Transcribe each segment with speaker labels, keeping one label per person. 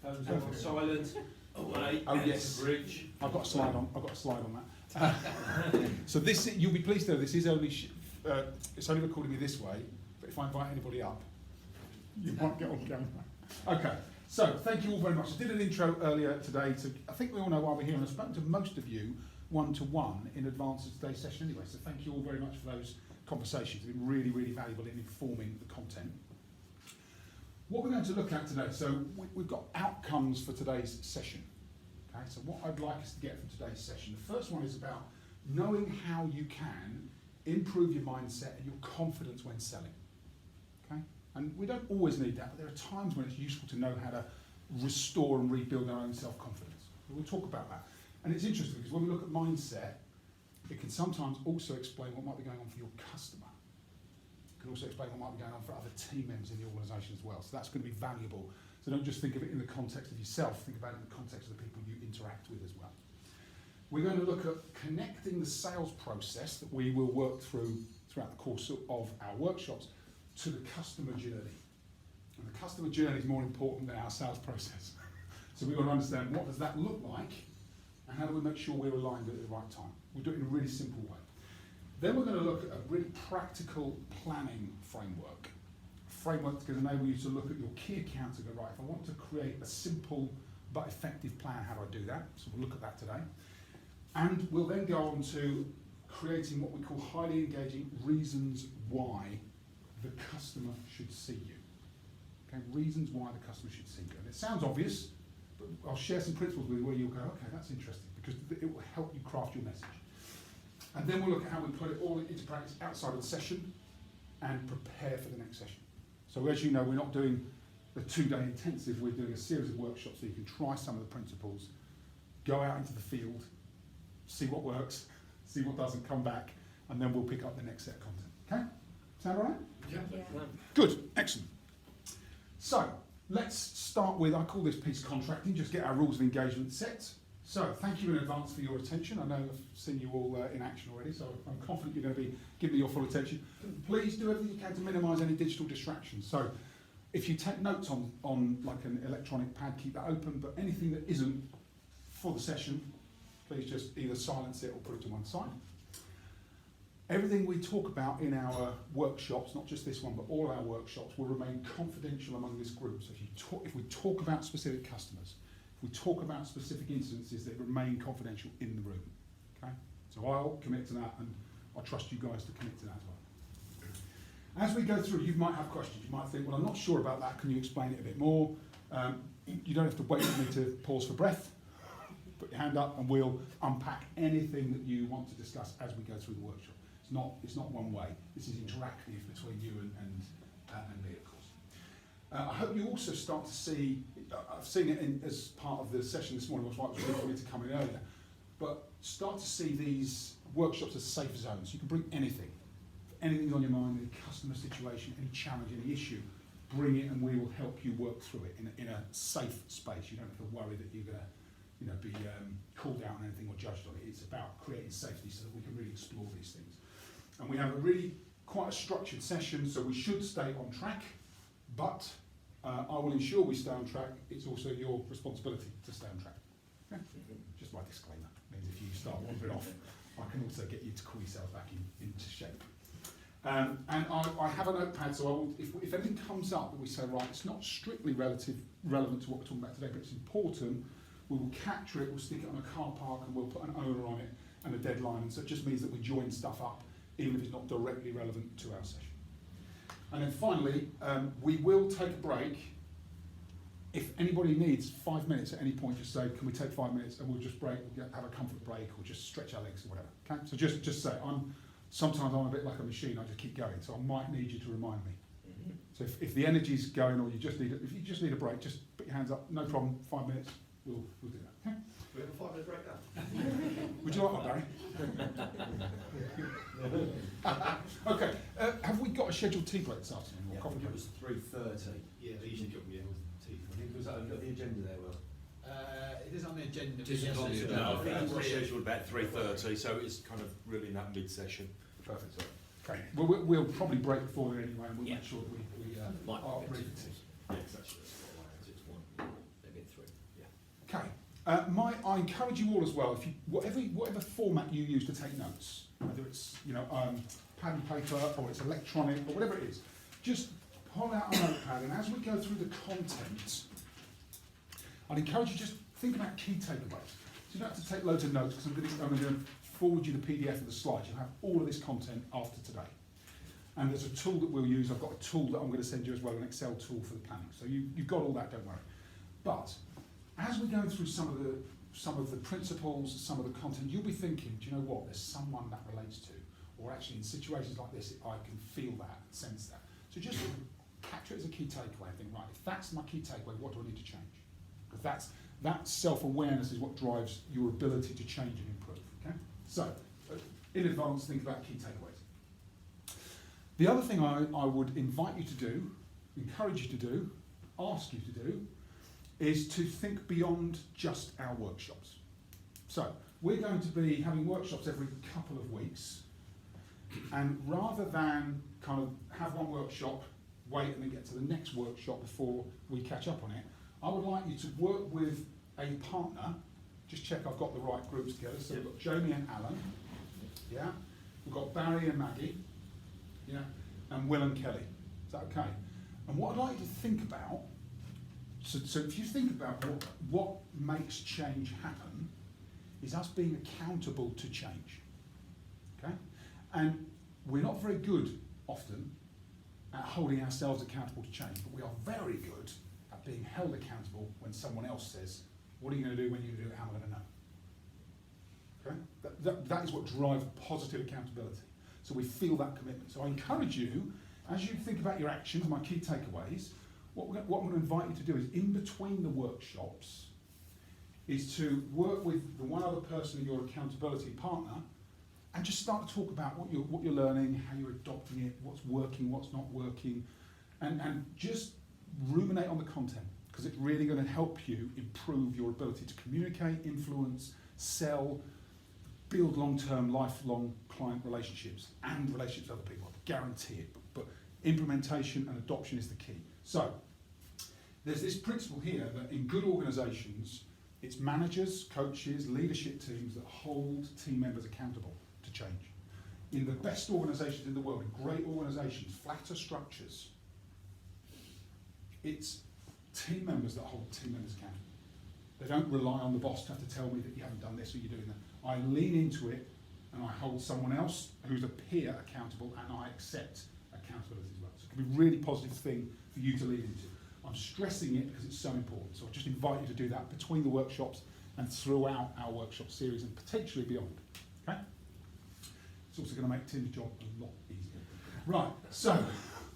Speaker 1: Phones on silent. Away.
Speaker 2: Oh yes.
Speaker 1: Bridge.
Speaker 2: I've got a slide on that. So this, you'll be pleased to know, this is only it's only recording me this way. But if I invite anybody up, you won't get on camera. Okay. So thank you all very much. I did an intro earlier today. I think we all know why we're here, and I've spoken to most of you one-to-one in advance of today's session anyway. So thank you all very much for those conversations. They've been really, really valuable in informing the content. What we're going to look at today, so we've got outcomes for today's session. Okay, so what I'd like us to get from today's session, the first one is about knowing how you can improve your mindset and your confidence when selling. Okay, and we don't always need that, but there are times when it's useful to know how to restore and rebuild our own self-confidence. We'll talk about that. And it's interesting because when we look at mindset, it can sometimes also explain what might be going on for your customer. It can also explain what might be going on for other team members in the organisation as well. So that's going to be valuable. So don't just think of it in the context of yourself, think about it in the context of the people you interact with as well. We're going to look at connecting the sales process that we will work through throughout the course of our workshops to the customer journey. And the customer journey is more important than our sales process. So we've got to understand what does that look like and how do we make sure we're aligned at the right time. We'll do it in a really simple way. Then we're going to look at a really practical planning framework. A framework that's going to enable you to look at your key accounts and go, right, if I want to create a simple but effective plan, how do I do that? So we'll look at that today. And we'll then go on to creating what we call highly engaging reasons why the customer should see you. Okay, reasons why the customer should see you. And it sounds obvious, but I'll share some principles with you where you'll go, okay, that's interesting, because it will help you craft your message. And then we'll look at how we put it all into practice outside of the session and prepare for the next session. So as you know, we're not doing a 2-day intensive, we're doing a series of workshops so you can try some of the principles, go out into the field, see what works, see what doesn't, come back, and then we'll pick up the next set of content. Okay? Sound all right?
Speaker 1: Yeah.
Speaker 2: Good, excellent. So, let's start with, I call this piece contracting, just get our rules of engagement set. So, thank you in advance for your attention. I know I've seen you all in action already, so I'm confident you're going to be giving me your full attention. Please do everything you can to minimise any digital distractions. So, if you take notes on like an electronic pad, keep that open, but anything that isn't for the session, please just either silence it or put it to one side. Everything we talk about in our workshops, not just this one, but all our workshops, will remain confidential among this group. So if we talk about specific customers, if we talk about specific incidences, they remain confidential in the room. Okay? So I'll commit to that, and I trust you guys to commit to that as well. As we go through, you might have questions. You might think, well, I'm not sure about that. Can you explain it a bit more? You don't have to wait for me to pause for breath. Put your hand up and we'll unpack anything that you want to discuss as we go through the workshop. It's not one way. This is interactive between you and me, of course. I hope you also start to see, I've seen it as part of the session this morning, which was really for me to come in earlier, but start to see these workshops as safe zones. You can bring anything on your mind, any customer situation, any challenge, any issue, bring it and we will help you work through it in a safe space. You don't have to worry that you're going to be called out on anything or judged on it. It's about creating safety so that we can really explore these things. And we have quite a structured session, so we should stay on track, but I will ensure we stay on track. It's also your responsibility to stay on track. Okay? Just my disclaimer. Means if you start wandering off, I can also get you to call yourself back into shape. And I have a notepad, so I will, if anything comes up that we say, right, it's not strictly relevant to what we're talking about today, but it's important, we will capture it, we'll stick it on a car park, and we'll put an owner on it and a deadline. And so it just means that we join stuff up, even if it's not directly relevant to our session. And then finally, we will take a break. If anybody needs 5 minutes at any point, just say, can we take 5 minutes, and we'll just break, we'll have a comfort break, or just stretch our legs or whatever. Okay? So just say, sometimes I'm a bit like a machine, I just keep going, so I might need you to remind me. So if the energy's going, or if you just need a break, just put your hands up, no problem, 5 minutes, we'll do that. Okay?
Speaker 1: We have a 5-minute break now.
Speaker 2: Would you like that, Barry? Okay, have we got a scheduled tea break this afternoon?
Speaker 1: Yeah, I think it was 3:30.
Speaker 3: Yeah, they usually got me in with tea.
Speaker 1: I think it was on the agenda there, Will.
Speaker 3: It is on the agenda.
Speaker 4: It isn't on the agenda.
Speaker 1: No,
Speaker 4: I think
Speaker 1: that's
Speaker 4: it's scheduled about 3:30, so it's kind of really in that mid-session.
Speaker 2: Perfect. So, okay. Well, we'll probably break before then anyway, and we'll make sure that we
Speaker 4: Might
Speaker 2: are
Speaker 4: be
Speaker 2: ready
Speaker 4: good.
Speaker 2: for tea.
Speaker 4: Yes, actually, that's quite a while, 'cause it's 1, maybe 3.
Speaker 2: Okay. I encourage you all as well, if you, whatever format you use to take notes, whether it's pad and paper or it's electronic or whatever it is, just pull out a notepad, and as we go through the content, I'd encourage you just think about key takeaways. So you don't have to take loads of notes, because I'm going to forward you the PDF of the slides. You'll have all of this content after today. And there's a tool that we'll use. I've got a tool that I'm going to send you as well, an Excel tool for the planning. So you've got all that, don't worry. But as we go through some of the principles, some of the content, you'll be thinking, do you know what, there's someone that relates to, or actually in situations like this, I can feel that, sense that. So just capture it as a key takeaway and think, right, if that's my key takeaway, what do I need to change? Because that self-awareness is what drives your ability to change and improve, okay? So, in advance, think about key takeaways. The other thing I would invite you to do, encourage you to do, ask you to do, is to think beyond just our workshops. So, we're going to be having workshops every couple of weeks, and rather than kind of have one workshop, wait and then get to the next workshop before we catch up on it, I would like you to work with a partner. Just check I've got the right groups together. So we've got Jamie and Alan, yeah? We've got Barry and Maggie, yeah? And Will and Kelly. Is that okay? And what I'd like you to think about, so if you think about what makes change happen, is us being accountable to change, okay? And we're not very good often at holding ourselves accountable to change, but we are very good at being held accountable when someone else says, what are you going to do, when are you going to do it, how am I going to know? Okay? That is what drives positive accountability. So we feel that commitment. So I encourage you, as you think about your actions, my key takeaways, what I'm going to invite you to do is, in between the workshops, is to work with the one other person in your accountability partner, and just start to talk about what you're learning, how you're adopting it, what's working, what's not working, and just ruminate on the content, because it's really going to help you improve your ability to communicate, influence, sell, build long-term, lifelong client relationships and relationships with other people. I guarantee it. But implementation and adoption is the key. So there's this principle here that in good organisations, it's managers, coaches, leadership teams that hold team members accountable to change. In the best organisations in the world, in great organisations, flatter structures, it's team members that hold team members accountable. They don't rely on the boss to have to tell me that you haven't done this or you're doing that. I lean into it and I hold someone else who's a peer accountable, and I accept accountability as well. So it can be a really positive thing for you to lean into. I'm stressing it because it's so important. So I just invite you to do that between the workshops and throughout our workshop series and potentially beyond. Okay? It's also going to make Tim's job a lot easier. Right, so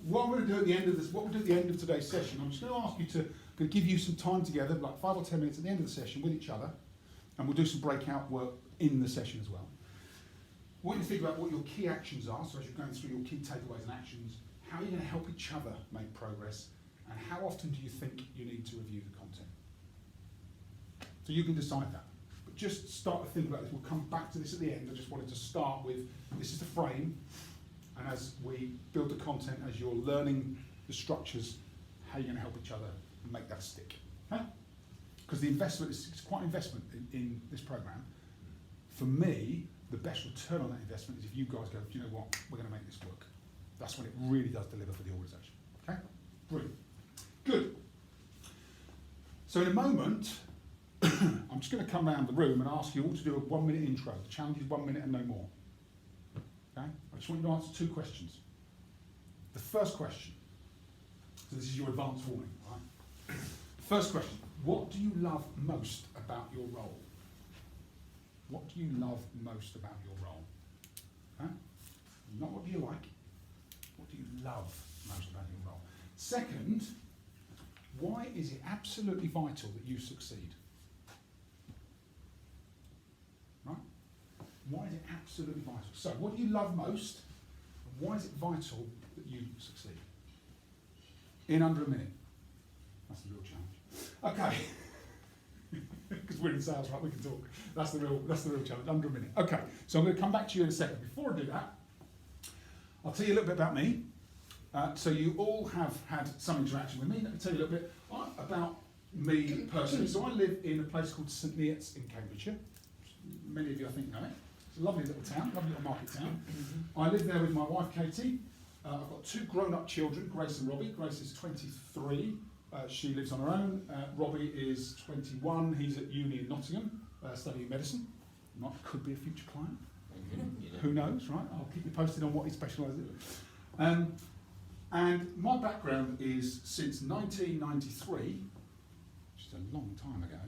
Speaker 2: what I'm going to do at the end of this, what we'll do at the end of today's session, I'm just going to ask you to give you some time together, like 5 or 10 minutes at the end of the session with each other, and we'll do some breakout work in the session as well. I want you to think about what your key actions are, so as you're going through your key takeaways and actions, how you're going to help each other make progress, and how often do you think you need to review the content? So you can decide that. But just start to think about this. We'll come back to this at the end. I just wanted to start with, this is the frame, and as we build the content, as you're learning the structures, how you're going to help each other and make that stick. Okay? Because the investment is quite an investment in this program. For me, the best return on that investment is if you guys go, do you know what, we're going to make this work. That's when it really does deliver for the organisation. Okay? Brilliant. Good. So in a moment, I'm just going to come around the room and ask you all to do a 1-minute intro. The challenge is 1 minute and no more. Okay? I just want you to answer 2 questions. The first question, so this is your advance warning, right? First question, what do you love most about your role? What do you love most about your role? Huh? Not what do you like, what do you love most about your role? Second, why is it absolutely vital that you succeed? Right? Why is it absolutely vital? So, what do you love most, and why is it vital that you succeed? In under a minute. That's the real challenge. Okay. Because we're in sales, right? We can talk. That's the real challenge. Under a minute. Okay. So I'm going to come back to you in a second. Before I do that, I'll tell you a little bit about me. So you all have had some interaction with me. Let me tell you a little bit about me personally, so I live in a place called St Neots in Cambridgeshire. Many of you I think know it. It's a lovely little town, lovely little market town. I live there with my wife Katie. I've got 2 grown-up children, Grace and Robbie. Grace is 23. She lives on her own. Robbie is 21. He's at uni in Nottingham, studying medicine. Could be a future client. Who knows, right? I'll keep you posted on what he specialises in. And my background is since 1993, which is a long time ago,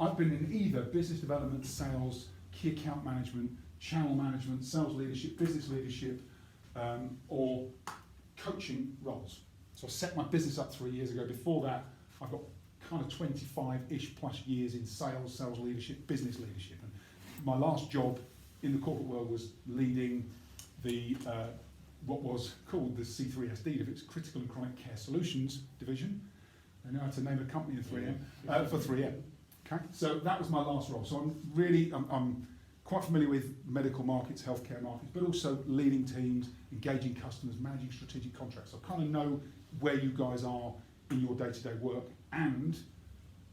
Speaker 2: I've been in either business development, sales, key account management, channel management, sales leadership, business leadership, or coaching roles. So I set my business up 3 years ago. Before that, I've got kind of 25-ish plus years in sales, sales leadership, business leadership. And my last job in the corporate world was leading the what was called the C3SD, it's Critical and Chronic Care Solutions division. I know how to name a company in 3M, for 3M. Okay, so that was my last role. So I'm quite familiar with medical markets, healthcare markets, but also leading teams, engaging customers, managing strategic contracts. So I kind of know where you guys are in your day-to-day work, and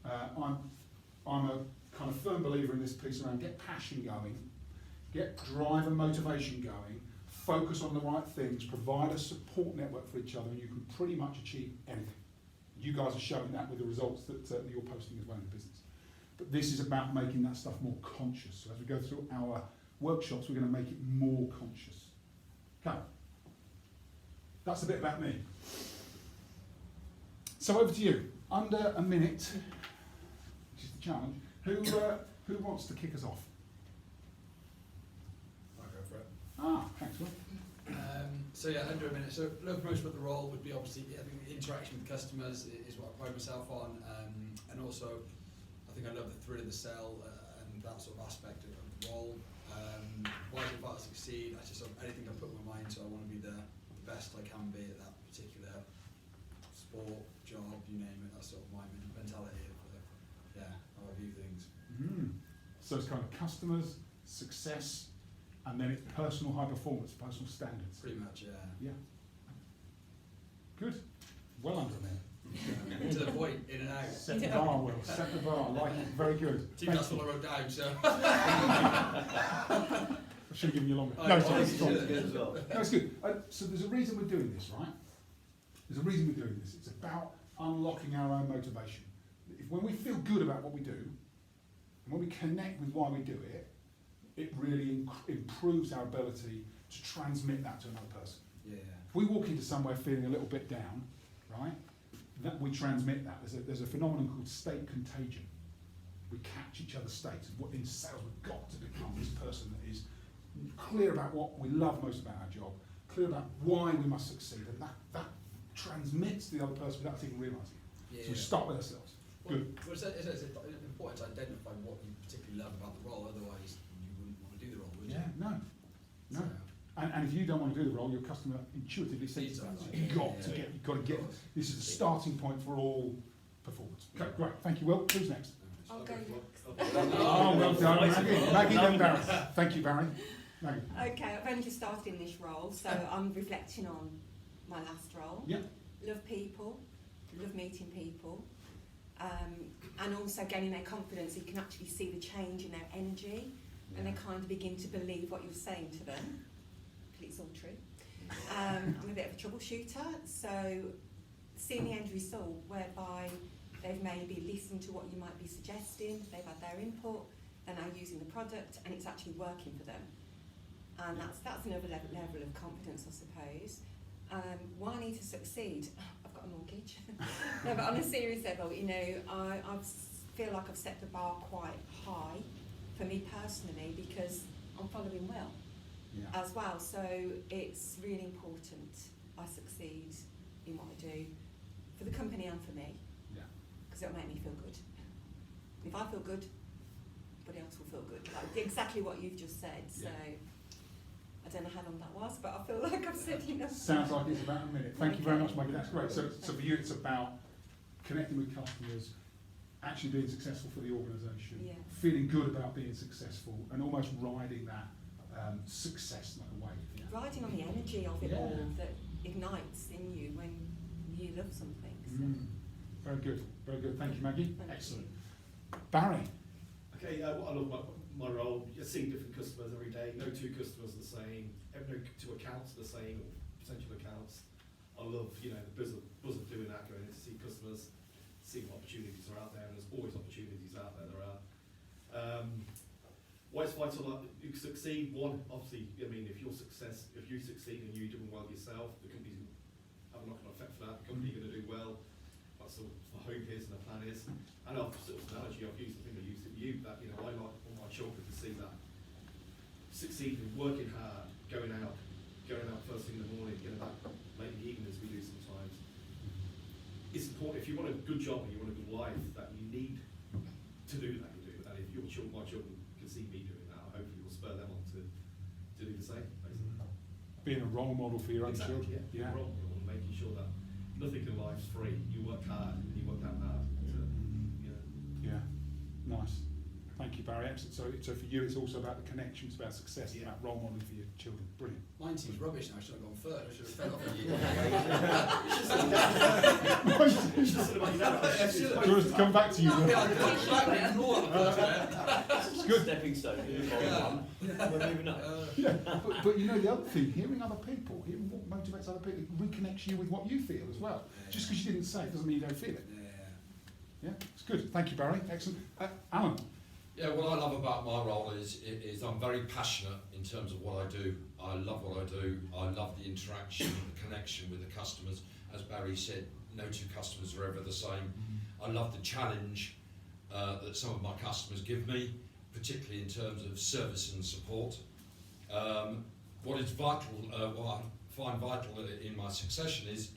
Speaker 2: I'm a kind of firm believer in this piece around get passion going, get drive and motivation going, focus on the right things, provide a support network for each other, and you can pretty much achieve anything. You guys are showing that with the results that you're posting as well in the business. But this is about making that stuff more conscious. So as we go through our workshops, we're going to make it more conscious. Okay. That's a bit about me. So over to you. Under a minute, which is the challenge. Who wants to kick us off?
Speaker 3: I'll go for it.
Speaker 2: Thanks, Will.
Speaker 3: So yeah, under a minute. So low promotion about the role would be obviously, I think the interaction with customers is what I pride myself on, and also I think I love the thrill of the sell and that sort of aspect of the role. Why is it about to succeed? I just sort of, anything I put my mind to, I want to be the best I can be at that particular sport, job, you name it. That's sort of my mentality of how I view things.
Speaker 2: So it's kind of customers, success, and then it's personal high performance, personal standards.
Speaker 3: Pretty much, yeah.
Speaker 2: Yeah. Good. Well under a minute.
Speaker 3: To the point, in and out.
Speaker 2: Set the bar, Will. Set the bar. I like it. Very good.
Speaker 3: That's what I wrote down, so.
Speaker 2: I should have given you longer. No, sorry. It's fine.
Speaker 1: Good as well.
Speaker 2: No, it's good. So there's a reason we're doing this, right? There's a reason we're doing this. It's about unlocking our own motivation. When we feel good about what we do, and when we connect with why we do it, it really improves our ability to transmit that to another person.
Speaker 3: Yeah.
Speaker 2: If we walk into somewhere feeling a little bit down, right, that we transmit that. There's a phenomenon called state contagion. We catch each other's states. And in sales, we've got to become this person that is clear about what we love most about our job, clear about why we must succeed, and that transmits to the other person without us even realising it.
Speaker 3: Yeah.
Speaker 2: So we start with ourselves. Good.
Speaker 3: Well, it's important to identify what you particularly love about the role, otherwise you wouldn't want to do the role, would you?
Speaker 2: Yeah, no.
Speaker 3: So,
Speaker 2: And if you don't want to do the role, your customer intuitively sees that. So you've got to get. This is the starting point for all performance. Okay, great. Thank you, Will. Who's next?
Speaker 5: I'll go next.
Speaker 2: Oh, well done, Maggie. Maggie, then Barry. Thank you, Barry. Maggie.
Speaker 5: Okay, I've only just started in this role, so I'm reflecting on my last role.
Speaker 2: Yeah.
Speaker 5: Love people, love meeting people, and also gaining their confidence. You can actually see the change in their energy, and they kind of begin to believe what you're saying to them. It's all true. I'm a bit of a troubleshooter, so seeing the end result whereby they've maybe listened to what you might be suggesting, they've had their input, they're now using the product, and it's actually working for them. And that's another level of confidence, I suppose. Why I need to succeed? I've got a mortgage. No, but on a serious level, I feel like I've set the bar quite high for me personally because I'm following well.
Speaker 2: Yeah.
Speaker 5: As well, so it's really important I succeed in what I do for the company and for me, because it'll make me feel good. If I feel good, everybody else will feel good. Like exactly what you've just said. So I don't know how long that was, but I feel like I've said enough.
Speaker 2: Sounds like it's about a minute. Thank you very much, Maggie. That's great. So for you, it's about connecting with customers, actually being successful for the organisation, feeling good about being successful, and almost riding that success like a wave. Yeah.
Speaker 5: Riding on the energy of it all that ignites in you when you love something. So.
Speaker 2: Very good, very good. Thank you, Maggie.
Speaker 5: Thank you.
Speaker 2: Excellent. Barry.
Speaker 1: Okay, what I love about my role, you see different customers every day. No two customers are the same. No two accounts are the same, or potential accounts. I love, the buzz of doing that, going in to see customers, seeing what opportunities are out there, and there's always opportunities out there. Why it's vital that you succeed. One, obviously, if you succeed and you're doing well yourself, the company's have a knock-on effect for that. The company's going to do well. That's what the hope is and the plan is. And I've sort of analogy I've used, I think I used it with you, that I like all my children to see that succeeding, working hard, going out first thing in the morning, getting back late in the evening as we do sometimes. It's important if you want a good job and you want a good life, that you need to do that. You do, and if my children can see me doing that, hopefully it will spur them on to do the same. Basically.
Speaker 2: Being a role model for your own
Speaker 1: Exactly,
Speaker 2: children.
Speaker 1: yeah. Being a role model and making sure that nothing in life's free. You work hard and you work that hard.
Speaker 2: Yeah, nice. Thank you, Barry. Excellent. So for you, it's also about the connections, about success,
Speaker 1: Yeah.
Speaker 2: about role modeling for your children. Brilliant.
Speaker 3: Mine seems rubbish now. I should have gone third. I should have fell off a year.
Speaker 2: Do you want us to come back to you? It's good.
Speaker 6: Stepping stone. We're moving up.
Speaker 2: Yeah, but the other thing, hearing other people, hearing what motivates other people, it reconnects you with what you feel as well. Just because you didn't say it doesn't mean you don't feel it. Yeah, it's good. Thank you, Barry. Excellent. Alan.
Speaker 7: Yeah, what I love about my role is I'm very passionate in terms of what I do. I love what I do. I love the interaction, the connection with the customers. As Barry said, no two customers are ever the same. I love the challenge that some of my customers give me, particularly in terms of service and support. What is vital, what I find vital in my succession is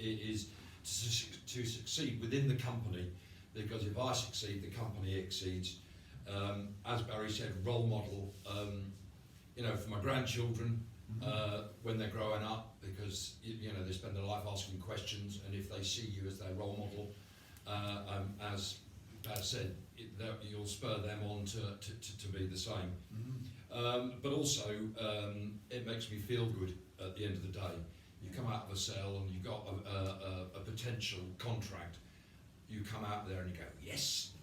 Speaker 7: to succeed within the company, because if I succeed, the company exceeds. As Barry said, role model, for my grandchildren when they're growing up, because they spend their life asking questions, and if they see you as their role model, as Barry said, you'll spur them on to be the same. But also, it makes me feel good at the end of the day. You come out of a sale and you've got a potential contract, you come out there and you go, yes,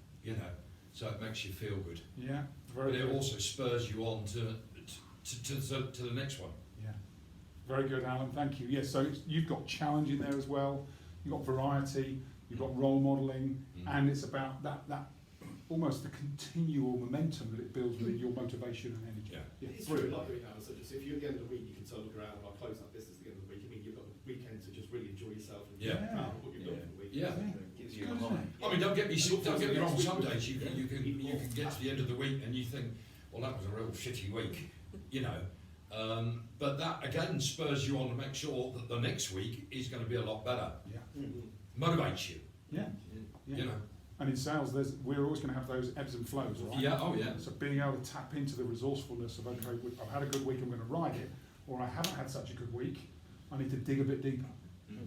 Speaker 7: so it makes you feel good.
Speaker 2: Yeah, very
Speaker 7: but
Speaker 2: good.
Speaker 7: It also spurs you on to the next one.
Speaker 2: Yeah, very good, Alan. Thank you. Yes, so you've got challenge in there as well. You've got variety. You've got role modelling, and it's about that almost the continual momentum that it builds within your motivation and energy.
Speaker 7: Yeah.
Speaker 1: It's true, like doing that. So just if you at the end of the week you can sort of look around and I'll close that business at the end of the week. You've got the weekend to just really enjoy yourself and be proud of what you've done for the week.
Speaker 7: Yeah.
Speaker 6: Gives
Speaker 2: It's
Speaker 6: you a
Speaker 2: good,
Speaker 6: high.
Speaker 2: isn't it?
Speaker 7: I mean, don't get me wrong. Some days you can get to the end of the week and you think, well, that was a real shitty week, But that again spurs you on to make sure that the next week is going to be a lot better.
Speaker 2: Yeah.
Speaker 7: Motivates you.
Speaker 2: Yeah. Yeah. And in sales, we're always going to have those ebbs and flows, right?
Speaker 7: Yeah. Oh yeah.
Speaker 2: So being able to tap into the resourcefulness of, okay, I've had a good week, I'm going to ride it, or I haven't had such a good week, I need to dig a bit deeper.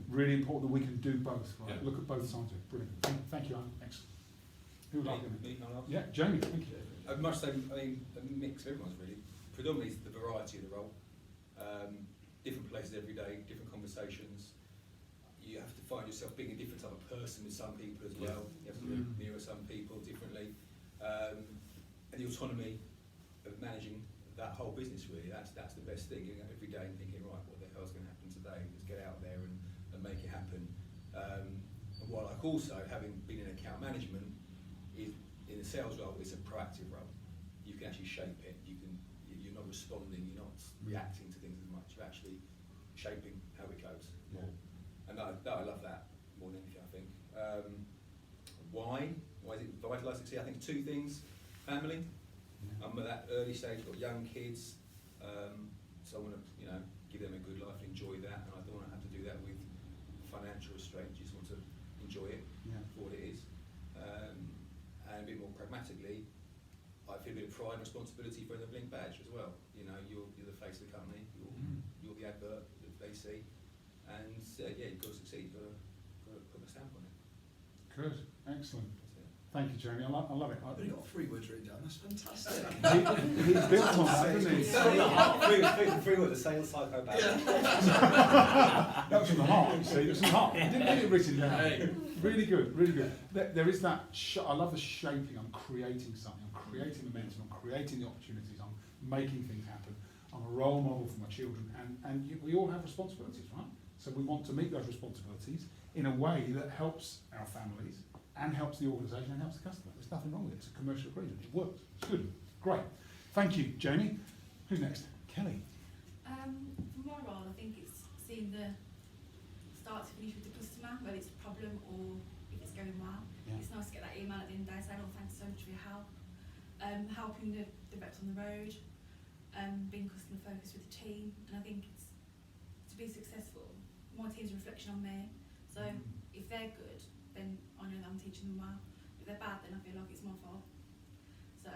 Speaker 2: Really important that we can do both, right?
Speaker 7: Yeah.
Speaker 2: Look at both sides of it. Brilliant. Thank you, Alan. Excellent. Who would like to?
Speaker 8: Me,
Speaker 2: Yeah, Jamie, thank you.
Speaker 8: I must say, a mix of everyone's really. Predominantly the variety of the role. Different places every day, different conversations. You have to find yourself being a different type of person with some people as well. You have to mirror some people differently. And the autonomy of managing that whole business really, that's the best thing. Getting up every day and thinking, right, what the hell's going to happen today? Let's get out there and make it happen. And what I like also, having been in account management, is in the sales role, it's a proactive role. You can actually shape it. You're not responding. You're not reacting to things as much. You're actually shaping how it goes more. And I love that more than anything. I think. Why is it vital? I see. I think two things. Family. I'm at that early stage. Got young kids, so I want to give them a good life, enjoy that, and I don't want to have to do that with financial restraint. Just want to enjoy it for what it is. And a bit more pragmatically, I feel a bit of pride and responsibility for the Blink badge as well. You're the face of the company. You're the advert that they see, and you've got to succeed. You've got to put a stamp on it.
Speaker 2: Good, excellent. Thank you, Jamie. I love it.
Speaker 3: I've only got 3 words written down. That's fantastic.
Speaker 2: He built on that, didn't he?
Speaker 6: Three with the sales psychopath.
Speaker 2: That was from the heart, you see. It was from the heart. I didn't get it written down.
Speaker 3: Hey.
Speaker 2: Really good, really good. There is that, I love the shaping. I'm creating something. I'm creating momentum. I'm creating the opportunities. I'm making things happen. I'm a role model for my children. We all have responsibilities, right? So we want to meet those responsibilities in a way that helps our families and helps the organisation and helps the customer. There's nothing wrong with it. It's a commercial agreement. It works. It's good. Great. Thank you, Jamie. Who's next? Kelly.
Speaker 9: For my role, I think it's seeing the start to finish with the customer, whether it's a problem or if it's going well.
Speaker 2: Yeah.
Speaker 9: It's nice to get that email at the end of the day saying, oh, thanks so much for your help. Helping the reps on the road, being customer focused with the team. And I think it's, to be successful, my team's a reflection on me. So if they're good, then I know that I'm teaching them well. If they're bad, then I feel like it's my fault. So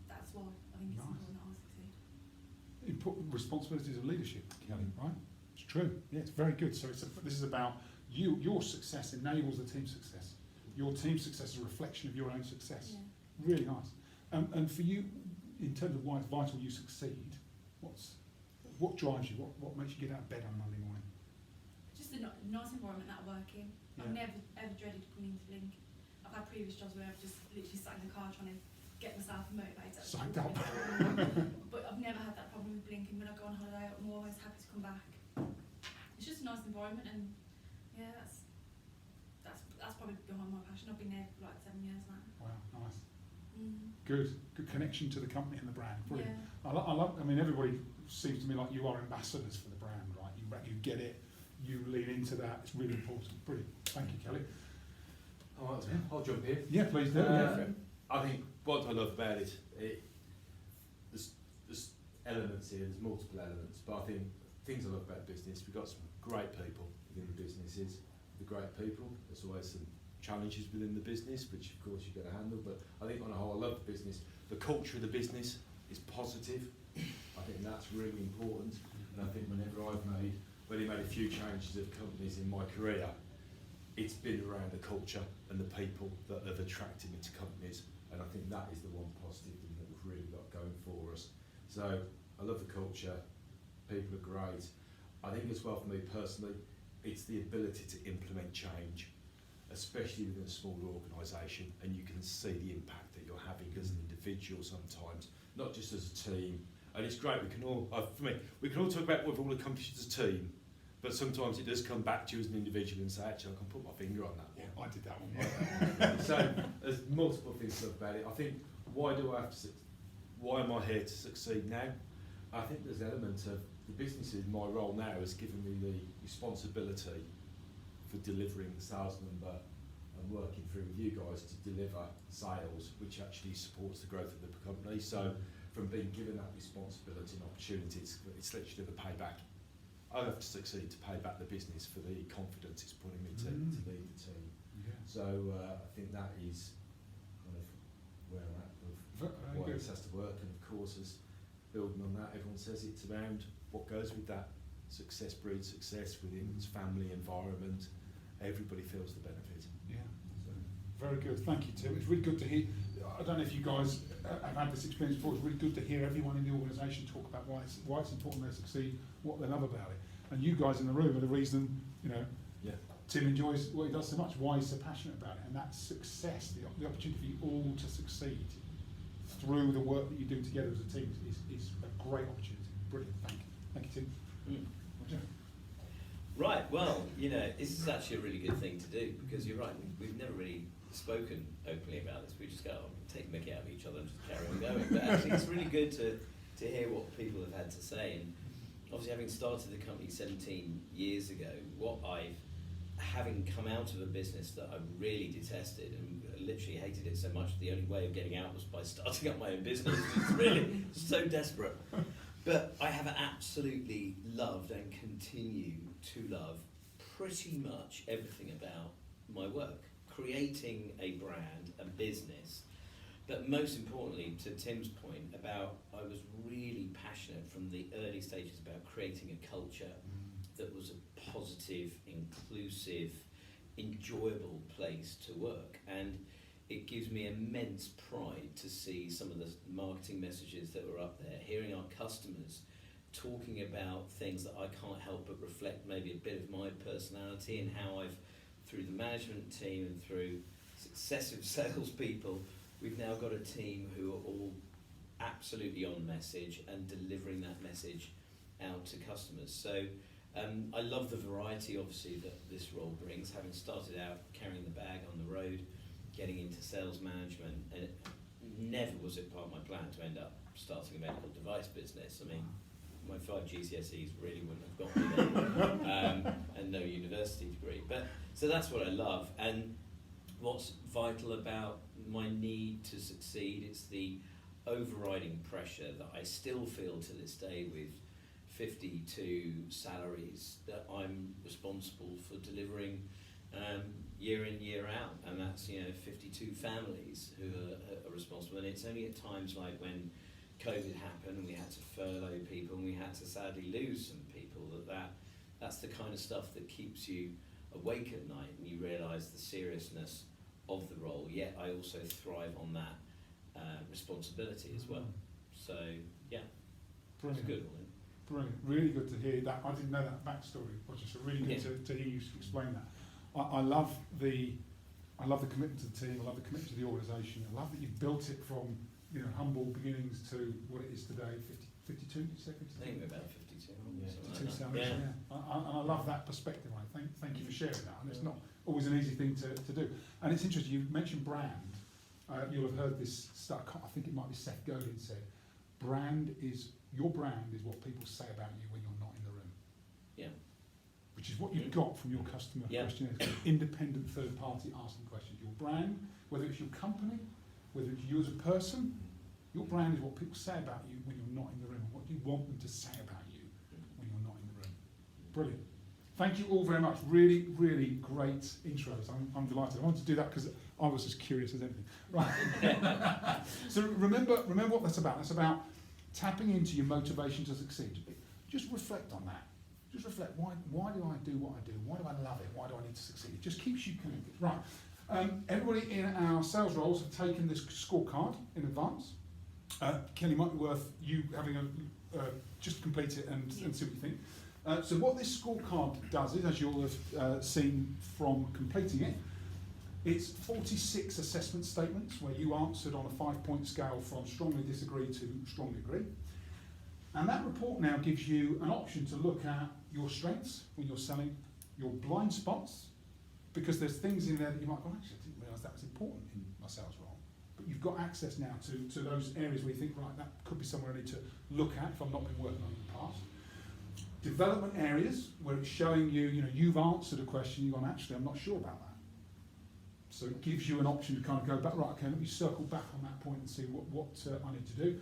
Speaker 9: that's why I think it's
Speaker 2: Nice.
Speaker 9: important that I succeed.
Speaker 2: Important responsibilities of leadership, Kelly, right? It's true. Yeah, it's very good. So this is about you. Your success enables the team's success. Your team's success is a reflection of your own success.
Speaker 9: Yeah.
Speaker 2: Really nice. And for you, in terms of why it's vital you succeed, what drives you? What makes you get out of bed on Monday morning?
Speaker 9: Just a nice environment that I work in. I've
Speaker 2: Yeah.
Speaker 9: never ever dreaded coming into Link. I've had previous jobs where I've just literally sat in the car trying to get myself motivated.
Speaker 2: Psyched up.
Speaker 9: But I've never had that problem with Blink, and when I go on holiday, I'm always happy to come back. It's just a nice environment, and yeah, that's probably behind my passion. I've been there for like 7 years now.
Speaker 2: Wow, nice.
Speaker 9: Mm.
Speaker 2: Good connection to the company and the brand. Brilliant.
Speaker 9: Yeah.
Speaker 2: I love. I mean, everybody seems to me like you are ambassadors for the brand, right? You get it. You lean into that. It's really important. Brilliant. Thank you, Kelly.
Speaker 4: Oh, I'll jump in.
Speaker 2: Yeah, please do.
Speaker 4: I think what I love about it, there's elements here, there's multiple elements, but I think things I love about business, we've got some great people within the businesses. The great people, there's always some challenges within the business, which of course you've got to handle, but I think on the whole I love the business. The culture of the business is positive. I think that's really important, and I think whenever I've really made a few changes of companies in my career, it's been around the culture and the people that have attracted me to companies, and I think that is the one positive thing that we've really got going for us. So I love the culture, people are great. I think as well for me personally, it's the ability to implement change, especially within a smaller organisation, and you can see the impact that you're having as an individual sometimes, not just as a team. And it's great, we can all talk about what we've all accomplished as a team, but sometimes it does come back to you as an individual and say, actually, I can put my finger on that one.
Speaker 2: Yeah, I did that one.
Speaker 4: So there's multiple things to love about it. I think, why am I here to succeed now? I think there's an element of the business in my role now has given me the responsibility for delivering the sales number and working through with you guys to deliver sales, which actually supports the growth of the company. So from being given that responsibility and opportunity, it's literally the payback. I have to succeed to pay back the business for the confidence it's putting me to lead the team.
Speaker 2: Yeah.
Speaker 4: So I think that is kind of where I'm at with why this has to work, and of course, as building on that, everyone says it's around what goes with that. Success breeds success within its family environment. Everybody feels the benefit.
Speaker 2: Yeah. So, very good. Thank you, Tim. It's really good to hear. I don't know if you guys have had this experience before. It's really good to hear everyone in the organisation talk about why it's important they succeed, what they love about it. And you guys in the room are the reason, Tim enjoys what he does so much, why he's so passionate about it. And that success, the opportunity for you all to succeed through the work that you do together as a team is a great opportunity. Brilliant. Thank you, Tim.
Speaker 6: Right, well, this is actually a really good thing to do, because you're right, we've never really spoken openly about this. We just go, take mickey out of each other and just carry on going. But actually it's really good to hear what people have had to say. And obviously, having started the company 17 years ago, having come out of a business that I really detested and literally hated it so much, the only way of getting out was by starting up my own business. It's really so desperate. But I have absolutely loved and continue to love pretty much everything about my work. Creating a brand, a business, but most importantly, to Tim's point about, I was really passionate from the early stages about creating a culture that was a positive, inclusive, enjoyable place to work. And it gives me immense pride to see some of the marketing messages that were up there, hearing our customers talking about things that I can't help but reflect maybe a bit of my personality and how I've, through the management team and through successive salespeople, we've now got a team who are all absolutely on message and delivering that message out to customers. So I love the variety, obviously, that this role brings, having started out carrying the bag on the road, getting into sales management, and it never was it part of my plan to end up starting a medical device business. I mean, my 5 GCSEs really wouldn't have got me there, and no university degree. But so that's what I love, and what's vital about my need to succeed, it's the overriding pressure that I still feel to this day with 52 salaries that I'm responsible for delivering year in, year out, and that's 52 families who are responsible. And it's only at times like when COVID happened and we had to furlough people and we had to sadly lose some people that's the kind of stuff that keeps you awake at night, and you realise the seriousness of the role. Yet I also thrive on that responsibility as well. So yeah,
Speaker 2: Brilliant.
Speaker 6: it's good, wasn't it?
Speaker 2: Brilliant. Really good to hear that. I didn't know that backstory, Roger, so really good to hear you explain that. I love the commitment to the team. I love the commitment to the organisation. I love that you've built it from humble beginnings to what it is today. 52, did you say 52?
Speaker 6: I think we're about 52.
Speaker 4: Yeah.
Speaker 2: 52 salaries, yeah. I love that perspective. Thank you for sharing that. And it's not always an easy thing to do. And it's interesting, you mentioned brand. You'll have heard this stuff, I think it might be Seth Godin said, your brand is what people say about you when you're not in the room.
Speaker 6: Yeah.
Speaker 2: Which is what you've got from your customer questionnaire. Independent third party asking questions. Your brand, whether it's your company, whether it's you as a person, your brand is what people say about you when you're not in the room, and what you want them to say about you when you're not in the room. Brilliant. Thank you all very much. Really, really great intros. I'm delighted. I wanted to do that because I was as curious as anything. Right. So remember what that's about. That's about tapping into your motivation to succeed. Just reflect on that. Just reflect. Why do I do what I do? Why do I love it? Why do I need to succeed? It just keeps you connected. Right. Everybody in our sales roles have taken this scorecard in advance. Kelly, might be worth you having just complete it and see what you think. So what this scorecard does is, as you'll have seen from completing it, it's 46 assessment statements where you answered on a 5-point scale from strongly disagree to strongly agree. And that report now gives you an option to look at your strengths when you're selling, your blind spots, because there's things in there that you might go, actually, I didn't realise that was important in my sales role. But you've got access now to those areas where you think, right, that could be somewhere I need to look at if I've not been working on it in the past. Development areas where it's showing you, you've answered a question, you've gone, actually, I'm not sure about that. So it gives you an option to kind of go back, right, okay, let me circle back on that point and see what I need to do.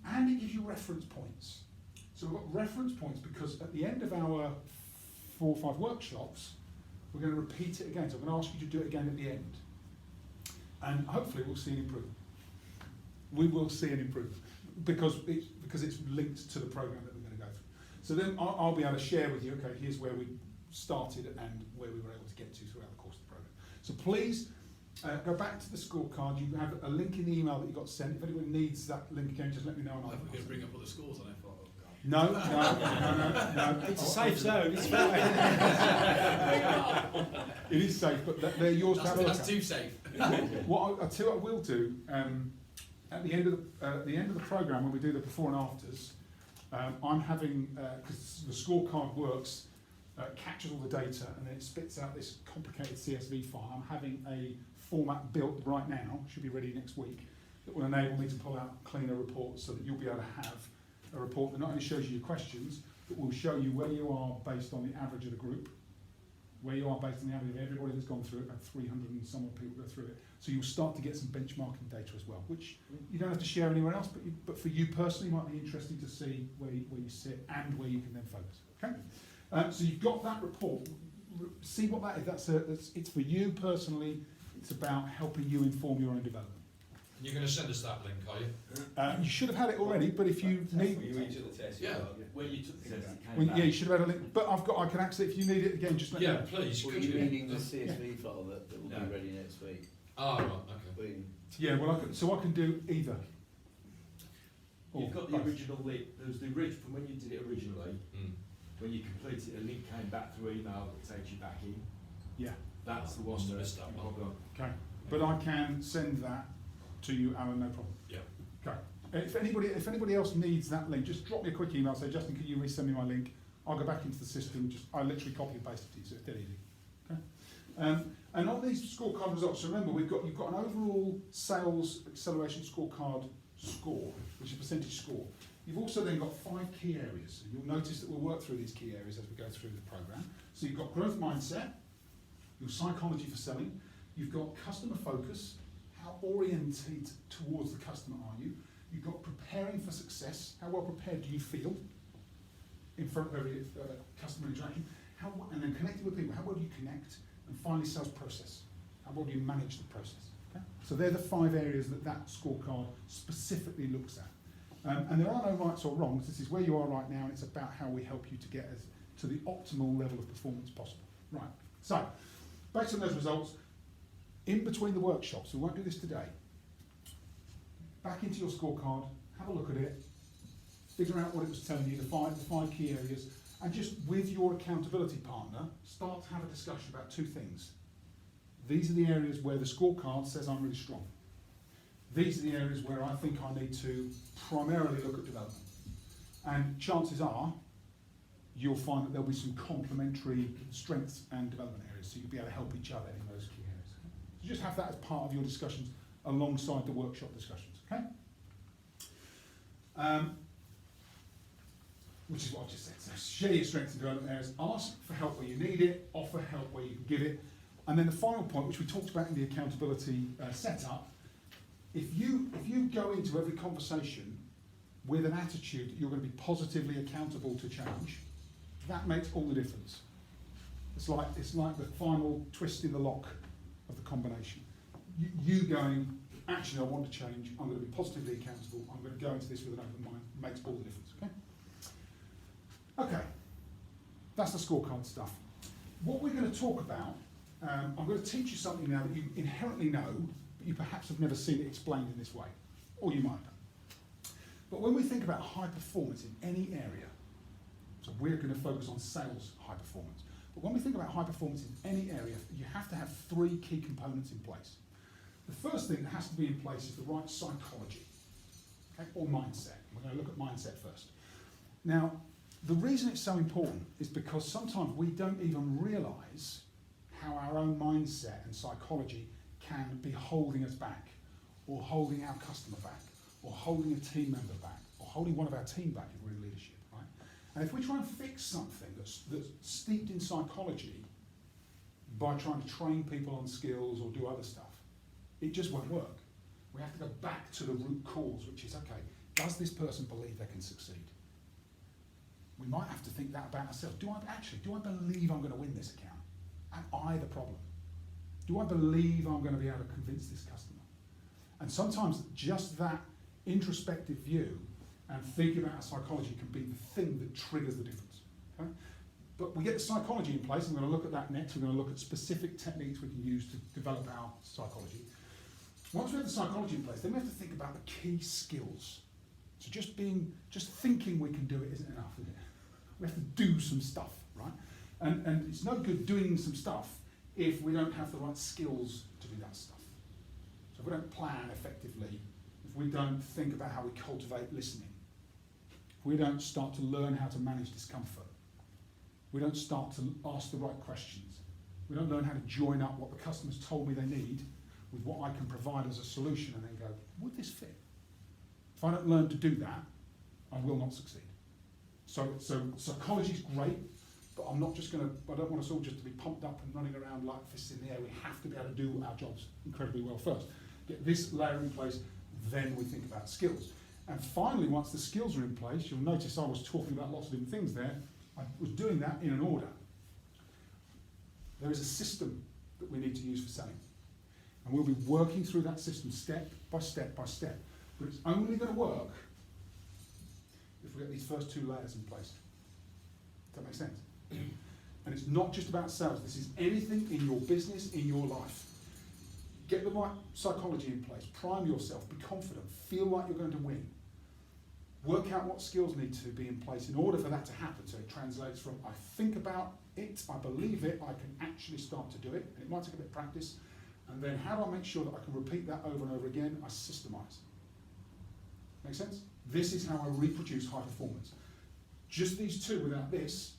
Speaker 2: And it gives you reference points. So we've got reference points because at the end of our 4 or 5 workshops, we're going to repeat it again. So I'm going to ask you to do it again at the end. And hopefully we'll see an improvement. We will see an improvement because it's linked to the program that we're going to go through. So then I'll be able to share with you, okay, here's where we started and where we were able to get to throughout the course of the program. So please go back to the scorecard. You have a link in the email that you got sent. If anyone needs that link again, just let me know.
Speaker 3: I thought we were going to bring up all the scores on it.
Speaker 2: No.
Speaker 4: It's a safe zone, it's fine.
Speaker 2: It is safe, but they're yours to have a look at.
Speaker 3: That's too safe.
Speaker 2: I'll tell you what I will do, at the end of the programme, when we do the before and afters, I'm having, because the scorecard works, captures all the data and then it spits out this complicated CSV file. I'm having a format built right now, should be ready next week, that will enable me to pull out cleaner reports so that you'll be able to have a report that not only shows you your questions, but will show you where you are based on the average of the group, where you are based on the average of everybody that's gone through it, about 300 and some odd people go through it. So you'll start to get some benchmarking data as well, which you don't have to share anywhere else, but for you personally, it might be interesting to see where you sit and where you can then focus. Okay? So you've got that report. See what that is. It's for you personally. It's about helping you inform your own development.
Speaker 7: You're going to send us that link, are you?
Speaker 2: You should have had it already, but if you need,
Speaker 8: You took the test.
Speaker 7: Yeah.
Speaker 8: When you took the test,
Speaker 2: yeah, you should have had a link. But I can access it if you need it again. Just let me
Speaker 7: Yeah,
Speaker 2: know.
Speaker 7: please.
Speaker 6: Well,
Speaker 7: Could
Speaker 6: you
Speaker 7: you?
Speaker 6: meaning the CSV file that will be ready next week?
Speaker 7: Ah, right, okay.
Speaker 2: Yeah, well, I can do either. Or
Speaker 4: You've got the
Speaker 2: both.
Speaker 4: original link. There's the original from when you did it originally. When you complete it, a link came back through email that takes you back in.
Speaker 2: Yeah.
Speaker 4: That's the one
Speaker 7: Must have
Speaker 4: that
Speaker 7: missed that
Speaker 4: you
Speaker 7: one.
Speaker 4: probably-
Speaker 2: Okay. But I can send that to you, Alan, no problem.
Speaker 7: Yeah.
Speaker 2: Okay. If anybody else needs that link, just drop me a quick email. Say, Justin, can you resend me my link? I'll go back into the system. I literally copy and paste it to you, so it's dead easy. Okay. And on these scorecard results, so remember you've got an overall sales acceleration scorecard score, which is a percentage score. You've also then got 5 key areas. And you'll notice that we'll work through these key areas as we go through the program. So you've got growth mindset, your psychology for selling, you've got customer focus, how oriented towards the customer are you? You've got preparing for success, how well prepared do you feel in front of every customer interaction, and then connecting with people, how well do you connect? And finally, sales process, how well do you manage the process? Okay? So they're the 5 areas that scorecard specifically looks at. And there are no rights or wrongs. This is where you are right now, and it's about how we help you to get to the optimal level of performance possible. Right. So, based on those results, in between the workshops, we won't do this today, back into your scorecard, have a look at it, figure out what it was telling you, the five key areas, and just with your accountability partner, start to have a discussion about 2 things. These are the areas where the scorecard says I'm really strong. These are the areas where I think I need to primarily look at development. And chances are, you'll find that there'll be some complementary strengths and development areas, so you'll be able to help each other in those key areas. So just have that as part of your discussions alongside the workshop discussions, okay? Which is what I just said. So share your strengths and development areas, ask for help where you need it, offer help where you can give it. And then the final point, which we talked about in the accountability setup, if you go into every conversation with an attitude that you're going to be positively accountable to change, that makes all the difference. It's like the final twist in the lock of the combination. You going, actually I want to change, I'm going to be positively accountable, I'm going to go into this with an open mind, makes all the difference, okay? Okay, that's the scorecard stuff. What we're going to talk about, I'm going to teach you something now that you inherently know, but you perhaps have never seen it explained in this way, or you might have. But when we think about high performance in any area, so we're going to focus on sales high performance, but when we think about high performance in any area, you have to have 3 key components in place. The first thing that has to be in place is the right psychology, okay, or mindset. We're going to look at mindset first. Now, the reason it's so important is because sometimes we don't even realise how our own mindset and psychology can be holding us back, or holding our customer back, or holding a team member back, or holding one of our team back if we're in leadership, right? And if we try and fix something that's steeped in psychology by trying to train people on skills or do other stuff, it just won't work. We have to go back to the root cause, which is, okay, does this person believe they can succeed? We might have to think that about ourselves. Do I believe I'm going to win this account? Am I the problem? Do I believe I'm going to be able to convince this customer? And sometimes just that introspective view and thinking about our psychology can be the thing that triggers the difference. Okay? But we get the psychology in place, and we're going to look at that next. We're going to look at specific techniques we can use to develop our psychology. Once we have the psychology in place, then we have to think about the key skills. So just thinking we can do it isn't enough, is it? We have to do some stuff, right? And it's no good doing some stuff if we don't have the right skills to do that stuff. So if we don't plan effectively, if we don't think about how we cultivate listening, if we don't start to learn how to manage discomfort, we don't start to ask the right questions, we don't learn how to join up what the customer's told me they need with what I can provide as a solution and then go, would this fit? If I don't learn to do that, I will not succeed. So psychology is great, but I don't want us all just to be pumped up and running around like fists in the air. We have to be able to do our jobs incredibly well first. Get this layer in place, then we think about skills. And finally, once the skills are in place, you'll notice I was talking about lots of different things there. I was doing that in an order. There is a system that we need to use for selling. And we'll be working through that system step by step by step. But it's only going to work if we get these first 2 layers in place. Does that make sense? And it's not just about sales. This is anything in your business, in your life. get the right psychology in place, prime yourself, be confident, feel like you're going to win. Work out what skills need to be in place in order for that to happen. So it translates from I think about it, I believe it, I can actually start to do it, and it might take a bit of practice. And then how do I make sure that I can repeat that over and over again? I systemize. Make sense? This is how I reproduce high performance. Just these two without this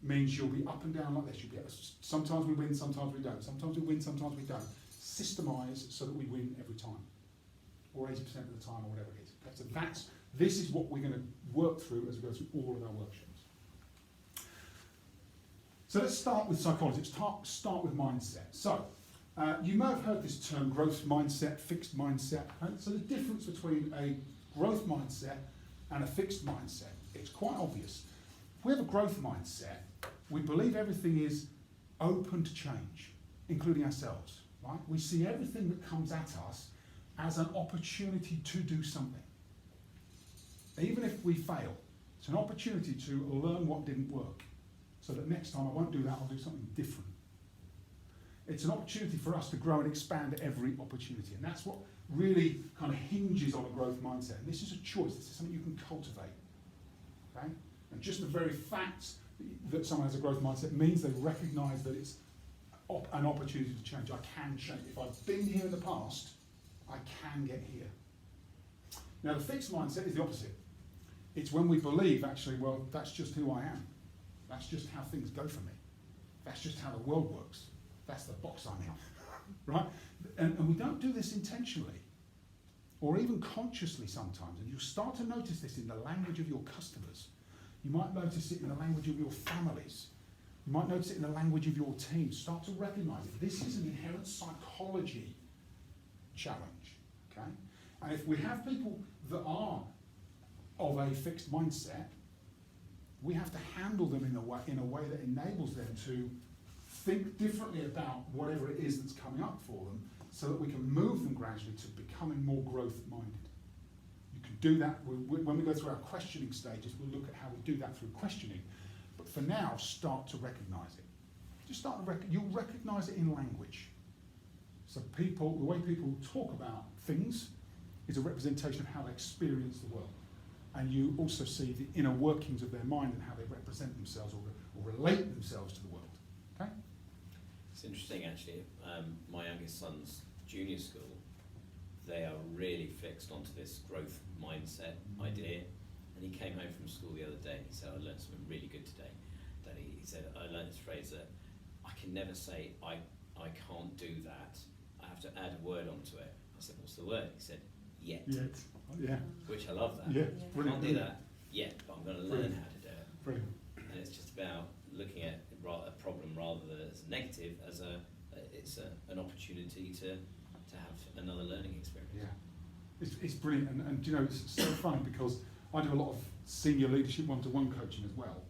Speaker 2: means you'll be up and down like this. You'll be sometimes we win, sometimes we don't. Sometimes we win, sometimes we don't. Systemize so that we win every time, or 80% of the time, or whatever it is. Okay, so this is what we're going to work through as we go through all of our workshops. So let's start with psychology. Let's start with mindset. So you may have heard this term, growth mindset, fixed mindset. Right? So the difference between a growth mindset and a fixed mindset, it's quite obvious. If we have a growth mindset, we believe everything is open to change, including ourselves. Right? We see everything that comes at us as an opportunity to do something. Even if we fail, it's an opportunity to learn what didn't work, so that next time I won't do that, I'll do something different. It's an opportunity for us to grow and expand at every opportunity, and that's what really kind of hinges on a growth mindset. And this is a choice, this is something you can cultivate. Okay? And just the very fact that someone has a growth mindset means they recognise that it's an opportunity to change. I can change. If I've been here in the past, I can get here. Now the fixed mindset is the opposite. It's when we believe, actually, well, that's just who I am. That's just how things go for me. That's just how the world works. That's the box I'm in, right? And we don't do this intentionally, or even consciously sometimes. And you start to notice this in the language of your customers. You might notice it in the language of your families. You might notice it in the language of your team. Start to recognise it. This is an inherent psychology challenge, okay? And if we have people that are of a fixed mindset, we have to handle them in a way that enables them to think differently about whatever it is that's coming up for them, so that we can move them gradually to becoming more growth-minded. You can do that when we go through our questioning stages. We'll look at how we do that through questioning. But for now, start to recognise it. Just start to you'll recognise it in language. So the way people talk about things is a representation of how they experience the world. And you also see the inner workings of their mind and how they represent themselves or relate themselves to the world. Okay?
Speaker 6: It's interesting, actually. My youngest son's junior school, they are really fixed onto this growth mindset idea. And he came home from school the other day and he said, I learned something really good today. Daddy, he said, I learned this phrase that I can never say, I can't do that. I have to add a word onto it. I said, what's the word? He said, yet.
Speaker 2: Yet. Yeah.
Speaker 6: Which I love that.
Speaker 2: Yeah.
Speaker 6: I can't do that yet, but I'm going to learn how to do it.
Speaker 2: Brilliant.
Speaker 6: And it's just about looking at a problem rather than as negative, as an opportunity to have another learning experience.
Speaker 2: Yeah. It's brilliant. And you know, it's so funny because I do a lot of senior leadership one-to-one coaching as well.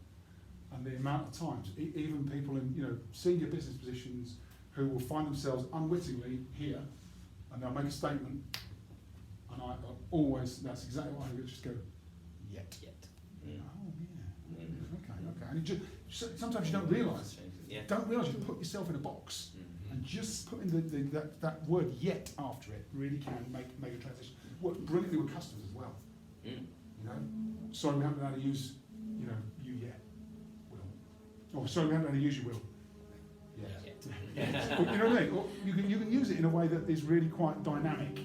Speaker 2: And the amount of times, even people in senior business positions who will find themselves unwittingly here, and they'll make a statement, and I always, that's exactly what I do, just go, yet.
Speaker 6: Mm.
Speaker 2: Oh, yeah.
Speaker 6: Mm.
Speaker 2: Okay. And sometimes you don't realise.
Speaker 6: Yeah.
Speaker 2: Don't realise you put yourself in a box.
Speaker 6: Mm-hmm.
Speaker 2: And just putting that word yet after it really can make a transition. Work brilliantly with customers as well.
Speaker 6: Mm.
Speaker 2: You know, sorry we haven't been able to use, you yet. Will. Or sorry we haven't been able to use you will. Yeah. You know what I mean? Or you can use it in a way that is really quite dynamic.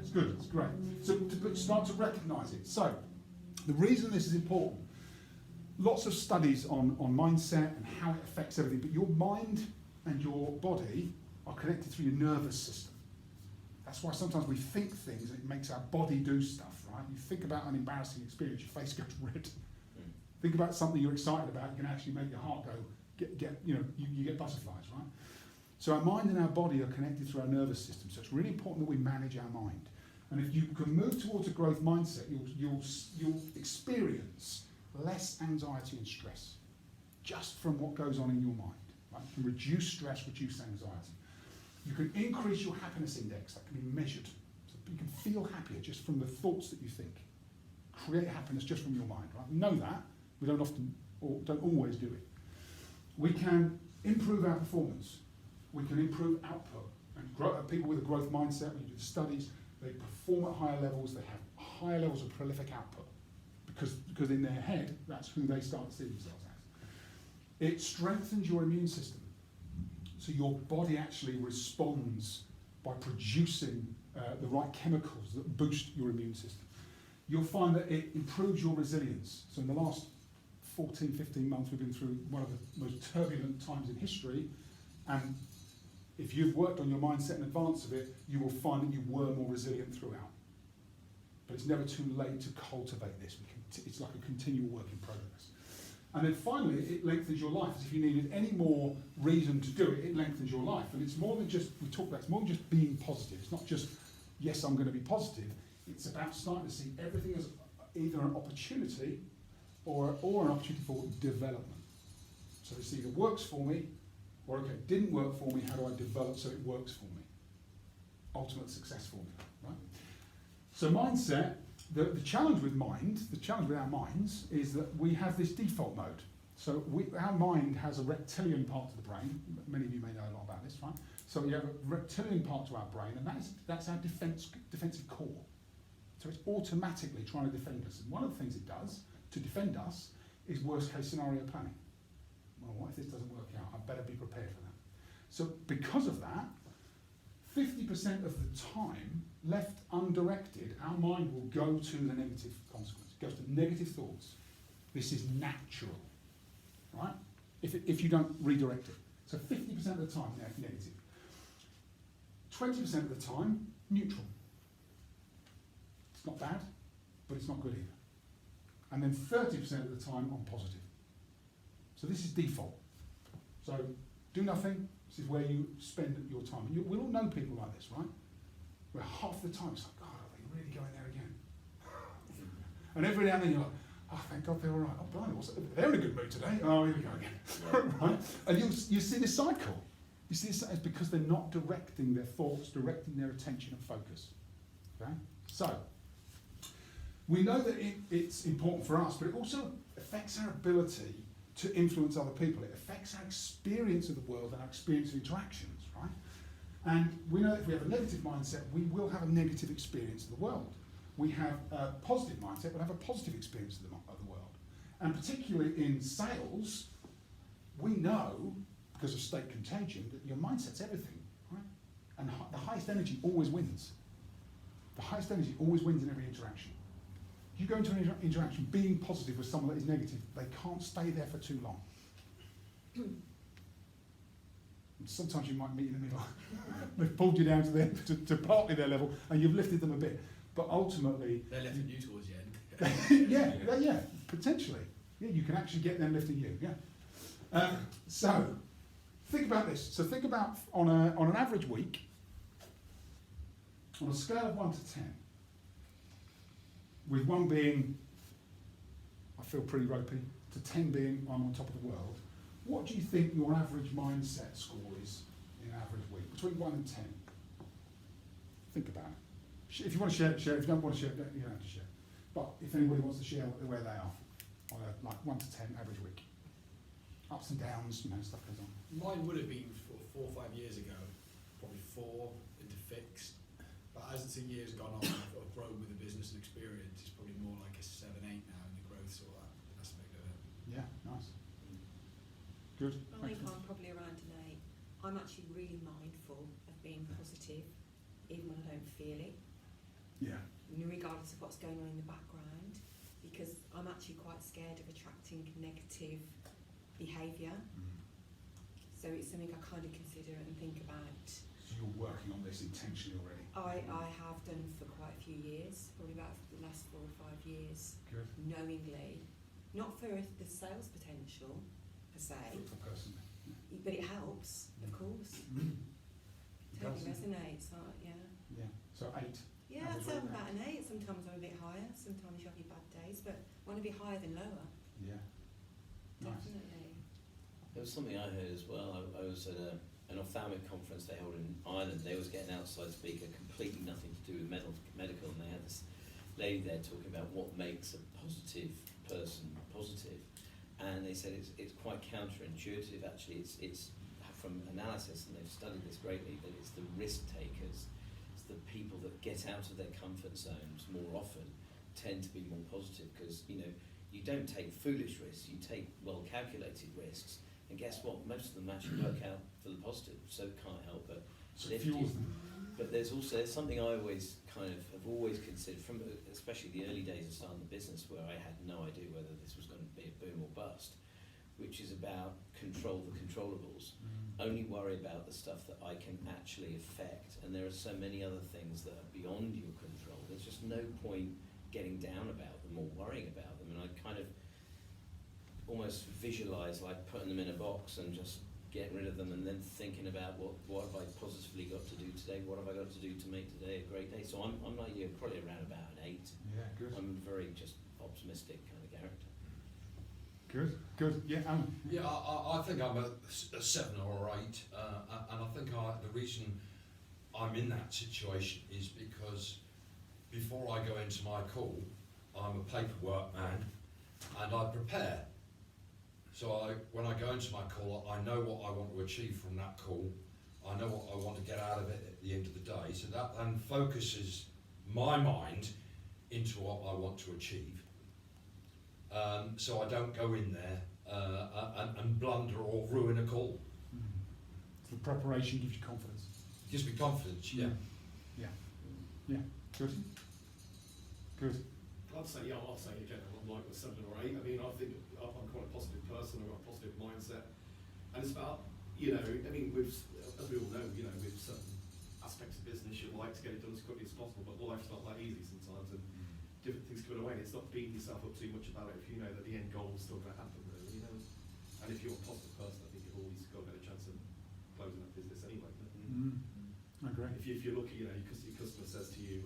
Speaker 2: It's good. It's great. So start to recognise it. So the reason this is important. Lots of studies on mindset and how it affects everything, but your mind and your body are connected through your nervous system. That's why sometimes we think things and it makes our body do stuff, right? You think about an embarrassing experience, your face goes red. Think about something you're excited about, you can actually make your heart go, you get butterflies, right? So our mind and our body are connected through our nervous system, so it's really important that we manage our mind. And if you can move towards a growth mindset, you'll experience less anxiety and stress just from what goes on in your mind. Right? You can reduce stress, reduce anxiety. You can increase your happiness index, that can be measured. So you can feel happier just from the thoughts that you think. Create happiness just from your mind. Right? We know that. We don't often or don't always do it. We can improve our performance. We can improve output And people with a growth mindset, when you do the studies, they perform at higher levels, they have higher levels of prolific output, because in their head, that's who they start to see themselves as. It strengthens your immune system. So your body actually responds by producing the right chemicals that boost your immune system. You'll find that it improves your resilience. So in the last 14, 15 months, we've been through one of the most turbulent times in history, and if you've worked on your mindset in advance of it, you will find that you were more resilient throughout. But it's never too late to cultivate this. It's like a continual work in progress. And then finally, it lengthens your life. As if you needed any more reason to do it, it lengthens your life. And it's more than just, we talked about, it's more than just being positive. It's not just, yes, I'm going to be positive. It's about starting to see everything as either an opportunity or an opportunity for development. So this either works for me, or okay, it didn't work for me, how do I develop so it works for me? Ultimate success for me, right? So mindset, the challenge with mind, the challenge with our minds is that we have this default mode. So our mind has a reptilian part to the brain. Many of you may know a lot about this, right? So we have a reptilian part to our brain, and that's our defensive core. So it's automatically trying to defend us. And one of the things it does to defend us is worst case scenario planning. Well, what if this doesn't work out? I better be prepared for that. So because of that, 50% of the time, left undirected, our mind will go to the negative consequence. It goes to negative thoughts. This is natural, right? If you don't redirect it. So 50% of the time, negative. 20% of the time, neutral. It's not bad, but it's not good either. And then 30% of the time, I'm positive. So this is default. So do nothing. This is where you spend your time. We all know people like this, right? Where half the time it's like, God, are they really going there again? And every now and then you're like, oh, thank God they're all right. Oh, blimey, they're in a good mood today. Oh, here we go again. Right? And you see this cycle. You see this, it's because they're not directing their thoughts, directing their attention and focus. Okay? So, we know that it's important for us, but it also affects our ability to influence other people. It affects our experience of the world and our experience of interactions, right? And we know that if we have a negative mindset, we will have a negative experience of the world. We have a positive mindset, we'll have a positive experience of the world. And particularly in sales, we know, because of state contagion, that your mindset's everything, right? And the highest energy always wins. The highest energy always wins in every interaction. If you go into an interaction being positive with someone that is negative, they can't stay there for too long. Sometimes you might meet in the middle. They've pulled you down to partly their level, and you've lifted them a bit. But ultimately,
Speaker 3: they're lifting you towards the end.
Speaker 2: yeah, potentially. Yeah, you can actually get them lifting you. Yeah. So think about this. So think about on an average week, on a scale of 1 to 10. With 1 being, I feel pretty ropey, to 10 being, I'm on top of the world. What do you think your average mindset score is in an average week? Between 1 and 10. Think about it. If you want to share it, share it. If you don't want to share it, you don't have to share. But if anybody wants to share where they are, on a 1 to 10 average week. Ups and downs, stuff goes on.
Speaker 3: Mine would have been 4 or 5 years ago, probably 4 into fixed. But as the years gone on, I've grown with the business and experience. It's probably more like a 7, 8 now in the growth sort of aspect of it.
Speaker 2: Yeah, nice. Good.
Speaker 5: I think I'm probably around an 8. I'm actually really mindful of being positive, even when I don't feel it.
Speaker 2: Yeah.
Speaker 5: Regardless of what's going on in the background, because I'm actually quite scared of attracting negative behaviour. So it's something I kind of consider and think about.
Speaker 2: So you're working on this intentionally already?
Speaker 5: I have done for quite a few years, probably about the last 4 or 5 years.
Speaker 2: Good.
Speaker 5: Knowingly, not for the sales potential per se,
Speaker 2: For personally.
Speaker 5: but it helps, of course. Totally resonates, yeah.
Speaker 2: Yeah. So 8.
Speaker 5: Yeah, I'd
Speaker 2: Average
Speaker 5: say I'm
Speaker 2: weight
Speaker 5: about an 8. Sometimes I'm a bit higher, sometimes you have your bad days, but I want to be higher than lower.
Speaker 2: Yeah. Nice.
Speaker 5: Definitely.
Speaker 6: There was something I heard as well. I was at an ophthalmic conference they held in Ireland. They was getting an outside speaker, completely nothing to do with medical, and they had this lady there talking about what makes a positive person positive. And they said it's quite counterintuitive actually. It's from analysis, and they've studied this greatly, that it's the risk takers, it's the people that get out of their comfort zones more often tend to be more positive, because you don't take foolish risks, you take well calculated risks, and guess what, most of them actually work out for the positive, so it can't help but
Speaker 2: So
Speaker 6: lift
Speaker 2: fuels
Speaker 6: you.
Speaker 2: them.
Speaker 6: But there's something I always have always considered, from especially the early days of starting the business, where I had no idea whether this was going to be a boom or bust, which is about control the controllables. Only worry about the stuff that I can actually affect, and there are so many other things that are beyond your control. There's just no point getting down about them or worrying about them, and I kind of almost visualise like putting them in a box and just getting rid of them, and then thinking about what have I positively got to do today, what have I got to do to make today a great day. So I'm like you, probably around about an 8.
Speaker 2: Yeah, good.
Speaker 6: I'm very just optimistic kind of character.
Speaker 2: Good. Yeah,
Speaker 7: Yeah, I think I'm a 7 or 8, and I think the reason I'm in that situation is because before I go into my call, I'm a paperwork man, and I prepare. So when I go into my call, I know what I want to achieve from that call. I know what I want to get out of it at the end of the day. So that then focuses my mind into what I want to achieve. So I don't go in there and blunder or ruin a call.
Speaker 2: So the preparation gives you confidence.
Speaker 7: It gives me confidence, yeah.
Speaker 2: Good.
Speaker 1: I'd say again, I'm like a 7 or 8. I mean, I think I'm quite a positive person. I've got a positive mindset, and it's about as we all know, with certain aspects of business, you'd like to get it done as quickly as possible, but life's not that easy sometimes, and different things come away. And it's not beating yourself up too much about it if you know that the end goal is still going to happen, really. And if you're a positive person, I think you've always got a better chance of closing that business anyway.
Speaker 2: I agree.
Speaker 1: If you're lucky, your customer says to you,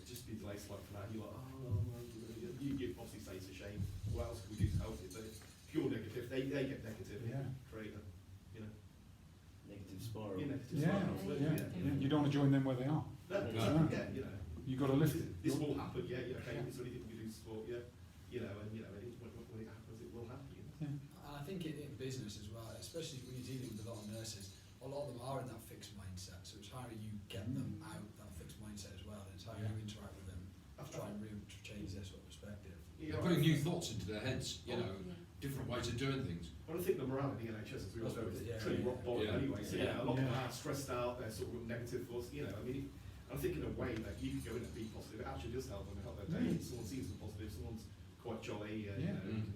Speaker 1: just be delayed slightly for that, and you're like, you obviously say it's a shame. What else can we do to help you? But if you're negative, they get negative.
Speaker 2: Yeah.
Speaker 1: Create a,
Speaker 6: Negative spiral.
Speaker 1: negative
Speaker 2: Yeah.
Speaker 1: spiral.
Speaker 2: You don't want to join them where they are.
Speaker 1: No. Yeah,
Speaker 2: You've got to lift it.
Speaker 1: This will happen. Yeah. Okay. Is there anything we can do to support? Yeah. When it happens, it will happen.
Speaker 3: And I think in business as well, especially when you're dealing with a lot of nurses, a lot of them are in that fixed mindset. So it's how you get them out that fixed mindset as well. It's how you interact with them to try and really change their sort of perspective.
Speaker 7: They're putting new thoughts into their heads, different ways of doing things.
Speaker 1: Well, I think the morale in the NHS, as we all know, is pretty rock bottom anyway. So a lot of them are stressed out. They're sort of negative thoughts. I think in a way that you can go in and be positive. It actually does help them help their day. Someone sees them positive. Someone's quite jolly. You can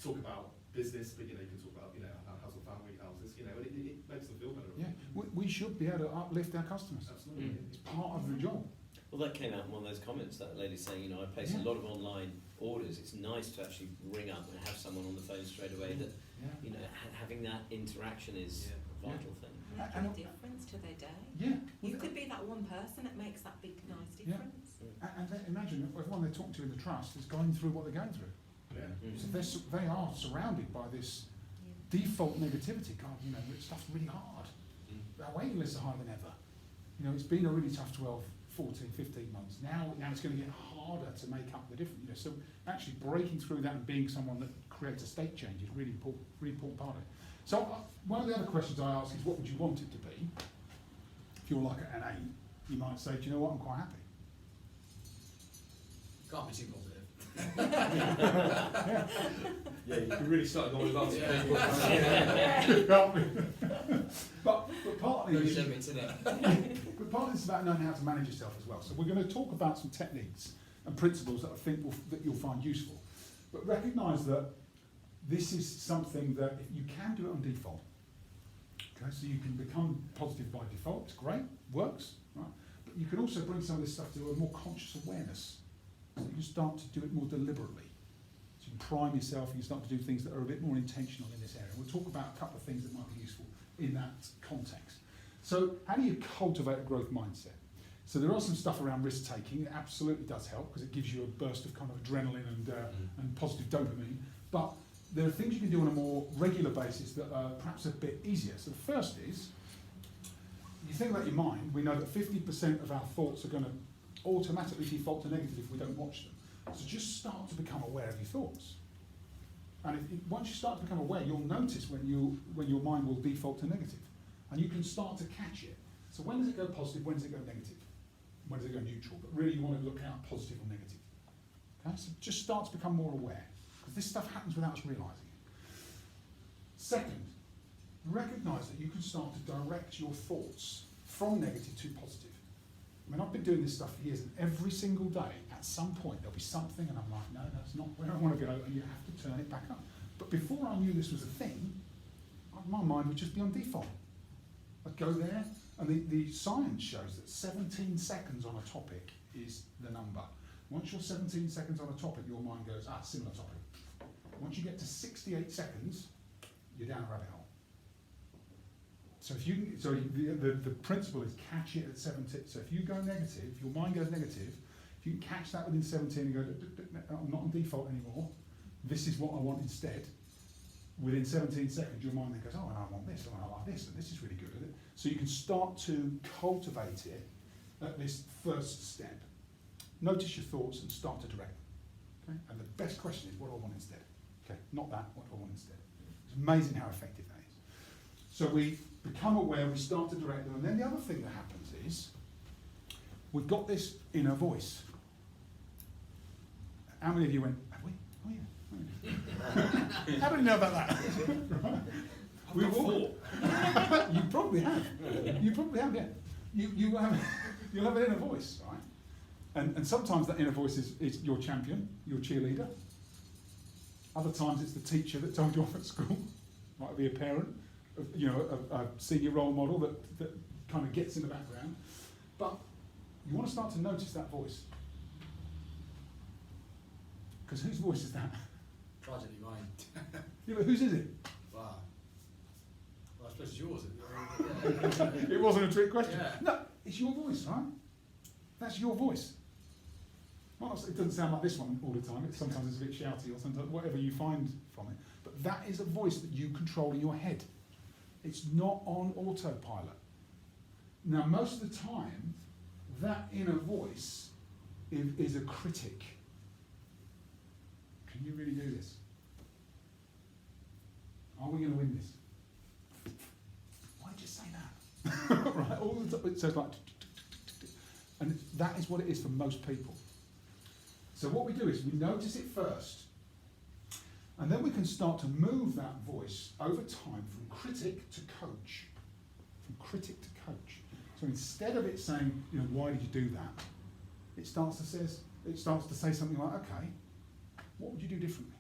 Speaker 1: talk about business, but you can talk about how's the family, how's this, and it makes them feel better.
Speaker 2: Yeah, we should be able to uplift our customers.
Speaker 1: Absolutely.
Speaker 2: It's part of the job.
Speaker 6: Well, that came out in one of those comments, that lady saying, I place a lot of online orders. It's nice to actually ring up and have someone on the phone straight away that, having that interaction is a vital thing.
Speaker 5: Making a difference to their day.
Speaker 2: Yeah.
Speaker 5: You could be that one person that makes that big, nice difference.
Speaker 2: And then imagine if everyone they're talking to in the trust is going through what they're going through. So they are surrounded by this default negativity. God, stuff's really hard. Our waiting lists are higher than ever. It's been a really tough 12, 14, 15 months. Now it's going to get harder to make up the difference. So actually breaking through that and being someone that creates a state change is really important part of it. So one of the other questions I ask is, what would you want it to be? If you're like an 8, you might say, do you know what, I'm quite happy.
Speaker 3: Can't be too positive.
Speaker 4: Yeah, you can really start going with lots of people.
Speaker 2: Can't be. But partly
Speaker 3: Very
Speaker 2: it's,
Speaker 3: limits, isn't it?
Speaker 2: but partly it's about knowing how to manage yourself as well. So we're going to talk about some techniques and principles that I think that you'll find useful. But recognise that this is something that if you can do it on default. Okay, so you can become positive by default. It's great, works, right? But you can also bring some of this stuff to a more conscious awareness. So you can start to do it more deliberately. So you can prime yourself and you start to do things that are a bit more intentional in this area. We'll talk about a couple of things that might be useful in that context. So how do you cultivate a growth mindset? So there are some stuff around risk taking. It absolutely does help because it gives you a burst of kind of adrenaline and positive dopamine. But there are things you can do on a more regular basis that are perhaps a bit easier. So the first is, you think about your mind, we know that 50% of our thoughts are going to automatically default to negative if we don't watch them. So just start to become aware of your thoughts. And once you start to become aware, you'll notice when your mind will default to negative, and you can start to catch it. So when does it go positive? When does it go negative? When does it go neutral? But really, you want to look out positive or negative. Okay, so just start to become more aware, because this stuff happens without us realising it. Second, recognise that you can start to direct your thoughts from negative to positive. I mean, I've been doing this stuff for years, and every single day, at some point, there'll be something, and I'm like, no, that's not where I want to go, and you have to turn it back up. But before I knew this was a thing, my mind would just be on default. I'd go there, and the science shows that 17 seconds on a topic is the number. Once you're 17 seconds on a topic, your mind goes, similar topic. Once you get to 68 seconds, you're down a rabbit hole. So the principle is catch it at 17. So if you go negative, if your mind goes negative, if you can catch that within 17 and go, I'm not on default anymore, this is what I want instead, within 17 seconds your mind then goes, and I want this, and I like this, and this is really good at it. So you can start to cultivate it at this first step. Notice your thoughts and start to direct them. Okay? And the best question is, what do I want instead? Okay, not that, what do I want instead? It's amazing how effective that is. So we become aware, we start to direct them, and then the other thing that happens is, we've got this inner voice. How many of you went, have we? Oh yeah. Oh, yeah. How do you know about that? Right. We've all. You probably have. You probably have, yeah. You'll have an inner voice, right? And sometimes that inner voice is your champion, your cheerleader. Other times it's the teacher that told you off at school. Might be a parent, a senior role model that kind of gets in the background. But you want to start to notice that voice. Because whose voice is that?
Speaker 3: Tragedy mine.
Speaker 2: Yeah, but whose is it?
Speaker 3: Wow. Well, I suppose it's yours.
Speaker 2: It wasn't a trick question.
Speaker 3: Yeah.
Speaker 2: No, it's your voice, right? That's your voice. Well, it doesn't sound like this one all the time. Sometimes it's a bit shouty, or sometimes whatever you find from it. But that is a voice that you control in your head. It's not on autopilot. Now, most of the time, that inner voice is a critic. Can you really do this? Are we going to win this? Why did you say that? Right, all the time. It says like, and that is what it is for most people. So what we do is we notice it first, and then we can start to move that voice over time from critic to coach. From critic to coach. So instead of it saying, why did you do that? It starts to say something like, okay, what would you do differently?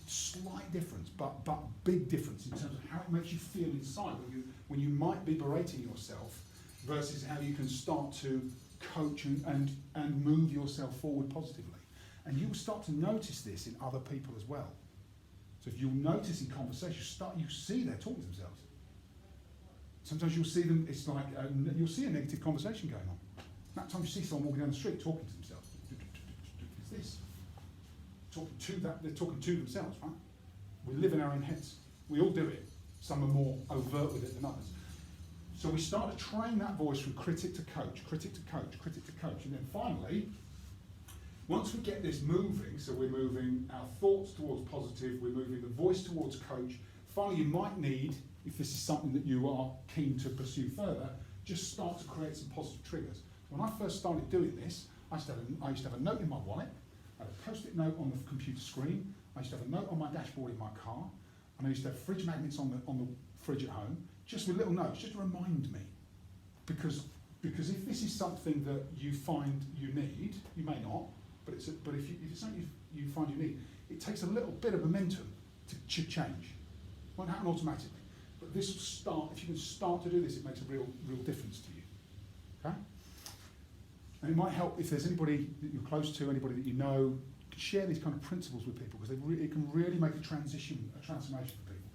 Speaker 2: Slight difference, but big difference in terms of how it makes you feel inside when you might be berating yourself versus how you can start to coach and move yourself forward positively. And you'll start to notice this in other people as well. So if you'll notice in conversation, you see they're talking to themselves. Sometimes you'll see them, it's like, you'll see a negative conversation going on. That time you see someone walking down the street talking to themselves. It's this. They're talking to themselves, right? We live in our own heads. We all do it. Some are more overt with it than others. So we start to train that voice from critic to coach, critic to coach, critic to coach. And then finally, once we get this moving, so we're moving our thoughts towards positive, we're moving the voice towards coach, finally you might need, if this is something that you are keen to pursue further, just start to create some positive triggers. When I first started doing this, I used to have a note in my wallet, I had a post-it note on the computer screen, I used to have a note on my dashboard in my car, and I used to have fridge magnets on the fridge at home, just with little notes, just to remind me. Because if this is something that you find you need, you may not, but if it's something you find you need, it takes a little bit of momentum to change. It won't happen automatically. But this will start, if you can start to do this, it makes a real difference to you. Okay? And it might help if there's anybody that you're close to, anybody that you know, share these kind of principles with people, because it can really make a transformation for people.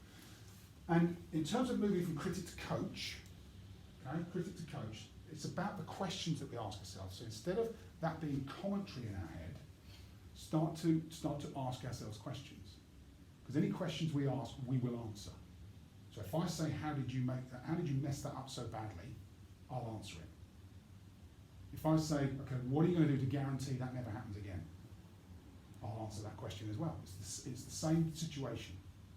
Speaker 2: And in terms of moving from critic to coach, it's about the questions that we ask ourselves. So instead of that being commentary in our head, start to ask ourselves questions. Because any questions we ask, we will answer. So if I say, how did you mess that up so badly, I'll answer it. If I say, okay, what are you going to do to guarantee that never happens again? I'll answer that question as well. It's the same situation.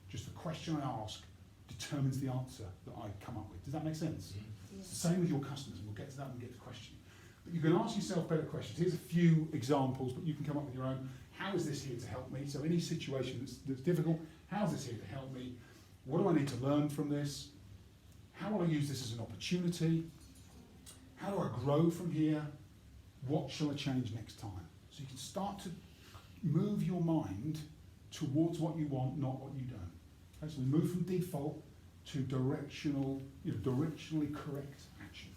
Speaker 2: Just the question I ask determines the answer that I come up with. Does that make sense?
Speaker 5: Yeah.
Speaker 2: It's the same with your customers, and we'll get to that when we get to questioning. But you can ask yourself better questions. Here's a few examples, but you can come up with your own. How is this here to help me? So any situation that's difficult, how is this here to help me? What do I need to learn from this? How will I use this as an opportunity? How do I grow from here? What shall I change next time? So you can start to move your mind towards what you want, not what you don't. Okay, so we move from default to directionally correct action.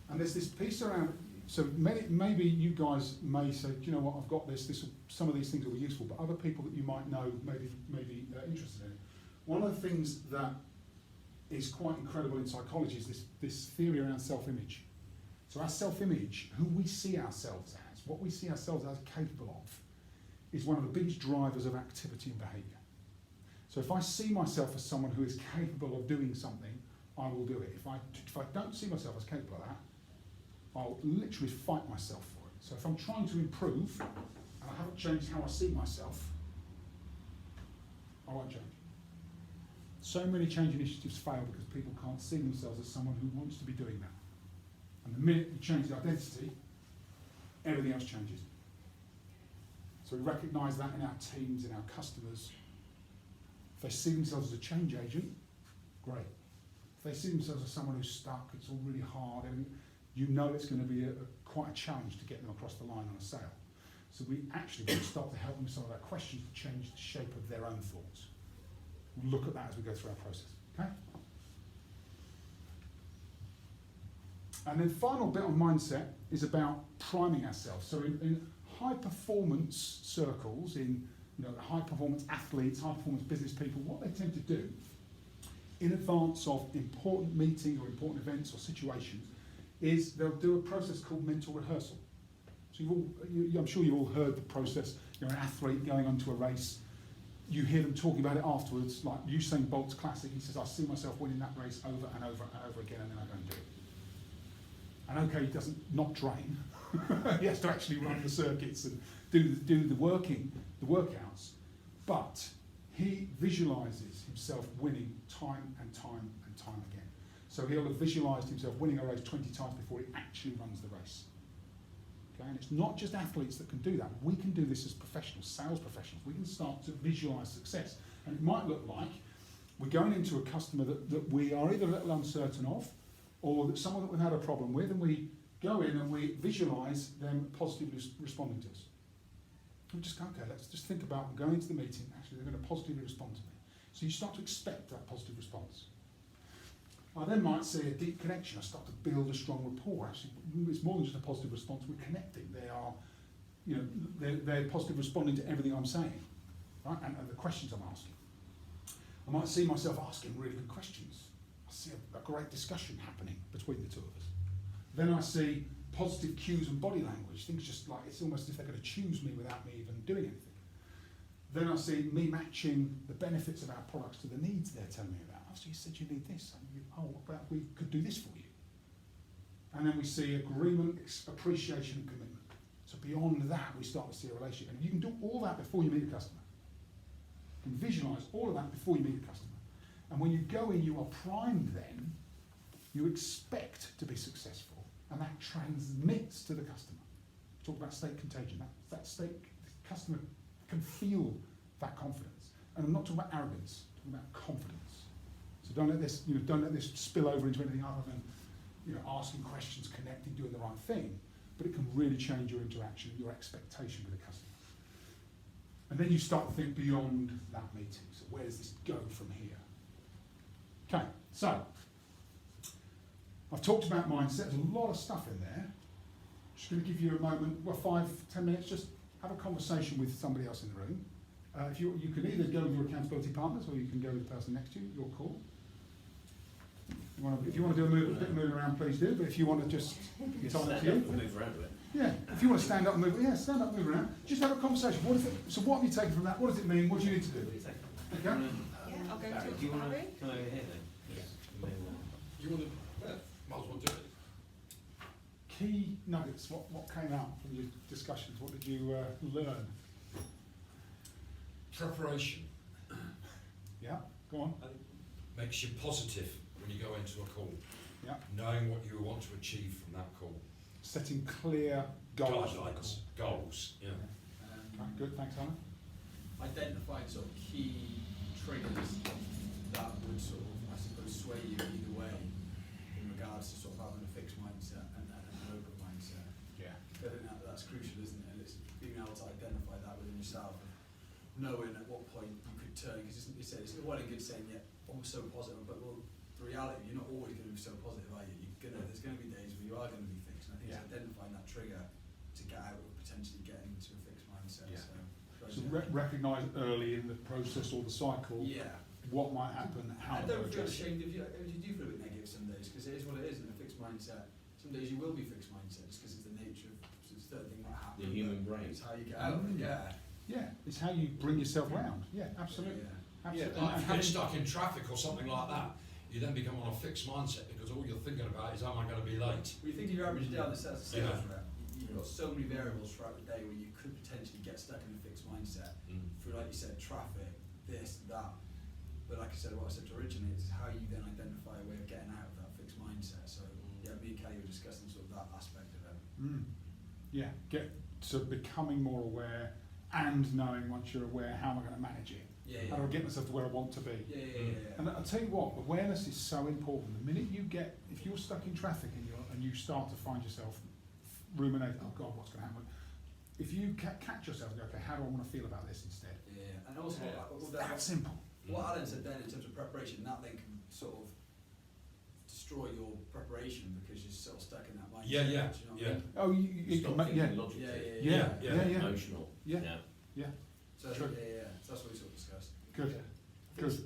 Speaker 2: And there's this piece around, so maybe you guys may say, do you know what, I've got this, some of these things will be useful, but other people that you might know may be interested in it. One of the things that is quite incredible in psychology is this theory around self-image. So our self-image, who we see ourselves as, what we see ourselves as capable of, is one of the biggest drivers of activity and behaviour. So if I see myself as someone who is capable of doing something, I will do it. If I don't see myself as capable of that, I'll literally fight myself for it. So if I'm trying to improve, and I haven't changed how I see myself, I won't change. So many change initiatives fail because people can't see themselves as someone who wants to be doing that. And the minute you change the identity, everything else changes. So we recognise that in our teams, in our customers. If they see themselves as a change agent, great. If they see themselves as someone who's stuck, it's all really hard, and you know it's going to be quite a challenge to get them across the line on a sale. So we actually want to start to help them with some of our questions to change the shape of their own thoughts. We'll look at that as we go through our process. Okay? And then final bit on mindset is about priming ourselves. So in high performance circles, in high performance athletes, high performance business people, what they tend to do in advance of important meetings or important events or situations is they'll do a process called mental rehearsal. So I'm sure you've all heard the process. You're an athlete going onto a race. You hear them talking about it afterwards, like Usain Bolt's classic. He says, I see myself winning that race over and over and over again, and then I go and do it. And okay, he doesn't not train. He has to actually run the circuits and do the workouts. But he visualises himself winning time and time and time again. So he'll have visualised himself winning a race 20 times before he actually runs the race. Okay, and it's not just athletes that can do that. We can do this as professionals, sales professionals. We can start to visualise success. And it might look like we're going into a customer that we are either a little uncertain of, or that someone that we've had a problem with, and we go in and we visualise them positively responding to us. We just go, okay, let's just think about going into the meeting, actually they're going to positively respond to me. So you start to expect that positive response. I then might see a deep connection. I start to build a strong rapport. Actually, it's more than just a positive response. We're connecting. They are, they're positive responding to everything I'm saying, right? And the questions I'm asking. I might see myself asking really good questions. I see a great discussion happening between the two of us. Then I see positive cues and body language. Things just like it's almost as if they're going to choose me without me even doing anything. Then I see me matching the benefits of our products to the needs they're telling me about. Oh, so you said you need this. Oh, what about we could do this for you? And then we see agreement, appreciation, and commitment. So beyond that, we start to see a relationship. And you can do all that before you meet a customer. You can visualise all of that before you meet a customer. And when you go in, you are primed then. You expect to be successful, and that transmits to the customer. Talk about state contagion. That state, the customer can feel that confidence. And I'm not talking about arrogance. I'm talking about confidence. So don't let this spill over into anything other than asking questions, connecting, doing the right thing. But it can really change your interaction, your expectation with the customer. And then you start to think beyond that meeting. So where does this go from here? Okay, so I've talked about mindset. There's a lot of stuff in there. Just going to give you a moment, 5-10 minutes, just have a conversation with somebody else in the room. If you can either go with your accountability partners or you can go with the person next to you, your call. If you want to do a bit of moving around, please do. But if you want to just, it's on to you.
Speaker 6: Move around a bit.
Speaker 2: Yeah, if you want to stand up and move, stand up and move around. Just have a conversation. So what have you taken from that? What does it mean? What do you need to do? Okay.
Speaker 5: Yeah, I'll go
Speaker 6: Barry,
Speaker 5: to
Speaker 6: do you want to
Speaker 5: Barry.
Speaker 6: come over here then? Yes.
Speaker 7: Do you want to? Might as well do it.
Speaker 2: Key nuggets. What came out from your discussions? What did you learn?
Speaker 7: Preparation
Speaker 2: Yeah, go on.
Speaker 7: makes you positive when you go into a call.
Speaker 2: Yeah.
Speaker 7: Knowing what you want to achieve from that call.
Speaker 2: Setting clear goals.
Speaker 7: Guidelines, goals, yeah.
Speaker 2: Okay, good, thanks, Alan.
Speaker 3: Identifying sort of key triggers that would sort of, I suppose, sway you either way in regards to sort of having a fixed mindset and an open mindset.
Speaker 2: Yeah.
Speaker 3: I think that's crucial, isn't it? And it's being able to identify that within yourself, knowing at what point you could turn, because it's well and good saying, yeah, I'm so positive, but well, the reality, you're not always going to be so positive, are you? There's going to be days where you are going to be fixed, and I think it's identifying that trigger to get out of potentially getting into a fixed mindset.
Speaker 2: Yeah.
Speaker 3: So
Speaker 2: So recognise early in the process or the cycle
Speaker 3: yeah.
Speaker 2: what might happen, how
Speaker 3: I
Speaker 2: to
Speaker 3: don't feel
Speaker 2: adjust.
Speaker 3: ashamed if you do feel a bit negative some days, because it is what it is in a fixed mindset. Some days you will be fixed mindset just because it's the nature of certain thing might happen.
Speaker 6: The human
Speaker 3: but
Speaker 6: brain.
Speaker 3: It's how you get out of it, yeah.
Speaker 2: Yeah, it's how you bring yourself round. Yeah, absolutely.
Speaker 3: Yeah.
Speaker 2: Absolutely.
Speaker 7: Like if you
Speaker 2: And
Speaker 7: get stuck in traffic or something like that, you then become on a fixed mindset because all you're thinking about is, am I going to be late?
Speaker 3: Well, you think if you average down the sales
Speaker 7: Yeah.
Speaker 3: rep, you've got so many variables throughout the day where you could potentially get stuck in a fixed mindset through, like you said, traffic, this, that. But like I said, what I said originally is how you then identify a way of getting out of that fixed mindset. So yeah, me and Kelly were discussing sort of that aspect of it.
Speaker 2: yeah, get to becoming more aware and knowing once you're aware, how am I going to manage it?
Speaker 3: Yeah,
Speaker 2: How do I get myself to where I want to be?
Speaker 3: Yeah.
Speaker 2: And I'll tell you what, awareness is so important. The minute you get, if you're stuck in traffic and you start to find yourself ruminating, oh God, what's going to happen? If you catch yourself and go, okay, how do I want to feel about this instead?
Speaker 3: Yeah, and also
Speaker 2: It's that simple.
Speaker 3: what Alan said then in terms of preparation, that then can sort of destroy your preparation because you're sort of stuck in that mindset.
Speaker 7: Yeah, yeah,
Speaker 3: do you know what I
Speaker 7: yeah.
Speaker 3: mean?
Speaker 2: Oh, you
Speaker 6: Stop
Speaker 2: can make, yeah,
Speaker 6: thinking logically.
Speaker 2: yeah.
Speaker 6: Emotional.
Speaker 2: Yeah.
Speaker 3: So
Speaker 2: True.
Speaker 3: so that's what we sort of discussed.
Speaker 2: Good, good.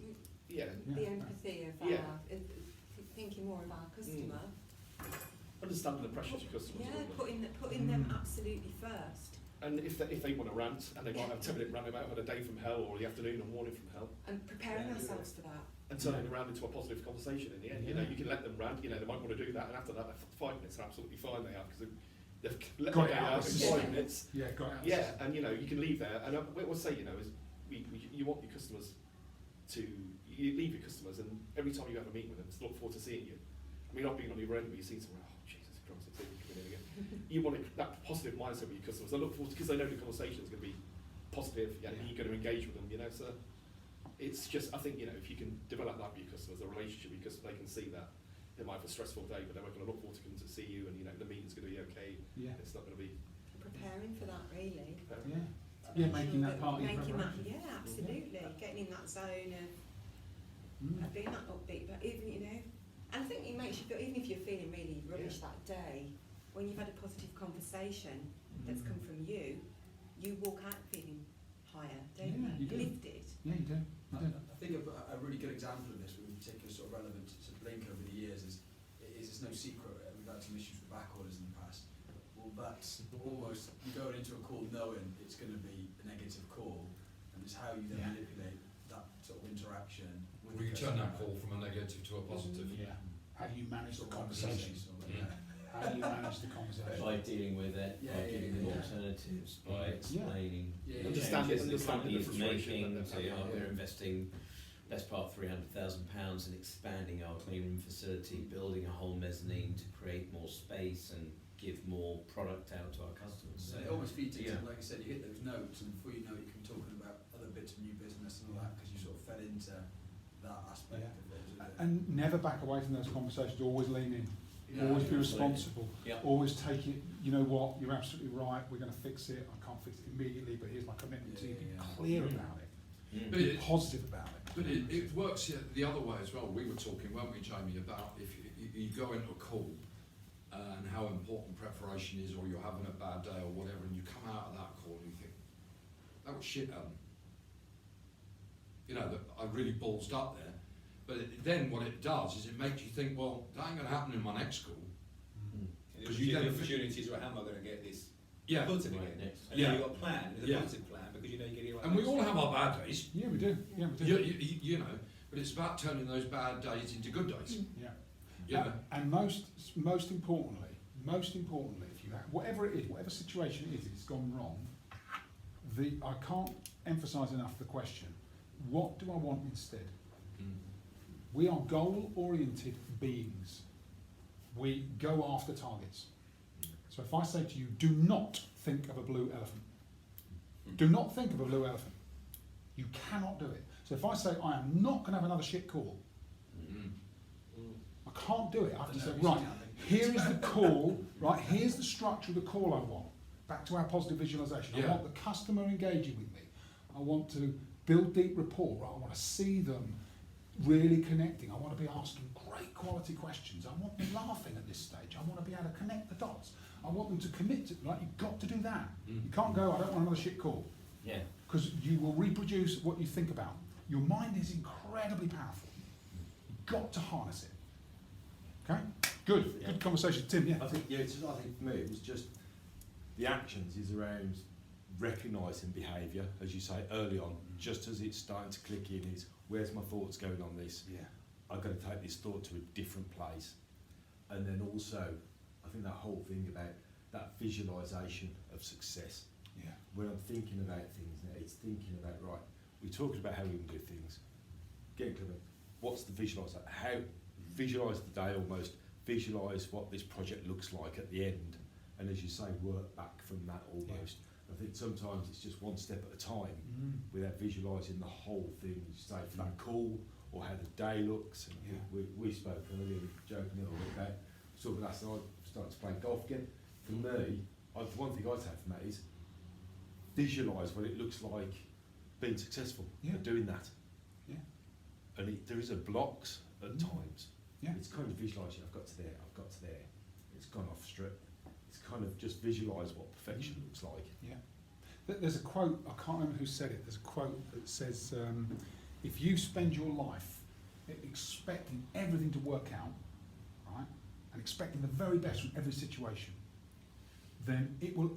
Speaker 1: Yeah.
Speaker 5: The empathy of
Speaker 1: Yeah.
Speaker 5: thinking more of our customer.
Speaker 1: Understanding the pressures your customers
Speaker 5: Yeah,
Speaker 1: are under.
Speaker 5: putting them absolutely first.
Speaker 1: And if they want to rant, and they might have a 10-minute rant about a day from hell or the afternoon or morning from hell,
Speaker 5: And preparing ourselves for that.
Speaker 1: and turning around into a positive conversation in the end. You know, you can let them rant, you know, they might want to do that, and after that, 5 minutes are absolutely fine they are, because they've let
Speaker 2: Got
Speaker 1: their
Speaker 2: it
Speaker 1: day
Speaker 2: out
Speaker 1: out
Speaker 2: of
Speaker 1: in
Speaker 2: the
Speaker 1: 5
Speaker 2: system.
Speaker 1: minutes.
Speaker 2: Yeah, got it.
Speaker 1: Yeah, and you know, you can leave there, and what we'll say, you know, is you want your customers to, you leave your customers, and every time you have a meeting with them, to look forward to seeing you. I mean, I've been on your end where you've seen someone, oh, Jesus Christ, it's coming in again. You want that positive mindset with your customers. They look forward to, because they know the conversation is going to be positive, and you're going to engage with them, you know, so it's just, I think, you know, if you can develop that with your customers, a relationship with your customers, they can see that they might have a stressful day, but they're going to look forward to coming to see you, and, you know, the meeting's going to be okay.
Speaker 2: Yeah.
Speaker 1: It's not going to be...
Speaker 5: Preparing for that, really.
Speaker 2: Yeah. Yeah, making that part of your
Speaker 5: Making that,
Speaker 2: preparation.
Speaker 5: yeah, absolutely. Getting in that zone of being that upbeat, but even, you know, and I think it makes you feel, even if you're feeling really rubbish that day, when you've had a positive conversation that's come from you, you walk out feeling higher, don't
Speaker 2: Yeah, you do.
Speaker 5: Lifted.
Speaker 2: Yeah, you do.
Speaker 3: I think a really good example of this, with particular sort of relevant to Blink over the years, is it's no secret we've had some issues with back orders in the past. Well, that's almost, you go into a call knowing it's going to be a negative call, and it's how you then manipulate that sort of interaction.
Speaker 7: Will you turn that call from a negative to a positive?
Speaker 2: Yeah. How do you manage the
Speaker 3: Sort of
Speaker 2: conversation? How do you manage the conversation?
Speaker 6: By dealing with it,
Speaker 3: Yeah,
Speaker 6: by
Speaker 3: yeah,
Speaker 6: giving them
Speaker 3: yeah.
Speaker 6: alternatives, by explaining
Speaker 3: Yeah.
Speaker 6: the
Speaker 1: Understanding-
Speaker 6: changes the
Speaker 1: understanding
Speaker 6: company
Speaker 1: the
Speaker 6: is
Speaker 1: frustration
Speaker 6: making.
Speaker 1: that
Speaker 6: So
Speaker 1: they're having.
Speaker 6: we're investing best part of £300,000 in expanding our clean room facility, building a whole mezzanine to create more space and give more product out to our customers.
Speaker 3: So it almost feeds into,
Speaker 6: Yeah.
Speaker 3: like I said, you hit those notes, and before you know it, you can be talking about other bits of new business and all that, because you sort of fed into that aspect
Speaker 2: Yeah.
Speaker 3: of it.
Speaker 2: And never back away from those conversations. Always lean in.
Speaker 3: Yeah,
Speaker 2: Always be
Speaker 6: absolutely.
Speaker 2: responsible.
Speaker 6: Yeah.
Speaker 2: Always take it. You know what? You're absolutely right. We're going to fix it. I can't fix it immediately, but here's my commitment to you. Be
Speaker 3: Yeah.
Speaker 2: clear about it.
Speaker 6: Mm.
Speaker 7: But
Speaker 2: Be
Speaker 7: it-
Speaker 2: positive about it.
Speaker 7: But it works the other way as well. We were talking, weren't we, Jamie, about if you go into a call and how important preparation is, or you're having a bad day or whatever, and you come out of that call and you think, that was shit, Alan. You know, that I really ballsed up there. But then what it does is it makes you think, well, that ain't going to happen in my next call.
Speaker 8: Because
Speaker 7: you
Speaker 8: you get
Speaker 7: don't
Speaker 8: the
Speaker 7: think-
Speaker 8: opportunities, right, how am I going to get this
Speaker 7: Yeah.
Speaker 8: positive
Speaker 6: Right,
Speaker 8: again?
Speaker 6: next.
Speaker 8: And
Speaker 7: Yeah.
Speaker 8: then you've got a plan, there's a
Speaker 7: Yeah.
Speaker 8: positive plan, because you know you're getting it right.
Speaker 7: And we
Speaker 8: next
Speaker 7: all
Speaker 8: time.
Speaker 7: have our bad days,
Speaker 2: Yeah, we do. Yeah, we do.
Speaker 7: you know, but it's about turning those bad days into good days.
Speaker 2: Yeah.
Speaker 7: You know?
Speaker 2: And most importantly, if you have, whatever it is, whatever situation it is, it's gone wrong. I can't emphasise enough the question, what do I want instead? We are goal-oriented beings. We go after targets. So if I say to you, do not think of a blue elephant. Do not think of a blue elephant. You cannot do it. So if I say, I am not going to have another shit call, I can't do it. I have to say, right, here is the call, right, here's the structure of the call I want. Back to our positive visualisation. I
Speaker 7: Yeah.
Speaker 2: want the customer engaging with me. I want to build deep rapport, right? I want to see them really connecting. I want to be asking great quality questions. I want them laughing at this stage. I want to be able to connect the dots. I want them to commit to, like, you've got to do that. You can't go, I don't want another shit call.
Speaker 6: Yeah.
Speaker 2: Because you will reproduce what you think about. Your mind is incredibly powerful. You've got to harness it. Okay? Good.
Speaker 4: Yeah.
Speaker 2: Good conversation. Tim, yeah.
Speaker 4: I think for me it was just the actions is around recognising behaviour, as you say early on, just as it's starting to click in is where's my thoughts going on this?
Speaker 2: Yeah.
Speaker 4: I've got to take this thought to a different place. And then also, I think that whole thing about that visualisation of success.
Speaker 2: Yeah.
Speaker 4: When I'm thinking about things now, it's thinking about, right, we're talking about how we can do things. Getting clear, what's the visualise? How visualise the day almost, visualise what this project looks like at the end. And as you say, work back from that almost. I think sometimes it's just one step at a time without visualising the whole thing, as you say, for that call or how the day looks. And we spoke earlier, joking a little bit about, sort of last night, started to play golf again. For me, one thing I'd take from that is visualise what it looks like being successful at doing that.
Speaker 2: Yeah.
Speaker 4: And there is a blocks at times.
Speaker 2: Yeah.
Speaker 4: It's kind of visualising, I've got to there, I've got to there. It's gone off strip. It's kind of just visualise what perfection looks like.
Speaker 2: Yeah. There's a quote, I can't remember who said it, there's a quote that says, if you spend your life expecting everything to work out, right, and expecting the very best from every situation, then it will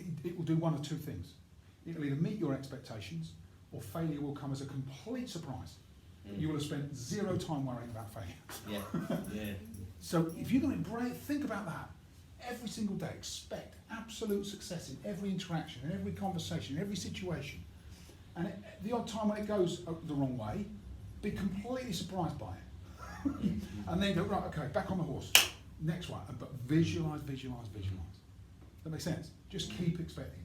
Speaker 2: do one of two things. It'll either meet your expectations, or failure will come as a complete surprise. You will have spent zero time worrying about failure.
Speaker 6: Yeah.
Speaker 2: So if you're going to embrace, think about that. Every single day, expect absolute success in every interaction, in every conversation, in every situation. And the odd time when it goes the wrong way, be completely surprised by it. And then go, right, okay, back on the horse. Next one. But visualise, visualise, visualise. That makes sense? Just keep expecting.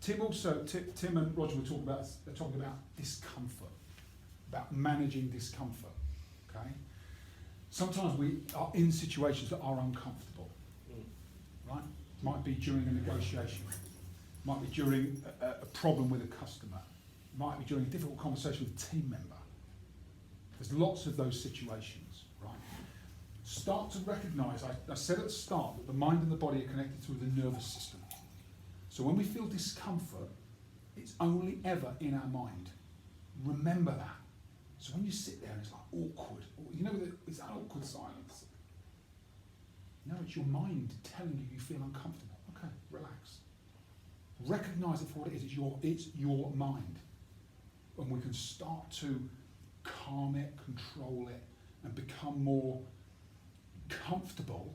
Speaker 2: Tim and Roger were talking about discomfort, about managing discomfort. Okay? Sometimes we are in situations that are uncomfortable. Right? Might be during a negotiation, might be during a problem with a customer, might be during a difficult conversation with a team member. There's lots of those situations, right? Start to recognise, I said at the start that the mind and the body are connected through the nervous system. So when we feel discomfort, it's only ever in our mind. Remember that. So when you sit there and it's like awkward, you know, it's that awkward silence. No, it's your mind telling you feel uncomfortable. Okay, relax. Recognise it for what it is. It's your mind. And we can start to calm it, control it, and become more comfortable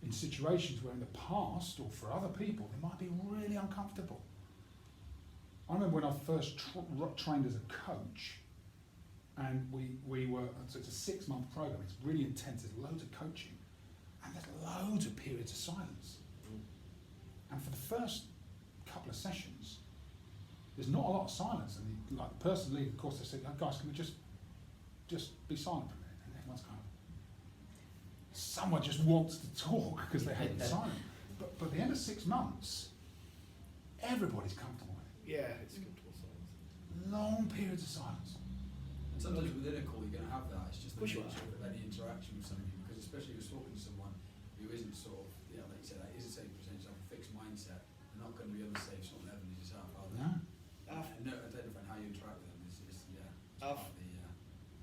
Speaker 2: in situations where in the past, or for other people, they might be really uncomfortable. I remember when I first trained as a coach, and we were, so it's a 6-month program, it's really intense, there's loads of coaching. And there's loads of periods of silence. And for the first couple of sessions, there's not a lot of silence. And the person leading the course, they said, guys, can we just be silent for a minute? And everyone's kind of, someone just wants to talk because they hate the silence. But at the end of 6 months, everybody's comfortable with it.
Speaker 1: Yeah, it's comfortable silence.
Speaker 2: Long periods of silence.
Speaker 3: And sometimes within a call you're going to have that. It's just the
Speaker 1: Push
Speaker 3: nature
Speaker 1: it.
Speaker 3: of any interaction with somebody, because especially if you're talking to someone who isn't sort of, like you said, that isn't saying percentage, have a fixed mindset, they're not going to be on the same sort of level as yourself, are they?
Speaker 2: No.
Speaker 3: No, I don't know how you interact with them. It's
Speaker 1: Our-
Speaker 3: part of the.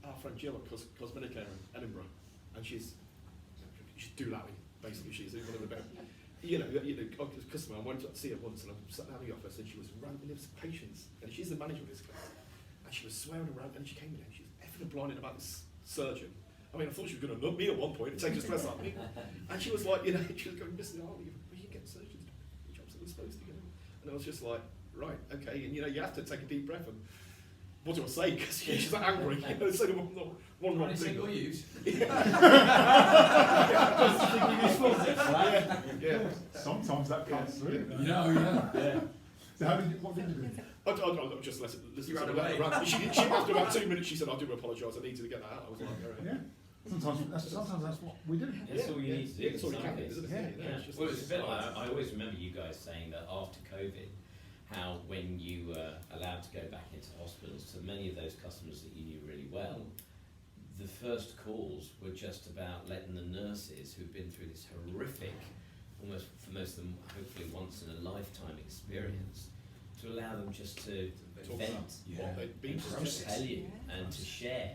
Speaker 1: Our friend Jill at Cosmetic Care in Edinburgh, and she's doolally, basically. She's one of the best. Customer. I went to see her once, and I sat down in the office, and she was ranting with patients, and she's the manager of this class, and she was swearing around, and she came in and she was effing and blinding about this surgeon. I mean, I thought she was going to nut me at one point and take the stress out of me, and she was like, she was going, Mr. Harley, you can get surgeons, your job's that we're supposed to, And I was just like, right, okay, and you know, you have to take a deep breath and, what do I say? Because she's that angry. You know, say one wrong thing.
Speaker 3: Single use.
Speaker 1: Yeah.
Speaker 2: Sometimes that comes through.
Speaker 3: Yeah.
Speaker 2: So what did you do?
Speaker 1: I'll just listen
Speaker 3: You
Speaker 1: to
Speaker 3: ran
Speaker 1: her.
Speaker 3: away.
Speaker 1: She after about 2 minutes, she said, I do apologise, I need to get that out. I was like, all right.
Speaker 2: Yeah. Sometimes that's what we do.
Speaker 6: That's all you need to do.
Speaker 1: That's all you
Speaker 6: in
Speaker 1: can
Speaker 6: some
Speaker 1: do,
Speaker 6: cases.
Speaker 1: isn't it?
Speaker 2: Yeah.
Speaker 1: You know, it's just
Speaker 6: Well, it's a bit like, I always remember you guys saying that after COVID, how when you were allowed to go back into hospitals, to many of those customers that you knew really well, the first calls were just about letting the nurses who've been through this horrific, almost for most of them, hopefully once in a lifetime experience, to allow them just to
Speaker 1: talk
Speaker 6: vent
Speaker 1: about what they've been
Speaker 6: and
Speaker 1: through.
Speaker 6: to tell you
Speaker 5: Yeah.
Speaker 6: and to share.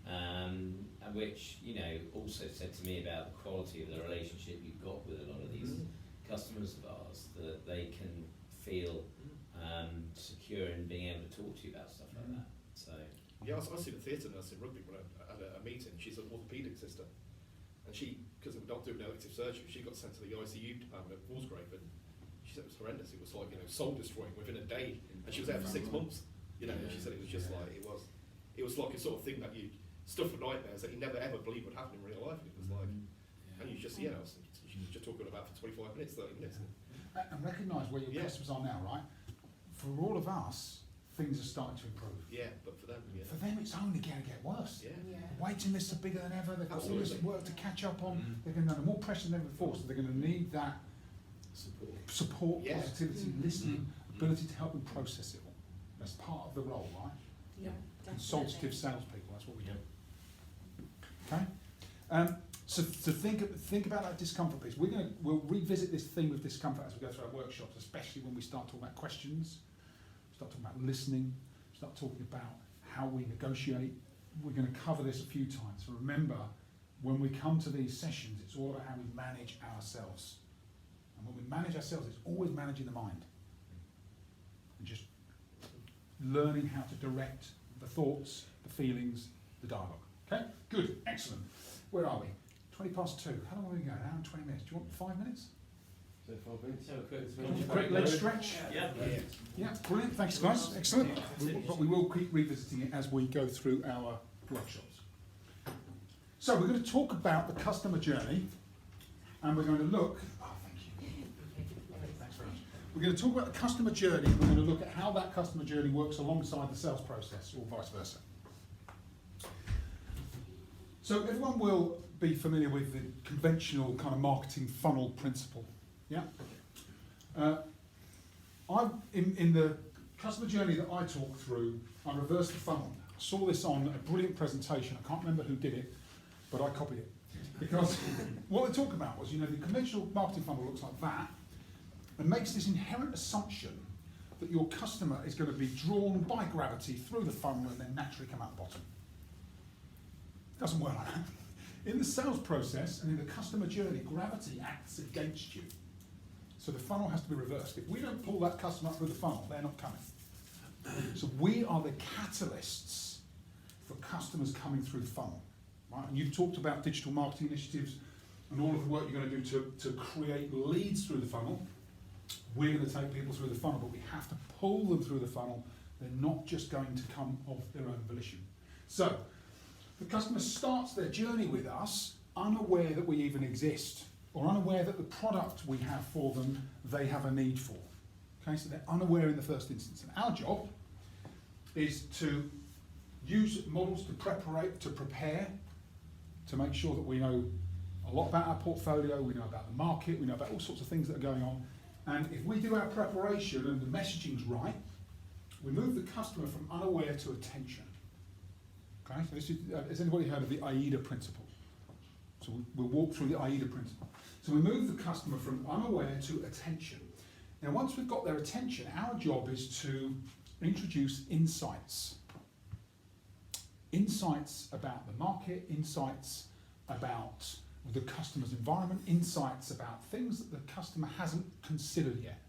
Speaker 6: And which, you know, also said to me about the quality of the relationship you've got with a lot of these customers of ours, that they can feel secure in being able to talk to you about stuff like that. So
Speaker 1: Yeah, I see the theatre nurse in rugby when I had a meeting. She's an orthopaedic sister, and she, because of not doing elective surgery, she got sent to the ICU department at Walsgrave, and she said it was horrendous. It was like, you know, soul destroying within a day, and she was there for 6 months. You know, and she said it was just like it was like a sort of thing that you stuff for nightmares that you never ever believe would happen in real life. And it was like, and you just you know, she's just talking about for 25 minutes, 30 minutes.
Speaker 2: And recognise where your
Speaker 1: Yeah.
Speaker 2: customers are now, right? For all of us, things are starting to improve.
Speaker 1: Yeah, but for them, yeah,
Speaker 2: For them, it's only going to get worse.
Speaker 1: yeah.
Speaker 5: Yeah.
Speaker 2: Waiting lists are bigger than ever. They've got all this
Speaker 1: Absolutely.
Speaker 2: work to catch up on.
Speaker 7: Mhm.
Speaker 2: They're going to have more pressure than ever before, so they're going to need that support,
Speaker 1: Yeah.
Speaker 2: positivity,
Speaker 5: Mm.
Speaker 2: listening, ability to help them process it all. That's part of the role, right?
Speaker 5: Yeah,
Speaker 2: Consultative
Speaker 5: definitely.
Speaker 2: salespeople. That's what we do. Okay. So think about that discomfort piece. We'll revisit this theme of discomfort as we go through our workshops, especially when we start talking about questions, start talking about listening, start talking about how we negotiate. We're going to cover this a few times. So remember, when we come to these sessions, it's all about how we manage ourselves. And when we manage ourselves, it's always managing the mind. And just learning how to direct the thoughts, the feelings, the dialogue. Okay? Good. Excellent. Where are we? 20 past 2. How long are we going? An hour and 20 minutes. Do you want 5 minutes?
Speaker 4: So 5 minutes.
Speaker 2: Quick leg stretch?
Speaker 6: yeah.
Speaker 2: Yeah, brilliant. Thanks, guys. Excellent. But we will keep revisiting it as we go through our workshops. So we're going to talk about the customer journey, and we're going to look. Oh, thank you. Thanks very much. We're going to talk about the customer journey, and we're going to look at how that customer journey works alongside the sales process, or vice versa. So everyone will be familiar with the conventional kind of marketing funnel principle. Yeah. In the customer journey that I talk through, I reversed the funnel. I saw this on a brilliant presentation. I can't remember who did it, but I copied it. Because what they talk about was, you know, the conventional marketing funnel looks like that and makes this inherent assumption that your customer is going to be drawn by gravity through the funnel and then naturally come out the bottom. It doesn't work like that. In the sales process and in the customer journey, gravity acts against you. So the funnel has to be reversed. If we don't pull that customer up through the funnel, they're not coming. So we are the catalysts for customers coming through the funnel. Right? And you've talked about digital marketing initiatives and all of the work you're going to do to create leads through the funnel. We're going to take people through the funnel, but we have to pull them through the funnel. They're not just going to come of their own volition. So the customer starts their journey with us unaware that we even exist, or unaware that the product we have for them, they have a need for. Okay, so they're unaware in the first instance. And our job is to use models to prepare, to make sure that we know a lot about our portfolio, we know about the market, we know about all sorts of things that are going on. And if we do our preparation and the messaging's right, we move the customer from unaware to attention. Okay, so this is, has anybody heard of the AIDA principle? So we'll walk through the AIDA principle. So we move the customer from unaware to attention. Now once we've got their attention, our job is to introduce insights. Insights about the market, insights about the customer's environment, insights about things that the customer hasn't considered yet.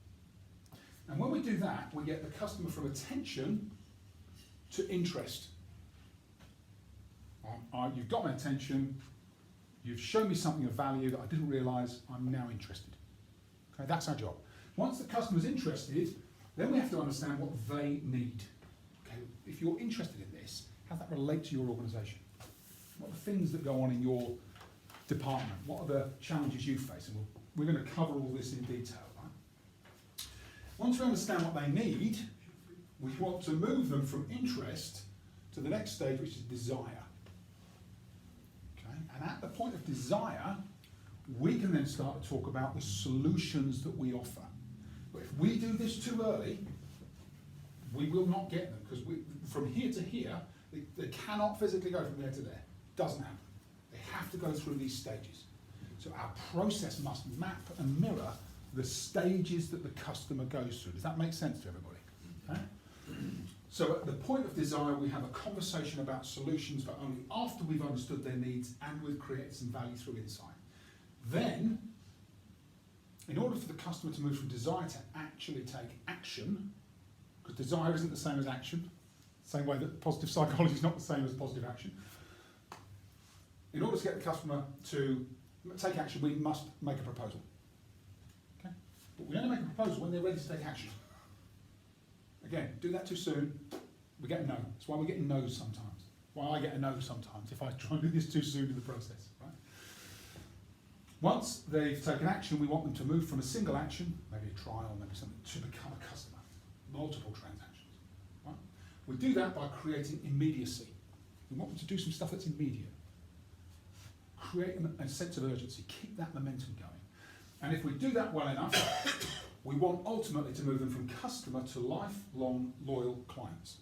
Speaker 2: And when we do that, we get the customer from attention to interest. You've got my attention, you've shown me something of value that I didn't realise, I'm now interested. Okay, that's our job. Once the customer's interested, Then we have to understand what they need. Okay, if you're interested in this, how does that relate to your organisation? What are the things that go on in your department? What are the challenges you face? And we're going to cover all this in detail. Right? Once we understand what they need, we want to move them from interest to the next stage, which is desire. Okay? And at the point of desire, we can then start to talk about the solutions that we offer. But if we do this too early, we will not get them, because from here to here, they cannot physically go from there to there. Doesn't happen. They have to go through these stages. So our process must map and mirror the stages that the customer goes through. Does that make sense to everybody? Okay? So at the point of desire, we have a conversation about solutions, but only after we've understood their needs and we've created some value through insight. Then, in order for the customer to move from desire to actually take action, because desire isn't the same as action, same way that positive psychology is not the same as positive action. In order to get the customer to take action, we must make a proposal. Okay? But we only make a proposal when they're ready to take action. Again, do that too soon, we get a no. That's why we're getting no's sometimes. Why I get a no sometimes if I try and do this too soon in the process. Right? Once they've taken action, we want them to move from a single action, maybe a trial, maybe something, to become a customer. Multiple transactions. Right? We do that by creating immediacy. We want them to do some stuff that's immediate. Create a sense of urgency, keep that momentum going. And if we do that well enough, we want ultimately to move them from customer to lifelong loyal clients.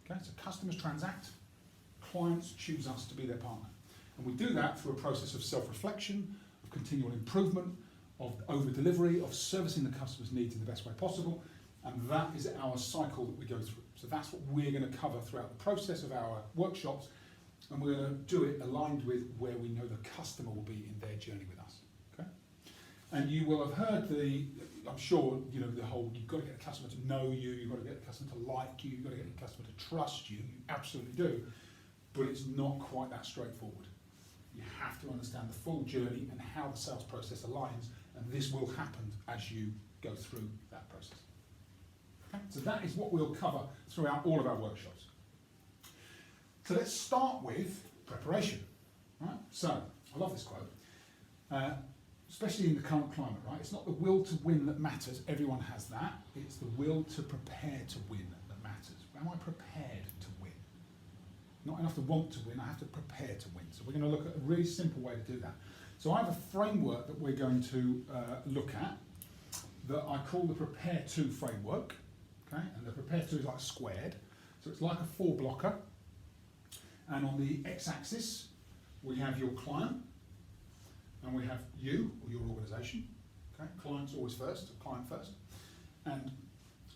Speaker 2: Okay, so customers transact, clients choose us to be their partner. And we do that through a process of self-reflection, of continual improvement, of over-delivery, of servicing the customer's needs in the best way possible, and that is our cycle that we go through. So that's what we're going to cover throughout the process of our workshops, and we're going to do it aligned with where we know the customer will be in their journey with us. Okay? And you will have heard I'm sure, the whole, you've got to get the customer to know you, you've got to get the customer to like you, you've got to get the customer to trust you, you absolutely do, but it's not quite that straightforward. You have to understand the full journey and how the sales process aligns, and this will happen as you go through that process. Okay? So that is what we'll cover throughout all of our workshops. So let's start with preparation. Right? So, I love this quote, especially in the current climate, right? It's not the will to win that matters, everyone has that, it's the will to prepare to win that matters. Am I prepared to win? Not enough to want to win, I have to prepare to win. So we're going to look at a really simple way to do that. So I have a framework that we're going to look at that I call the Prepare To framework. Okay? And the Prepare To is like squared. So it's like a 4-blocker. And on the x-axis, we have your client, and we have you, or your organisation. Okay? Client's always first, client first. And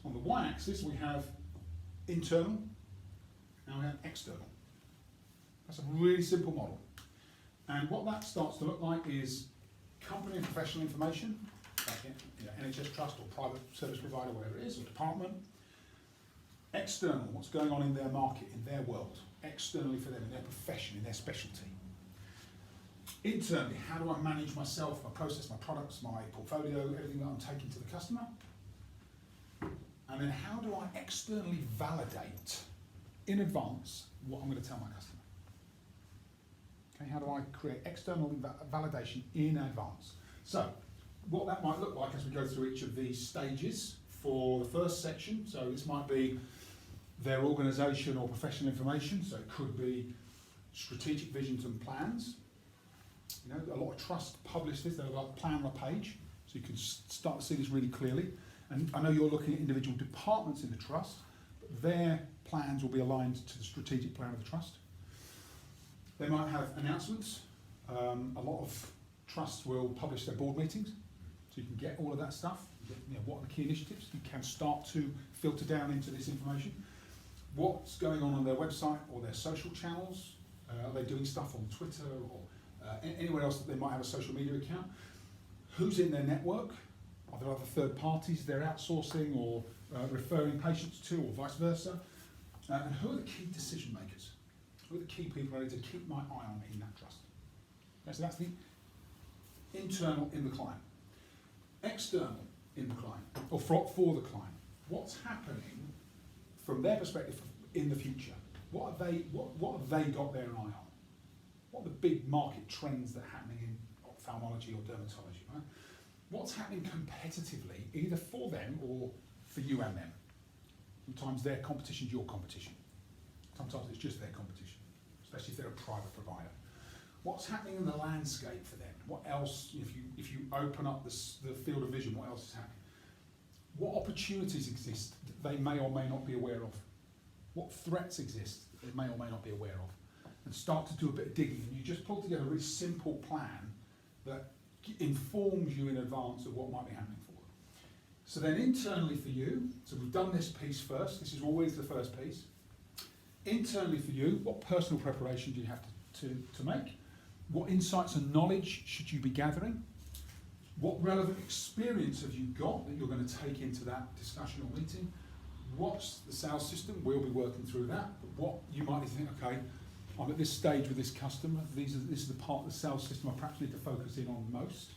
Speaker 2: on the y-axis, we have internal, and we have external. That's a really simple model. And what that starts to look like is company and professional information, like NHS Trust or private service provider, whatever it is, or department. External, what's going on in their market, in their world. Externally for them, in their profession, in their specialty. Internally, how do I manage myself, my process, my products, my portfolio, everything that I'm taking to the customer? And then how do I externally validate in advance what I'm going to tell my customer? Okay, how do I create external validation in advance? So, what that might look like as we go through each of these stages for the first section. So this might be their organisation or professional information. So it could be strategic visions and plans. A lot of trusts publish this. They've got a plan on a page, so you can start to see this really clearly. And I know you're looking at individual departments in the trust, but their plans will be aligned to the strategic plan of the trust. They might have announcements. A lot of trusts will publish their board meetings, so you can get all of that stuff. What are the key initiatives? You can start to filter down into this information. What's going on their website or their social channels? Are they doing stuff on Twitter or anywhere else that they might have a social media account? Who's in their network? Are there other third parties they're outsourcing or referring patients to, or vice versa? And who are the key decision makers? Who are the key people I need to keep my eye on in that trust? Okay, so that's the internal in the client. External. in the client, or for the client? What's happening from their perspective in the future? What have they got their eye on? What are the big market trends that are happening in ophthalmology or dermatology? Right? What's happening competitively, either for them or for you and them? Sometimes their competition is your competition. Sometimes it's just their competition, especially if they're a private provider. What's happening in the landscape for them? What else, if you open up the field of vision, what else is happening? What opportunities exist that they may or may not be aware of? What threats exist that they may or may not be aware of? And start to do a bit of digging, and you just pull together a really simple plan that informs you in advance of what might be happening for them. So then internally for you, so we've done this piece first, this is always the first piece. Internally for you, what personal preparation do you have to make? What insights and knowledge should you be gathering? What relevant experience have you got that you're going to take into that discussion or meeting? What's the sales system? We'll be working through that. But what you might think, okay, I'm at this stage with this customer. This is the part of the sales system I perhaps need to focus in on most.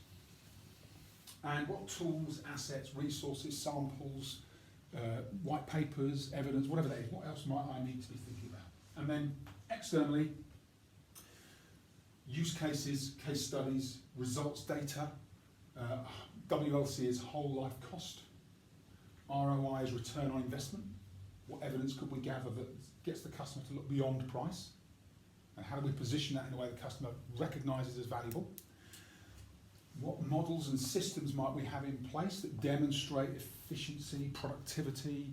Speaker 2: And what tools, assets, resources, samples, white papers, evidence, whatever that is, what else might I need to be thinking about? And then externally, use cases, case studies, results data, WLC is whole life cost, ROI is return on investment. What evidence could we gather that gets the customer to look beyond price? And how do we position that in a way the customer recognises as valuable? What models and systems might we have in place that demonstrate efficiency, productivity,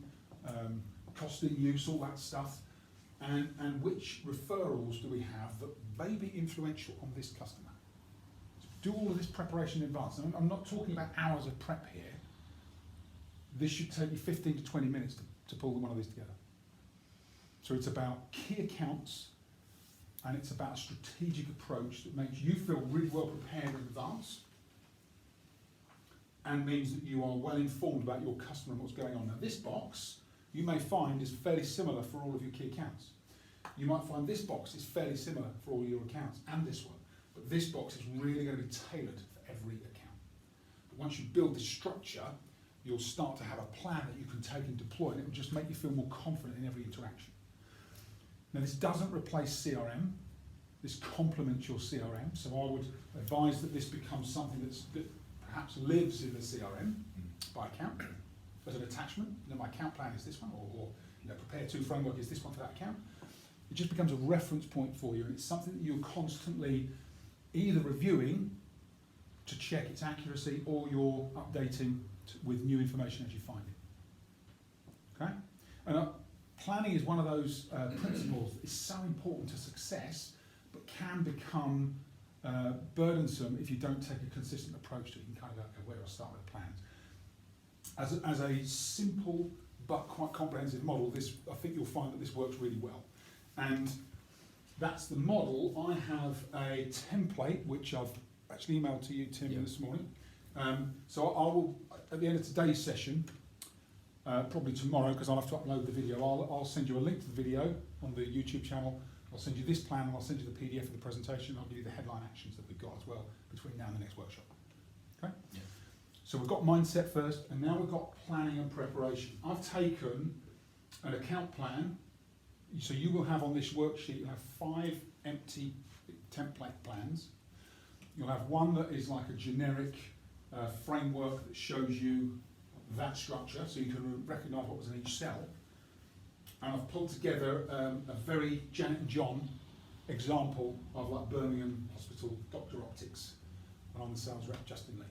Speaker 2: costing use, all that stuff? And which referrals do we have that may be influential on this customer? Do all of this preparation in advance. I'm not talking about hours of prep here. This should take you 15 to 20 minutes to pull one of these together. So it's about key accounts, and it's about a strategic approach that makes you feel really well prepared in advance and means that you are well informed about your customer and what's going on. Now this box, you may find, is fairly similar for all of your key accounts. You might find this box is fairly similar for all your accounts, and this one. But this box is really going to be tailored for every account. But once you build this structure, you'll start to have a plan that you can take and deploy, and it will just make you feel more confident in every interaction. Now this doesn't replace CRM, this complements your CRM, so I would advise that this becomes something that perhaps lives in the CRM by account as an attachment. My account plan is this one, or prepare to framework is this one for that account. It just becomes a reference point for you, and it's something that you're constantly either reviewing to check its accuracy, or you're updating with new information as you find it. Okay? And planning is one of those principles that is so important to success, but can become burdensome if you don't take a consistent approach to it. You can kind of go, okay, where do I start with the plans? As a simple but quite comprehensive model, I think you'll find that this works really well. And that's the model. I have a template which I've actually emailed to you, Tim, this morning. So I will, at the end of today's session, probably tomorrow, because I'll have to upload the video, I'll send you a link to the video on the YouTube channel. I'll send you this plan, and I'll send you the PDF of the presentation. I'll give you the headline actions that we've got as well between now and the next workshop. Okay? Yeah. So we've got mindset first, and now we've got planning and preparation. I've taken an account plan. So you will have on this worksheet, you'll have 5 empty template plans. You'll have one that is like a generic framework that shows you that structure, so you can recognise what was in each cell. And I've pulled together a very Janet and John example of like Birmingham Hospital Doctor Optics, and I'm the sales rep, Justin Lee.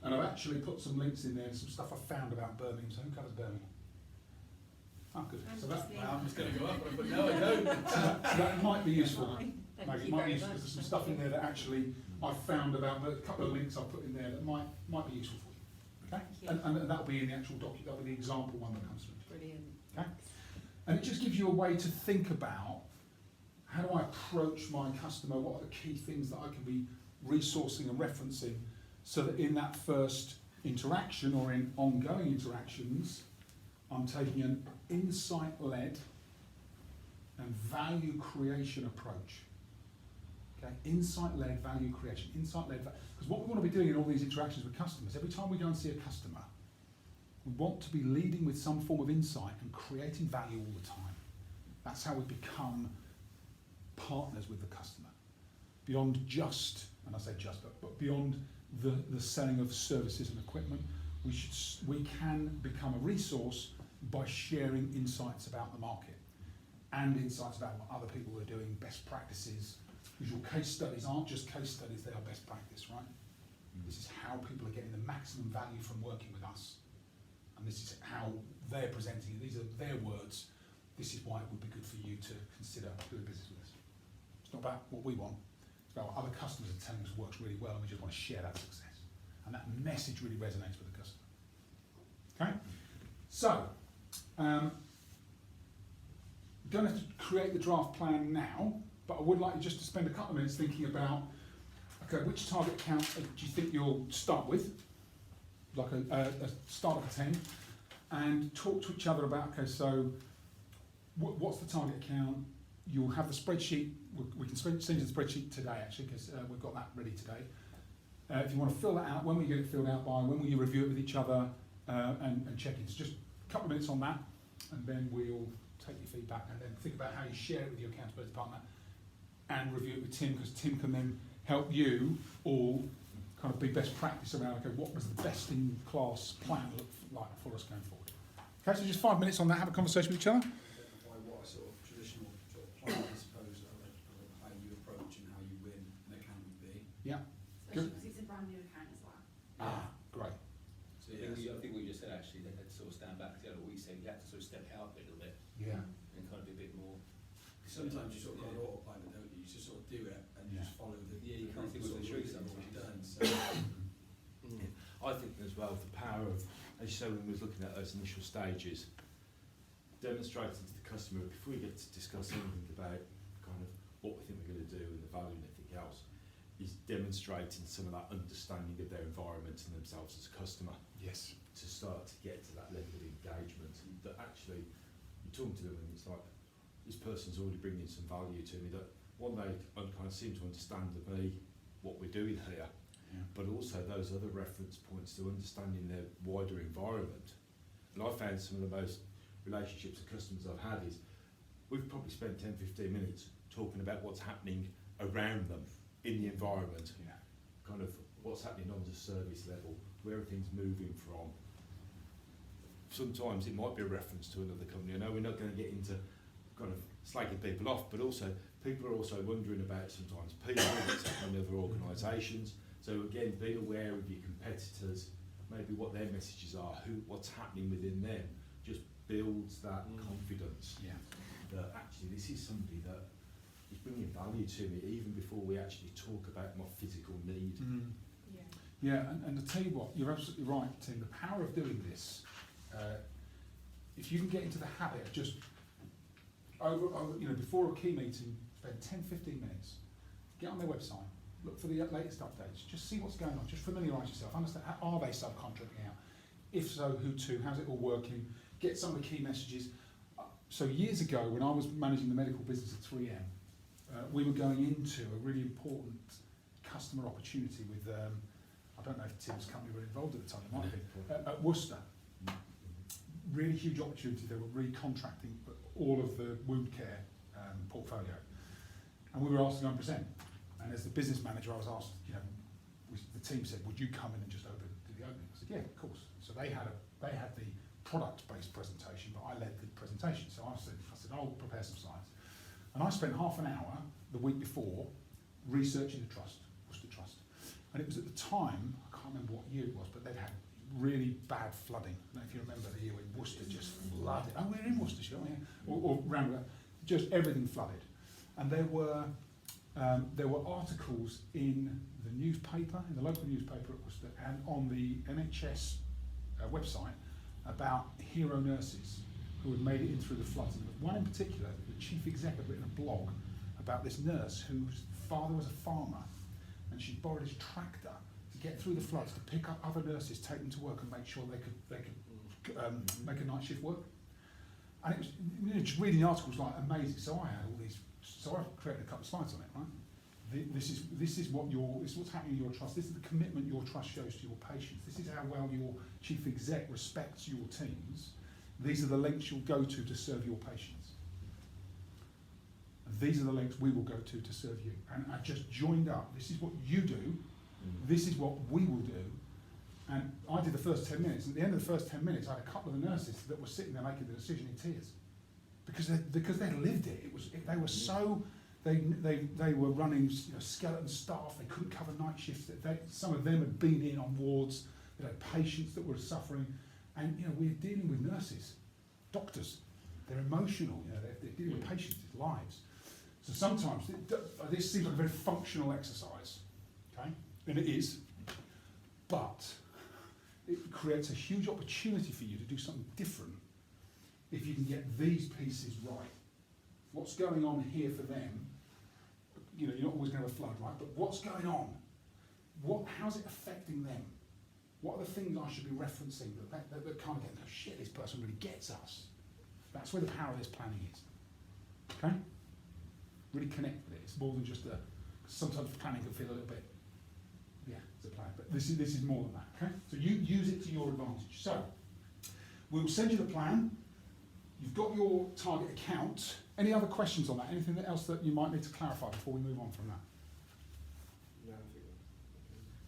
Speaker 2: And I've actually put some links in there, some stuff I found about Birmingham. So who covers Birmingham? Oh, good. So
Speaker 3: I'm just going to go up, but no, I don't.
Speaker 2: So that might be useful.
Speaker 5: Thank
Speaker 2: It
Speaker 5: you
Speaker 2: might be
Speaker 5: very
Speaker 2: useful.
Speaker 5: much.
Speaker 2: There's some stuff in there that actually I've found about, but a couple of links I've put in there that might be useful for you. Okay?
Speaker 5: Thank you.
Speaker 2: And that'll be in the actual document, that'll be the example one that comes through.
Speaker 5: Brilliant.
Speaker 2: Okay? And it just gives you a way to think about, how do I approach my customer? What are the key things that I can be resourcing and referencing, so that in that first interaction or in ongoing interactions, I'm taking an insight-led and value creation approach. Okay, insight-led value creation, insight-led, because what we want to be doing in all these interactions with customers, every time we go and see a customer, We want to be leading with some form of insight and creating value all the time. That's how we become partners with the customer. Beyond just, and I say just, but beyond the selling of services and equipment, we can become a resource by sharing insights about the market and insights about what other people are doing, best practices. Because your case studies aren't just case studies, they are best practice, right? This is how people are getting the maximum value from working with us. And this is how they're presenting it. These are their words. This is why it would be good for you to consider doing business with us. It's not about what we want. It's about what other customers are telling us works really well, and we just want to share that success. And that message really resonates with the customer. Okay? So, don't have to create the draft plan now, but I would like you just to spend a couple of minutes thinking about, okay, which target count do you think you'll start with? Like a start of a 10, and talk to each other about, okay, so what's the target count? You'll have the spreadsheet. We can send you the spreadsheet today, actually, because we've got that ready today. If you want to fill that out, when will you get it filled out by? When will you review it with each other and check in? So just a couple of minutes on that, and then we'll take your feedback and then think about how you share it with your accountability partner and review it with Tim, because Tim can then help you all kind of be best practice around, okay, what was the best in class plan look like for us going forward. Okay, so just 5 minutes on that, have a conversation with each other.
Speaker 3: What a sort of traditional sort of plan, I suppose, of how you approach and how you win an account would be.
Speaker 2: Yeah.
Speaker 9: Especially because it's a brand new account as well.
Speaker 2: Ah, great.
Speaker 8: So I think what you just said actually, they had to sort of stand back together. What you said, you had to sort of step out a little bit
Speaker 2: Yeah.
Speaker 8: and kind of be a bit more.
Speaker 3: Sometimes you sort of go on autopilot, don't you? You just sort of do it and you
Speaker 2: Yeah.
Speaker 3: just follow the
Speaker 8: Yeah, you can't think
Speaker 3: sort
Speaker 8: with the
Speaker 3: of
Speaker 8: truth
Speaker 3: route that you've done. So
Speaker 4: I think as well the power of, as you say, when we was looking at those initial stages, demonstrating to the customer before we get to discuss anything about kind of what we think we're going to do and the value and everything else, is demonstrating some of that understanding of their environment and themselves as a customer.
Speaker 2: Yes.
Speaker 4: To start to get to that level of engagement, that actually you're talking to them and it's like, this person's already bringing some value to me, that one, they kind of seem to understand of me, what we're doing here, but also those other reference points to understanding their wider environment. And I found some of the most relationships with customers I've had is, we've probably spent 10-15 minutes talking about what's happening around them in the environment,
Speaker 2: Yeah.
Speaker 4: kind of what's happening on the service level, where everything's moving from. Sometimes it might be a reference to another company. I know we're not going to get into kind of slagging people off, but also people are also wondering about sometimes people and other organisations. So again, being aware of your competitors, maybe what their messages are, what's happening within them, just builds that confidence
Speaker 2: Yeah.
Speaker 4: that actually this is somebody that is bringing value to me even before we actually talk about my physical need.
Speaker 9: Yeah.
Speaker 2: Yeah, and to tell you what, you're absolutely right, Tim. The power of doing this, if you can get into the habit of just before a key meeting, spend 10-15 minutes, get on their website, look for the latest updates, just see what's going on, just familiarise yourself, understand how are they subcontracting out, if so, who to, how's it all working, get some of the key messages. So years ago, when I was managing the medical business at 3M, we were going into a really important customer opportunity with, I don't know if Tim's company were involved at the time, it might have been, at Worcester. Really huge opportunity. They were recontracting all of the wound care portfolio. And we were asked to go and present. And as the business manager, I was asked, the team said, would you come in and just do the opening? I said, yeah, of course. So they had the product-based presentation, but I led the presentation. So I said, I'll prepare some slides. And I spent half an hour the week before researching the trust, Worcester Trust. And it was at the time, I can't remember what year it was, but they'd had really bad flooding. I don't know if you remember the year when Worcester just flooded. Oh, we're in Worcestershire, aren't we? Or round about, just everything flooded. And there were articles in the newspaper, in the local newspaper at Worcester, and on the NHS website about hero nurses who had made it in through the floods. And one in particular, the chief exec had written a blog about this nurse whose father was a farmer, and she borrowed his tractor to get through the floods, to pick up other nurses, take them to work, and make sure they could make a night shift work. And it was just reading the articles like amazing. So I had all these. So I created a couple of slides on it, right? This is what's happening in your trust. This is the commitment your trust shows to your patients. This is how well your chief exec respects your teams. These are the lengths you'll go to serve your patients. And these are the lengths we will go to serve you. And I just joined up. This is what you do. This is what we will do. And I did the first 10 minutes. At the end of the first 10 minutes, I had a couple of the nurses that were sitting there making the decision in tears because they'd lived it. They were so. They were running skeleton staff. They couldn't cover night shifts. Some of them had been in on wards. They had patients that were suffering, and we're dealing with nurses, doctors. They're emotional. They're dealing with patients' lives. So sometimes this seems like a very functional exercise, okay, and it is, but it creates a huge opportunity for you to do something different if you can get these pieces right. What's going on here for them? You're not always going to have a flood, right? But what's going on? How's it affecting them? What are the things I should be referencing that kind of get, oh shit, this person really gets us? That's where the power of this planning is. Okay? Really connect with it. It's more than just sometimes planning can feel a little bit, it's a plan. But this is more than that, okay? So you use it to your advantage. So, we'll send you the plan. You've got your target account. Any other questions on that? Anything else that you might need to clarify before we move on from that?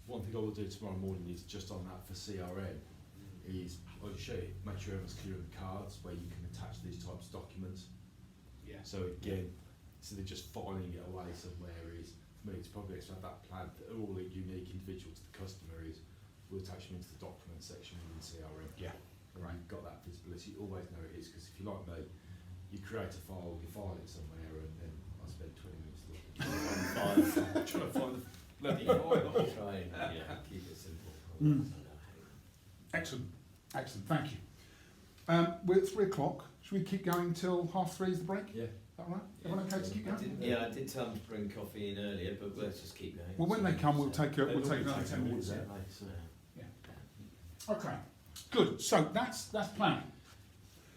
Speaker 4: One thing I will do tomorrow morning is just on that for CRM is I'll show you, make sure everyone's clear on the cards where you can attach these types of documents.
Speaker 1: Yeah.
Speaker 4: So again, instead of just filing it away somewhere is, for me, it's probably to have that plan that are all unique individual to the customer is, we'll attach them into the document section within CRM.
Speaker 2: Yeah.
Speaker 4: Right. You've got that visibility, you always know it is, because if you're like me, you create a file, you file it somewhere, and then I spend 20 minutes looking trying to find the bloody file.
Speaker 6: Try and keep it simple.
Speaker 2: Excellent. Thank you. We're at 3 o'clock. Should we keep going till 3:30 is the break?
Speaker 4: Yeah.
Speaker 2: Is that right? Everyone okay to keep going?
Speaker 6: I did tell them to bring coffee in earlier, but let's just keep going.
Speaker 2: Well, when they come, we'll take another 10 minutes. Yeah. Okay. Good. So that's planning.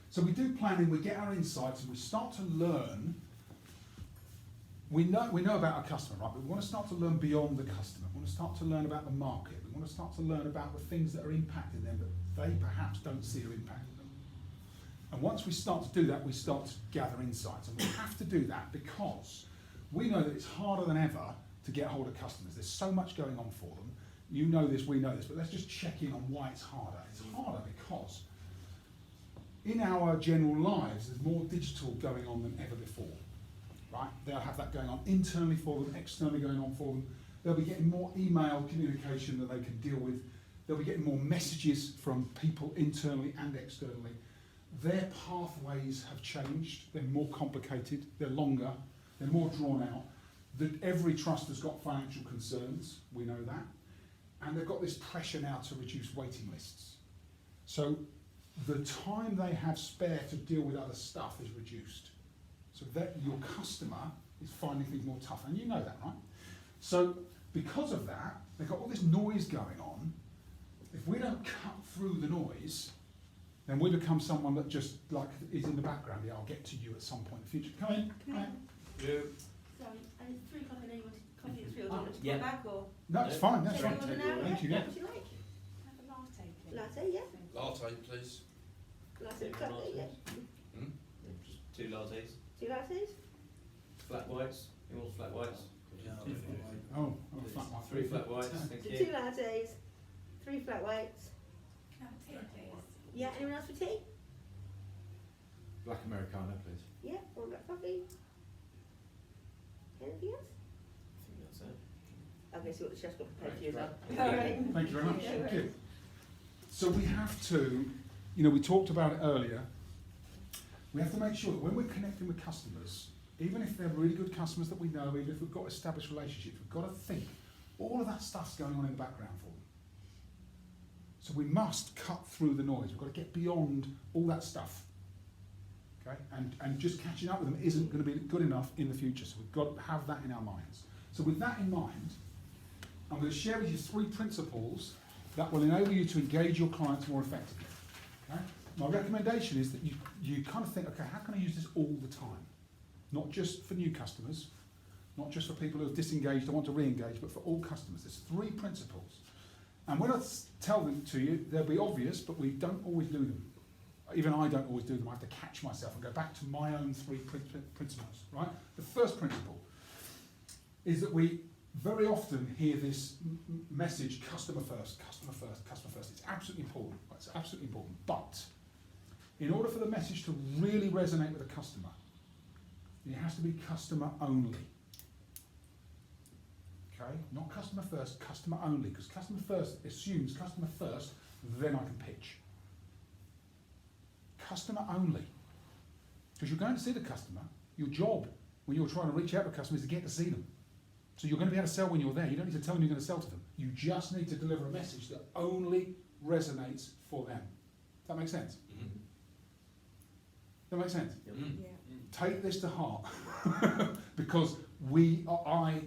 Speaker 2: So we do planning. We get our insights, and we start to learn. We know about our customer, right? But we want to start to learn beyond the customer. We want to start to learn about the market. We want to start to learn about the things that are impacting them that they perhaps don't see are impacting them. And once we start to do that, we start to gather insights. And we have to do that because we know that it's harder than ever to get hold of customers. There's so much going on for them. You know this, we know this, but let's just check in on why it's harder. It's harder because in our general lives, there's more digital going on than ever before, right? They'll have that going on internally for them, externally going on for them. They'll be getting more email communication that they can deal with. They'll be getting more messages from people internally and externally. Their pathways have changed. They're more complicated. They're longer. They're more drawn out. Every trust has got financial concerns. We know that. And they've got this pressure now to reduce waiting lists. So the time they have spare to deal with other stuff is reduced. So that your customer is finding things more tough, and you know that, right? So because of that, they've got all this noise going on. If we don't cut through the noise, then we become someone that just like is in the background. Yeah, I'll get to you at some point in the future. Come in. Come in.
Speaker 9: Sorry, and it's 3 o'clock. I know you wanted coffee at 3 or do you want to
Speaker 6: Yeah.
Speaker 9: go back or?
Speaker 2: No, it's fine. That's
Speaker 9: Take
Speaker 2: right.
Speaker 9: one now,
Speaker 2: Thank you. Yeah.
Speaker 9: What would you like?
Speaker 5: Have a latte, please.
Speaker 9: Latte, yeah.
Speaker 7: Latte, please.
Speaker 9: Latte,
Speaker 6: Take
Speaker 9: coffee,
Speaker 6: one
Speaker 9: yeah.
Speaker 6: latte. Just 2 lattes.
Speaker 9: 2 lattes?
Speaker 6: Flat whites. You want flat whites?
Speaker 2: Oh, flat white.
Speaker 6: 3 flat whites.
Speaker 9: So
Speaker 6: Thank
Speaker 9: 2
Speaker 6: you.
Speaker 9: lattes, 3 flat whites.
Speaker 5: Can I have tea, please?
Speaker 9: Yeah, anyone else for tea?
Speaker 4: Black Americano, please.
Speaker 9: Yeah, one black coffee. Anything else?
Speaker 6: I think that's it.
Speaker 9: Okay, so what the chef's got prepared for you as well.
Speaker 6: Thank you.
Speaker 9: Alright.
Speaker 2: Thank you very much.
Speaker 9: Yeah,
Speaker 2: Thank
Speaker 9: right.
Speaker 2: you. So we have to, we talked about it earlier. We have to make sure that when we're connecting with customers, even if they're really good customers that we know, even if we've got established relationships, we've got to think all of that stuff's going on in the background for them. So we must cut through the noise. We've got to get beyond all that stuff. Okay? And just catching up with them isn't going to be good enough in the future. So we've got to have that in our minds. So with that in mind, I'm going to share with you 3 principles that will enable you to engage your clients more effectively. Okay? My recommendation is that you kind of think, okay, how can I use this all the time? Not just for new customers, not just for people who are disengaged or want to re-engage, but for all customers. There's 3 principles. And when I tell them to you, they'll be obvious, but we don't always do them. Even I don't always do them. I have to catch myself and go back to my own 3 principles, right? The first principle is that we very often hear this message, customer first, customer first, customer first. It's absolutely important. It's absolutely important. But in order for the message to really resonate with a customer, it has to be customer only. Okay? Not customer first, customer only. Because customer first assumes customer first, then I can pitch. Customer only. Because you're going to see the customer. Your job when you're trying to reach out to customers is to get to see them. So you're going to be able to sell when you're there. You don't need to tell them you're going to sell to them. You just need to deliver a message that only resonates for them. Does that make sense?
Speaker 7: Mhm.
Speaker 2: That makes sense?
Speaker 6: Yep.
Speaker 7: Mm.
Speaker 5: Yeah.
Speaker 2: Take this to heart because I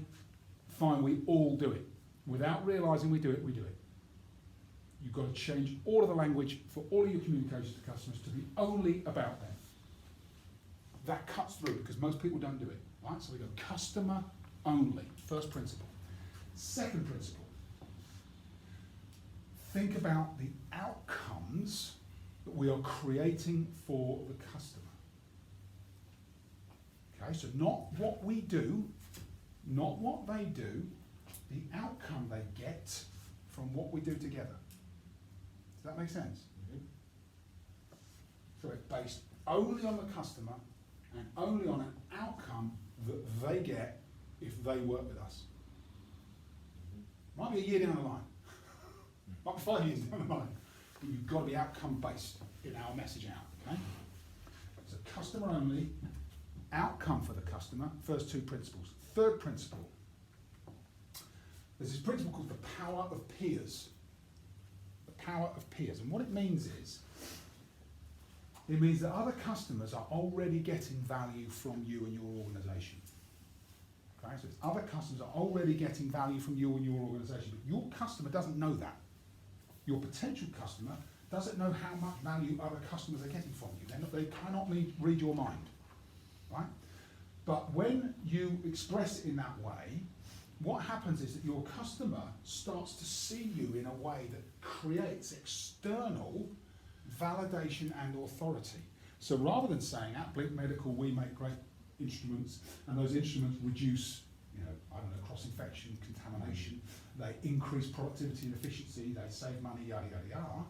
Speaker 2: find we all do it. Without realising we do it, we do it. You've got to change all of the language for all of your communications to customers to be only about them. That cuts through because most people don't do it. Right? So we go customer only, first principle. Second principle, think about the outcomes that we are creating for the customer. Okay, so not what we do, not what they do, the outcome they get from what we do together. Does that make sense?
Speaker 4: Mhm.
Speaker 2: So it's based only on the customer and only on an outcome that they get if they work with us. Might be a year down the line, might be 5 years down the line, but you've got to be outcome based in our message out, okay? So customer only, outcome for the customer, first 2 principles. Third principle, there's this principle called the power of peers. The power of peers, and what it means is, it means that other customers are already getting value from you and your organisation. Okay, so it's other customers are already getting value from you and your organisation, but your customer doesn't know that. Your potential customer doesn't know how much value other customers are getting from you. They cannot read your mind, right? But when you express it in that way, what happens is that your customer starts to see you in a way that creates external validation and authority. So rather than saying, at Blink Medical, we make great instruments, and those instruments reduce, cross-infection, contamination, they increase productivity and efficiency, they save money, yada, yada, yada.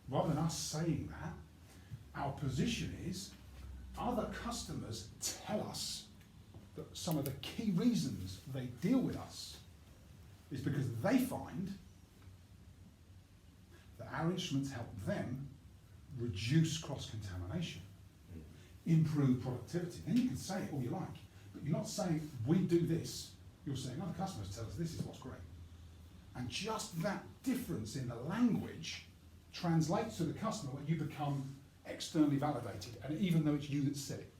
Speaker 2: Rather than us saying that, our position is, other customers tell us that some of the key reasons they deal with us is because they find that our instruments help them reduce cross-contamination, improve productivity. Then you can say it all you like, but you're not saying we do this. You're saying other customers tell us this is what's great. And just that difference in the language translates to the customer when you become externally validated, and even though it's you that said it.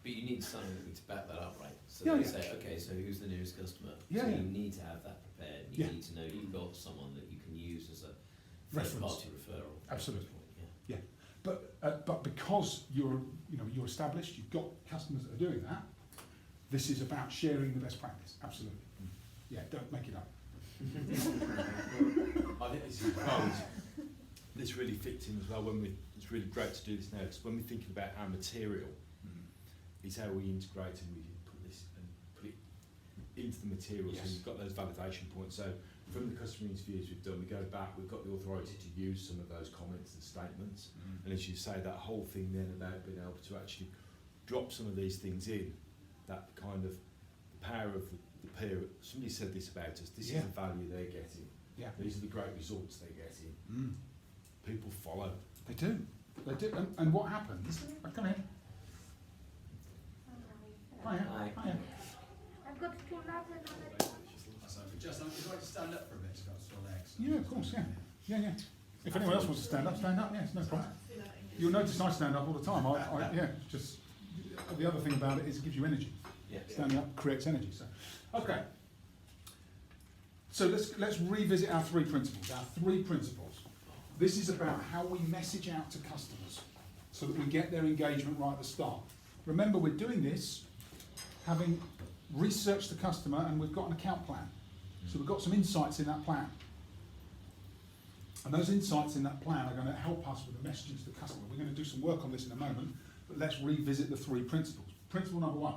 Speaker 6: But you need something to back that up, right? So
Speaker 2: Yeah,
Speaker 6: they
Speaker 2: yeah.
Speaker 6: say, okay, so who's the nearest customer?
Speaker 2: Yeah,
Speaker 6: so
Speaker 2: yeah.
Speaker 6: you need to have that prepared. You
Speaker 2: Yeah.
Speaker 6: need to know you've got someone that you can use as a
Speaker 2: Reference.
Speaker 6: third-party referral.
Speaker 2: Absolutely.
Speaker 6: Yeah.
Speaker 2: But because you're established, you've got customers that are doing that. This is about sharing the best practice. Absolutely. Yeah, don't make it up.
Speaker 4: I think this is this really fits in as well it's really great to do this now, because when we're thinking about our material, is how we integrate and we put it into the material.
Speaker 2: Yes.
Speaker 4: So you've got those validation points. So from the customer interviews we've done, we go back, we've got the authority to use some of those comments and statements. And as you say, that whole thing then about being able to actually drop some of these things in, that kind of power of the peer. Somebody said this about us, this
Speaker 2: Yeah.
Speaker 4: is the value they're getting.
Speaker 2: Yeah.
Speaker 4: These are the great results they're getting. People follow.
Speaker 2: They do. They do. And what happens? Come in. Hiya.
Speaker 6: Hi.
Speaker 2: Hiya.
Speaker 10: I've got two labs and another
Speaker 3: So if you'd like to stand up for a minute, got your legs.
Speaker 2: Yeah, of course, yeah. Yeah. If anyone else wants to stand up, yeah, it's no problem. You'll notice I stand up all the time. Just the other thing about it is it gives you energy.
Speaker 6: Yeah.
Speaker 2: Standing up creates energy. So, okay. So let's revisit our 3 principles. Our 3 principles. This is about how we message out to customers so that we get their engagement right at the start. Remember, we're doing this having researched the customer and we've got an account plan. So we've got some insights in that plan. And those insights in that plan are going to help us with the messaging to the customer. We're going to do some work on this in a moment, but let's revisit the 3 principles. Principle number 1.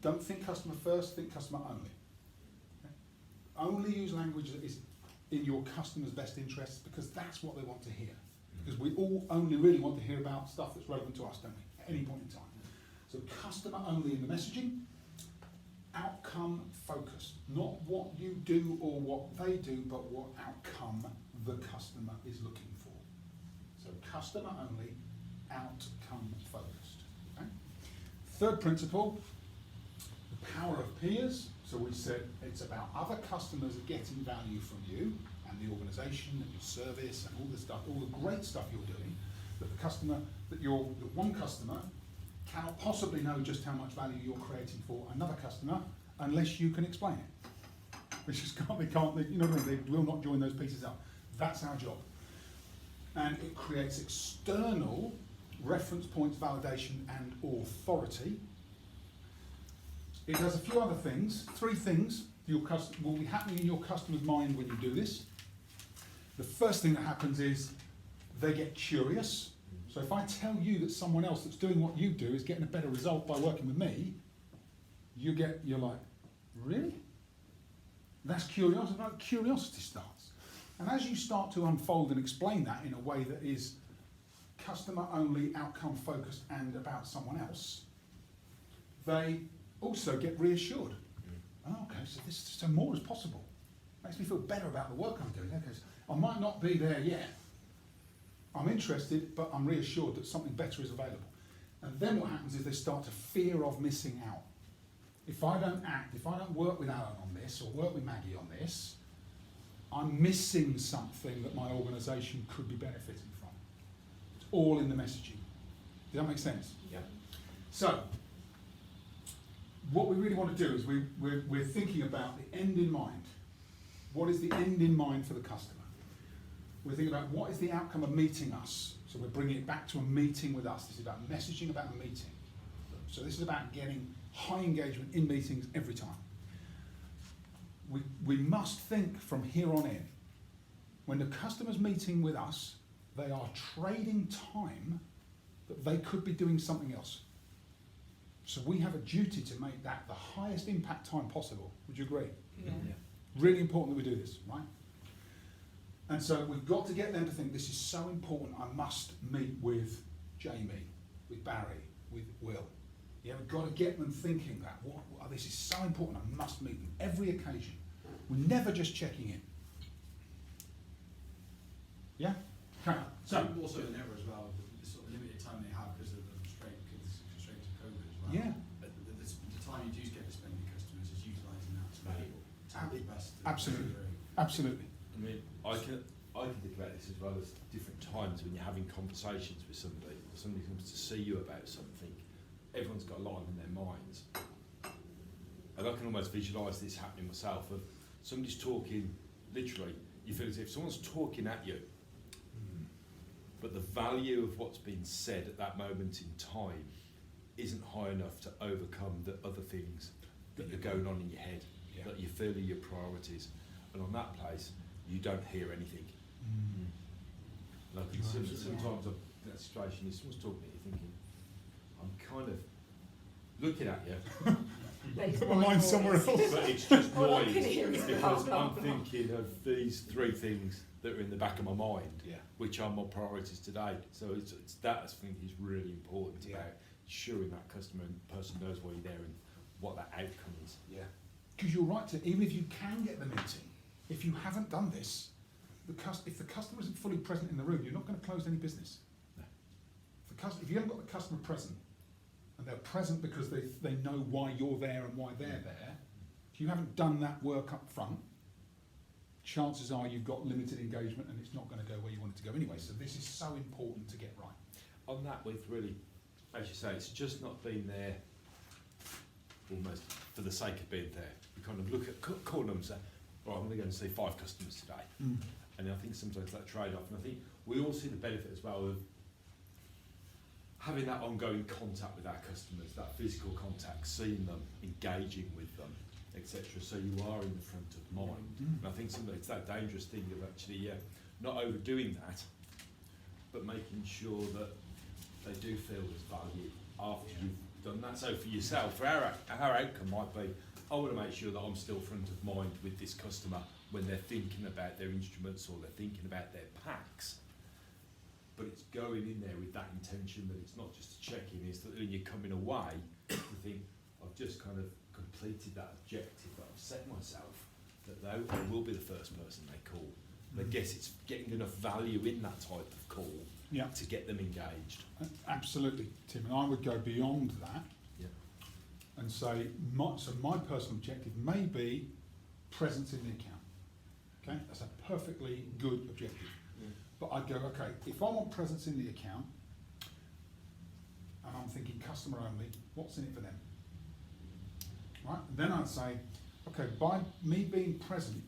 Speaker 2: Don't think customer first, think customer only. Okay? Only use language that is in your customer's best interests, because that's what they want to hear. Because we all only really want to hear about stuff that's relevant to us, don't we? At any point in time. So customer only in the messaging, outcome focused. Not what you do or what they do, but what outcome the customer is looking for. So customer only, outcome focused. Okay? Third principle, the power of peers. So we said it's about other customers getting value from you and the organisation and your service and all the stuff, all the great stuff you're doing, that the customer, that one customer cannot possibly know just how much value you're creating for another customer unless you can explain it. They just can't, you know what I mean, they will not join those pieces up. That's our job. And it creates external reference points, validation and authority. It does a few other things, 3 things will be happening in your customer's mind when you do this. The first thing that happens is they get curious. So if I tell you that someone else that's doing what you do is getting a better result by working with me, you're like, really? That's curiosity. Curiosity starts. And as you start to unfold and explain that in a way that is customer only, outcome focused and about someone else, they also get reassured. Oh, okay, so more is possible. Makes me feel better about the work I'm doing. Okay, I might not be there yet. I'm interested, but I'm reassured that something better is available. And then what happens is they start to fear of missing out. If I don't act, if I don't work with Alan on this or work with Maggie on this, I'm missing something that my organisation could be benefiting from. It's all in the messaging. Does that make sense?
Speaker 4: Yeah.
Speaker 2: So, what we really want to do is we're thinking about the end in mind. What is the end in mind for the customer? We're thinking about what is the outcome of meeting us. So we're bringing it back to a meeting with us. This is about messaging about a meeting. So this is about getting high engagement in meetings every time. We must think from here on in. When the customer's meeting with us, they are trading time that they could be doing something else. So we have a duty to make that the highest impact time possible. Would you agree?
Speaker 5: Yeah.
Speaker 2: Really important that we do this, right? And so we've got to get them to think this is so important, I must meet with Jamie, with Barry, with Will. Yeah, we've got to get them thinking that, this is so important, I must meet them every occasion. We're never just checking in. Yeah? Okay. So,
Speaker 3: also an error as well, the sort of limited time they have because of the constraints of COVID as well.
Speaker 2: yeah,
Speaker 3: The time you do get to spend with customers is utilising that to the best.
Speaker 2: absolutely. Absolutely.
Speaker 4: I mean, I can think about this as well as different times when you're having conversations with somebody, or somebody comes to see you about something. Everyone's got a line in their minds, and I can almost visualise this happening myself. Of somebody's talking, literally, you feel as if someone's talking at you, but the value of what's been said at that moment in time isn't high enough to overcome the other things that are going on in your head, that you feel are your priorities, and on that place, you don't hear anything. Like sometimes in that situation, if someone's talking, you're thinking, I'm kind of looking at you,
Speaker 2: My mind's somewhere else.
Speaker 4: but it's just
Speaker 5: All I
Speaker 4: noise
Speaker 5: can hear is
Speaker 4: because
Speaker 5: blah, blah,
Speaker 4: I'm
Speaker 5: blah.
Speaker 4: thinking of these 3 things that are in the back of my mind, which are my priorities today. So it's that I think is really important about ensuring that customer and person knows why you're there and what that outcome is.
Speaker 2: Yeah. Because you're right to, even if you can get the meeting, if you haven't done this, if the customer isn't fully present in the room, you're not going to close any business.
Speaker 4: No.
Speaker 2: If you haven't got the customer present, and they're present because they know why you're there and why they're there, if you haven't done that work up front, chances are you've got limited engagement and it's not going to go where you want it to go anyway. So this is so important to get right.
Speaker 4: On that, with really, as you say, it's just not being there almost for the sake of being there. You kind of look at call them and say, right, I'm going to go and see 5 customers today. And I think sometimes that trade-off, and I think we all see the benefit as well of having that ongoing contact with our customers, that physical contact, seeing them, engaging with them, etc. So you are in the front of mind. And I think sometimes it's that dangerous thing of actually not overdoing that, but making sure that they do feel there's value after you've done that. So for yourself, for our outcome might be, I want to make sure that I'm still front of mind with this customer when they're thinking about their instruments or they're thinking about their packs. But it's going in there with that intention that it's not just a check-in, it's that when you're coming away, you think, I've just kind of completed that objective that I've set myself, that I will be the first person they call. And I guess it's getting enough value in that type of call to get them engaged.
Speaker 2: Absolutely, Tim, and I would go beyond that and say, my personal objective may be presence in the account. Okay, that's a perfectly good objective. But I'd go, okay, if I want presence in the account, and I'm thinking customer only, what's in it for them? Right? And then I'd say, okay, by me being present,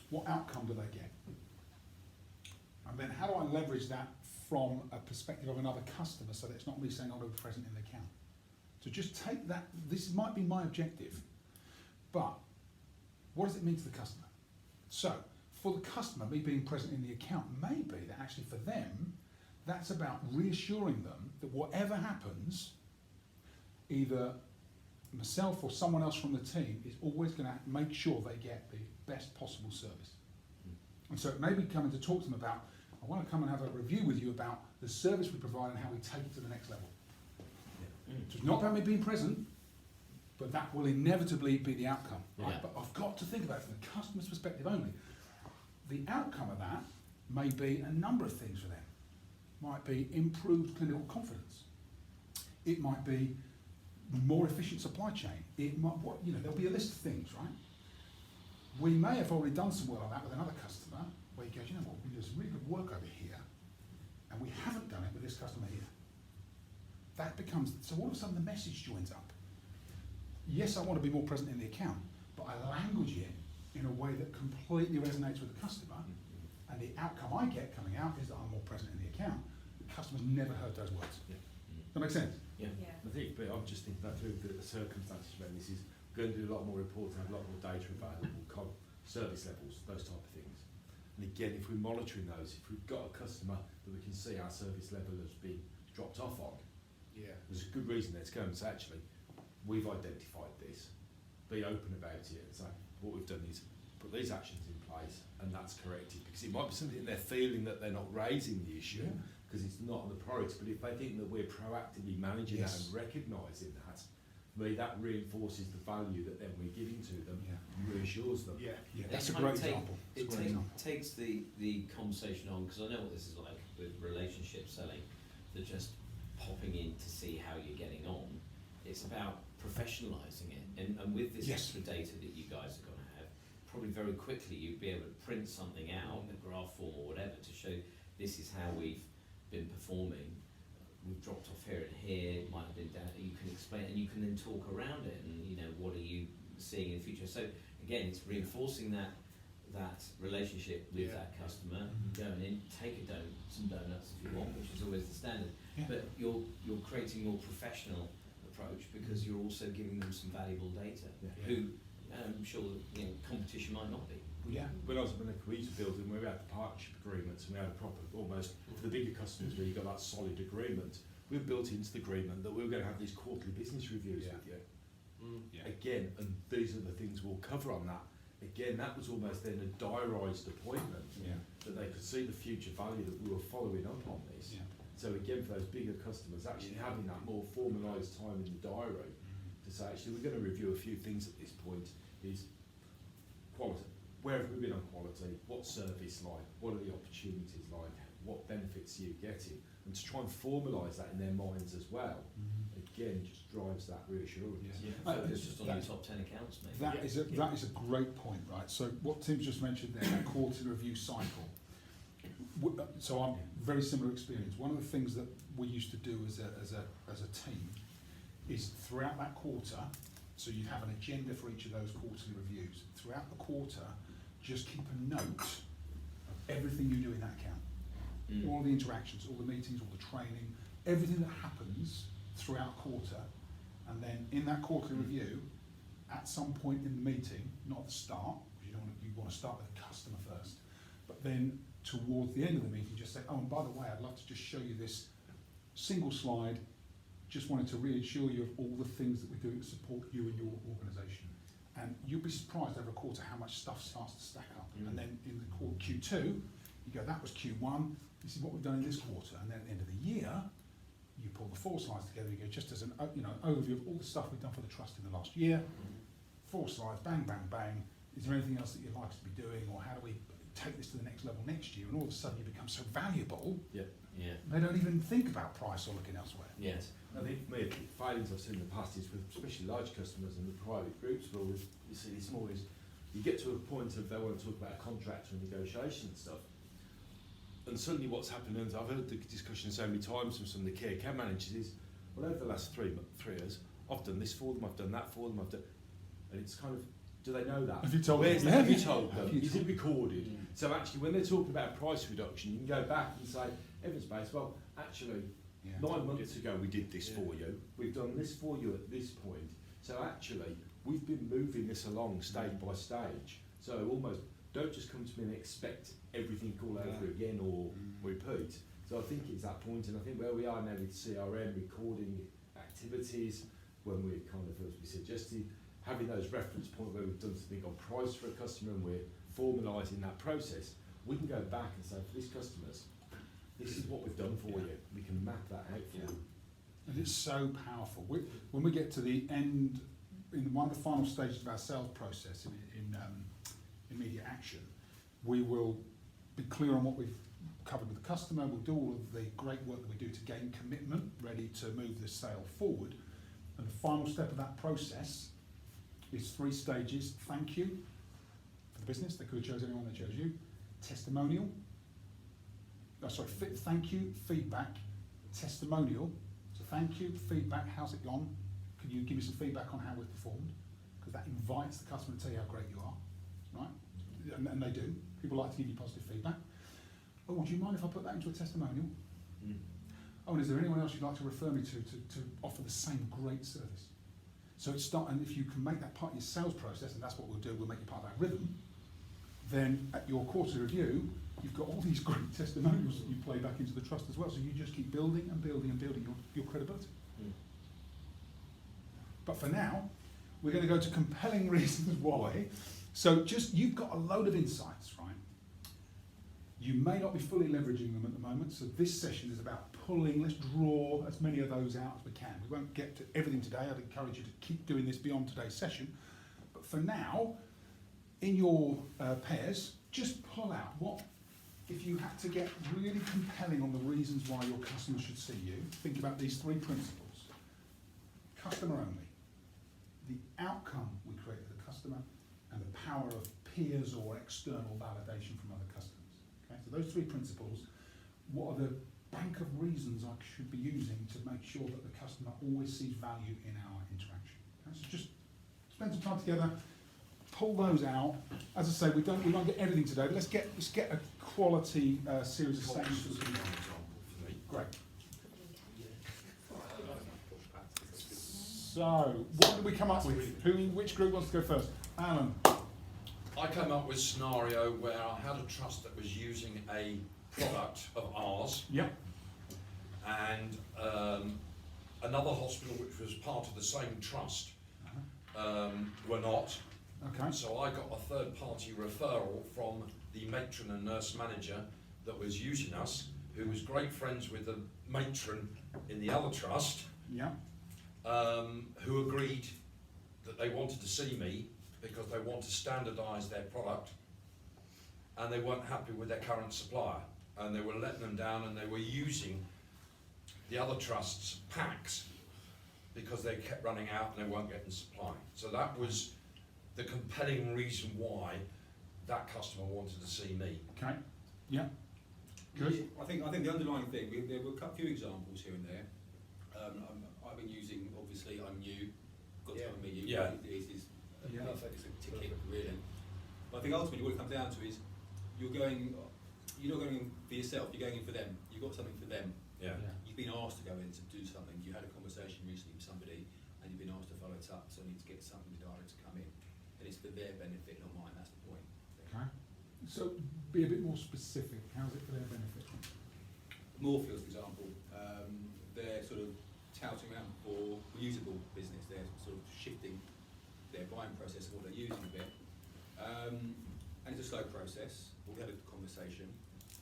Speaker 2: what outcome do they get? And then how do I leverage that from a perspective of another customer so that it's not me saying, I'll be present in the account? So just take that, this might be my objective, but what does it mean to the customer? So, for the customer, me being present in the account may be that actually for them, that's about reassuring them that whatever happens, either myself or someone else from the team is always going to make sure they get the best possible service. And so it may be coming to talk to them about, I want to come and have a review with you about the service we provide and how we take it to the next level. So it's not about me being present, but that will inevitably be the outcome. Right? But I've got to think about it from the customer's perspective only. The outcome of that may be a number of things for them. Might be improved clinical confidence. It might be more efficient supply chain. It might, there'll be a list of things, right? We may have already done some work like that with another customer, where you go, you know what, we do some really good work over here, and we haven't done it with this customer here. That becomes, so all of a sudden the message joins up. Yes, I want to be more present in the account, but I language it in a way that completely resonates with the customer, and the outcome I get coming out is that I'm more present in the account. The customer's never heard those words. Does that make sense?
Speaker 4: I think, but I'm just thinking that through the circumstances around this is we're going to do a lot more reporting, have a lot more data available, service levels, those type of things. And again, if we're monitoring those, if we've got a customer that we can see our service level has been dropped off on, there's a good reason there to go and say, actually, we've identified this, be open about it, and say, what we've done is put these actions in place, and that's corrected, because it might be something they're feeling that they're not raising the issue, because it's not on the priority, but if they think that we're proactively managing that and recognising that, for me, that reinforces the value that then we're giving to them, and reassures them.
Speaker 2: That's a great example.
Speaker 6: It takes the conversation on, because I know what this is like with relationship selling, they're just popping in to see how you're getting on. It's about professionalising it, and with this extra data that you guys are going to have, probably very quickly you'd be able to print something out, a graph form or whatever, to show this is how we've been performing. We've dropped off here and here, it might have been down. You can explain, and you can then talk around it, and what are you seeing in the future? So again, it's reinforcing that relationship with that customer. Going in, take some donuts if you want, which is always the standard. But you're creating more professional approach, because you're also giving them some valuable data. Who I'm sure competition might not be.
Speaker 4: When I was at Monaco, we used to build them, we had the partnership agreements, and we had a proper, almost, for the bigger customers where you got that solid agreement, we built into the agreement that we were going to have these quarterly business reviews with you. Again, and these are the things we'll cover on that. Again, that was almost then a diarised appointment, that they could see the future value that we were following up on this. So again, for those bigger customers, actually having that more formalised time in the diary to say, actually, we're going to review a few things at this point, is quality. Where have we been on quality? What's service like? What are the opportunities like? What benefits are you getting? And to try and formalise that in their minds as well, again, just drives that reassurance.
Speaker 6: Focus just on your top 10 accounts, maybe.
Speaker 2: That is a great point, right? So what Tim's just mentioned there, that quarterly review cycle. So I'm very similar experience. One of the things that we used to do as a team is throughout that quarter, so you'd have an agenda for each of those quarterly reviews. Throughout the quarter, just keep a note of everything you do in that account. All the interactions, all the meetings, all the training, everything that happens throughout a quarter, and then in that quarterly review, at some point in the meeting, not at the start, because you want to start with the customer first, but then towards the end of the meeting, just say, oh, and by the way, I'd love to just show you this single slide. Just wanted to reassure you of all the things that we're doing to support you and your organisation. And you'll be surprised over a quarter how much stuff starts to stack up. And then in the Q2, you go, that was Q1, this is what we've done in this quarter. And then at the end of the year, you pull the 4 slides together, you go, just as an overview of all the stuff we've done for the trust in the last year, 4 slides, bang, bang, bang. Is there anything else that you'd like us to be doing, or how do we take this to the next level next year? And all of a sudden you become so valuable,
Speaker 4: Yeah.
Speaker 2: they don't even think about price or looking elsewhere.
Speaker 6: Yes.
Speaker 4: I think for me, the failings I've seen in the past is with especially large customers and the private groups, where you see this more is you get to a point of they want to talk about a contract or negotiation and stuff. And suddenly what's happened, and I've heard the discussion so many times from some of the key account managers, is, well, over the last 3 years, I've done this for them, I've done that for them, and it's kind of, do they know that?
Speaker 2: Have you told
Speaker 4: Where's
Speaker 2: them?
Speaker 4: that? Have you
Speaker 2: Yeah.
Speaker 4: told them?
Speaker 2: Have you
Speaker 4: Is
Speaker 2: told
Speaker 4: it recorded? So actually, when they're talking about price reduction, you can go back and say, evidence-based, well, actually,
Speaker 2: Yeah.
Speaker 4: 9 months ago we did this for you, we've done this for you at this point, so actually, we've been moving this along stage by stage. So almost, don't just come to me and expect everything all over again or repeat. So I think it's that point, and I think where we are now with CRM, recording activities, when we're kind of, as we suggested, having those reference points where we've done something on price for a customer and we're formalising that process, we can go back and say, for these customers, this is what we've done for you. We can map that out for you.
Speaker 2: And it's so powerful. When we get to the end, in one of the final stages of our sales process in immediate action, we will be clear on what we've covered with the customer. We'll do all of the great work that we do to gain commitment, ready to move the sale forward. And the final step of that process is 3 stages. Thank you for the business. They could have chosen anyone, they chose you. Testimonial. Thank you, feedback, testimonial. So thank you, feedback, how's it gone? Can you give me some feedback on how we've performed? Because that invites the customer to tell you how great you are, right? And they do. People like to give you positive feedback. Oh, would you mind if I put that into a testimonial? Oh, and is there anyone else you'd like to refer me to offer the same great service? So and if you can make that part of your sales process, and that's what we'll do, we'll make it part of that rhythm, then at your quarterly review, you've got all these great testimonials that you play back into the trust as well. So you just keep building and building and building your credibility. But for now, we're going to go to compelling reasons why. So you've got a load of insights, right? You may not be fully leveraging them at the moment. So this session is about let's draw as many of those out as we can. We won't get to everything today. I'd encourage you to keep doing this beyond today's session. But for now, in your pairs, just pull out what, if you had to get really compelling on the reasons why your customers should see you, think about these 3 principles. Customer only, the outcome we create for the customer, and the power of peers or external validation from other customers. Okay? So those 3 principles, what are the bank of reasons I should be using to make sure that the customer always sees value in our interaction? Okay? So just spend some time together, pull those out. As I say, we won't get everything today, but let's get a quality series of statements. Great. So, what did we come up with? Which group wants to go first? Alan.
Speaker 7: I came up with a scenario where I had a trust that was using a product of ours,
Speaker 2: Yep.
Speaker 7: and another hospital which was part of the same trust were not.
Speaker 2: Okay.
Speaker 7: So I got a third-party referral from the matron and nurse manager that was using us, who was great friends with the matron in the other trust,
Speaker 2: Yeah.
Speaker 7: who agreed that they wanted to see me because they want to standardise their product, and they weren't happy with their current supplier, and they were letting them down, and they were using the other trust's packs because they kept running out and they weren't getting supply. So that was the compelling reason why that customer wanted to see me.
Speaker 2: Okay. Yeah. Good.
Speaker 8: I think the underlying thing, there were a few examples here and there. I've been using, obviously, I'm new, got to meet you.
Speaker 7: Yeah.
Speaker 8: It's
Speaker 2: Yeah.
Speaker 8: a ticket, really. But I think ultimately what it comes down to is you're going you're not going in for yourself, you're going in for them. You've got something for them.
Speaker 7: Yeah.
Speaker 8: You've been asked to go in to do something. You had a conversation recently with somebody, and you've been asked to follow it up. So you need to get something decided to come in, and it's for their benefit, not mine. That's the point.
Speaker 2: Okay. So be a bit more specific. How's it for their benefit?
Speaker 8: Moorfields, for example, they're sort of touting around for reusable business. They're sort of shifting their buying process of what they're using a bit. And it's a slow process. We had a conversation.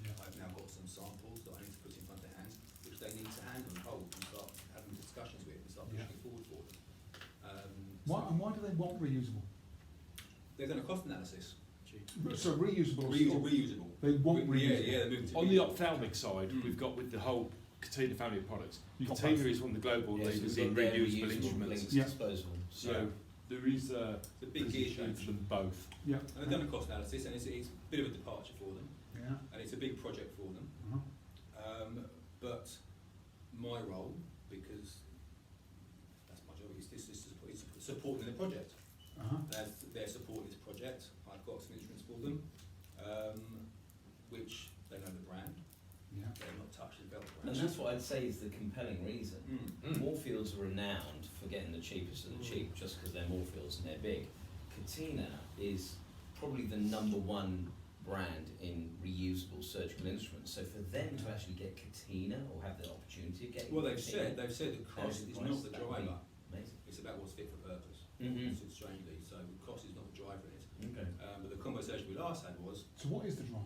Speaker 2: Yeah.
Speaker 8: I've now got some samples that I need to put in front of their hands, which they need to handle and hold and start having discussions with and start pushing it forward for them.
Speaker 2: Why do they want reusable?
Speaker 8: They've done a cost analysis.
Speaker 2: So reusable.
Speaker 8: Reusable.
Speaker 2: They want reusable.
Speaker 8: Yeah, they're moving to
Speaker 4: On the
Speaker 8: reusable.
Speaker 4: ophthalmic side, we've got with the whole Katina family of products.
Speaker 2: You've got
Speaker 4: Katina
Speaker 2: both.
Speaker 4: is one of the global
Speaker 6: Yes,
Speaker 4: leaders
Speaker 6: we've
Speaker 4: in
Speaker 6: got their
Speaker 4: reusable
Speaker 6: reusable
Speaker 4: instruments.
Speaker 6: links
Speaker 2: Yeah.
Speaker 6: disposable.
Speaker 4: So there is a
Speaker 8: It's a big gear
Speaker 4: position
Speaker 8: change.
Speaker 4: for them both.
Speaker 2: Yeah.
Speaker 8: And they've done a cost analysis, and it's a bit of a departure for them,
Speaker 2: Yeah.
Speaker 8: and it's a big project for them.
Speaker 2: Uh-huh.
Speaker 8: But my role, because that's my job, is supporting the project.
Speaker 2: Uh-huh.
Speaker 8: As they're supporting this project, I've got some instruments for them, which they know the brand,
Speaker 2: Yeah.
Speaker 8: they've not touched the belt
Speaker 6: And
Speaker 8: brand.
Speaker 6: that's what I'd say is the compelling reason. Moorfields are renowned for getting the cheapest of the cheap just because they're Moorfields and they're big. Katina is probably the #1 brand in reusable surgical instruments. So for them to actually get Katina or have the opportunity of getting
Speaker 8: Well, they've
Speaker 6: Katina,
Speaker 8: said the cost is not the driver.
Speaker 6: amazing.
Speaker 8: It's about what's fit for purpose.
Speaker 6: Mhm.
Speaker 8: Strangely, so cost is not the driver in it.
Speaker 6: Okay.
Speaker 8: But the conversation we last had was
Speaker 2: So what is the drive?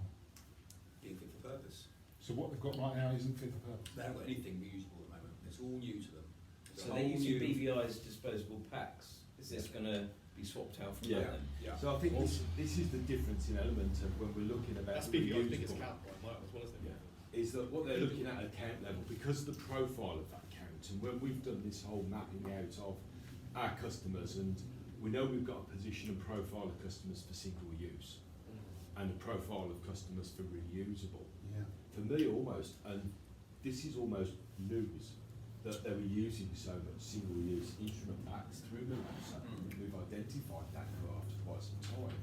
Speaker 8: being fit for purpose.
Speaker 2: So what they've got right now isn't fit for purpose.
Speaker 8: They haven't got anything reusable at the moment. It's all new to them. It's a
Speaker 6: So they're
Speaker 8: whole
Speaker 6: using
Speaker 8: new-
Speaker 6: BVI's disposable packs. Is this going to be swapped out from
Speaker 4: Yeah.
Speaker 6: that then?
Speaker 8: Yeah.
Speaker 4: So I think this is the difference in element of when we're looking about
Speaker 1: That's
Speaker 4: the
Speaker 1: BVI's biggest
Speaker 4: reusable.
Speaker 1: account right now as well, isn't it?
Speaker 4: Yeah. Is that what they're looking at account level, because of the profile of that account, and when we've done this whole mapping out of our customers, and we know we've got a position and profile of customers for single use, and a profile of customers for reusable.
Speaker 2: Yeah.
Speaker 4: For me, almost, and this is almost news, that they were using so much single-use instrument packs through the so we've identified that now after quite some time,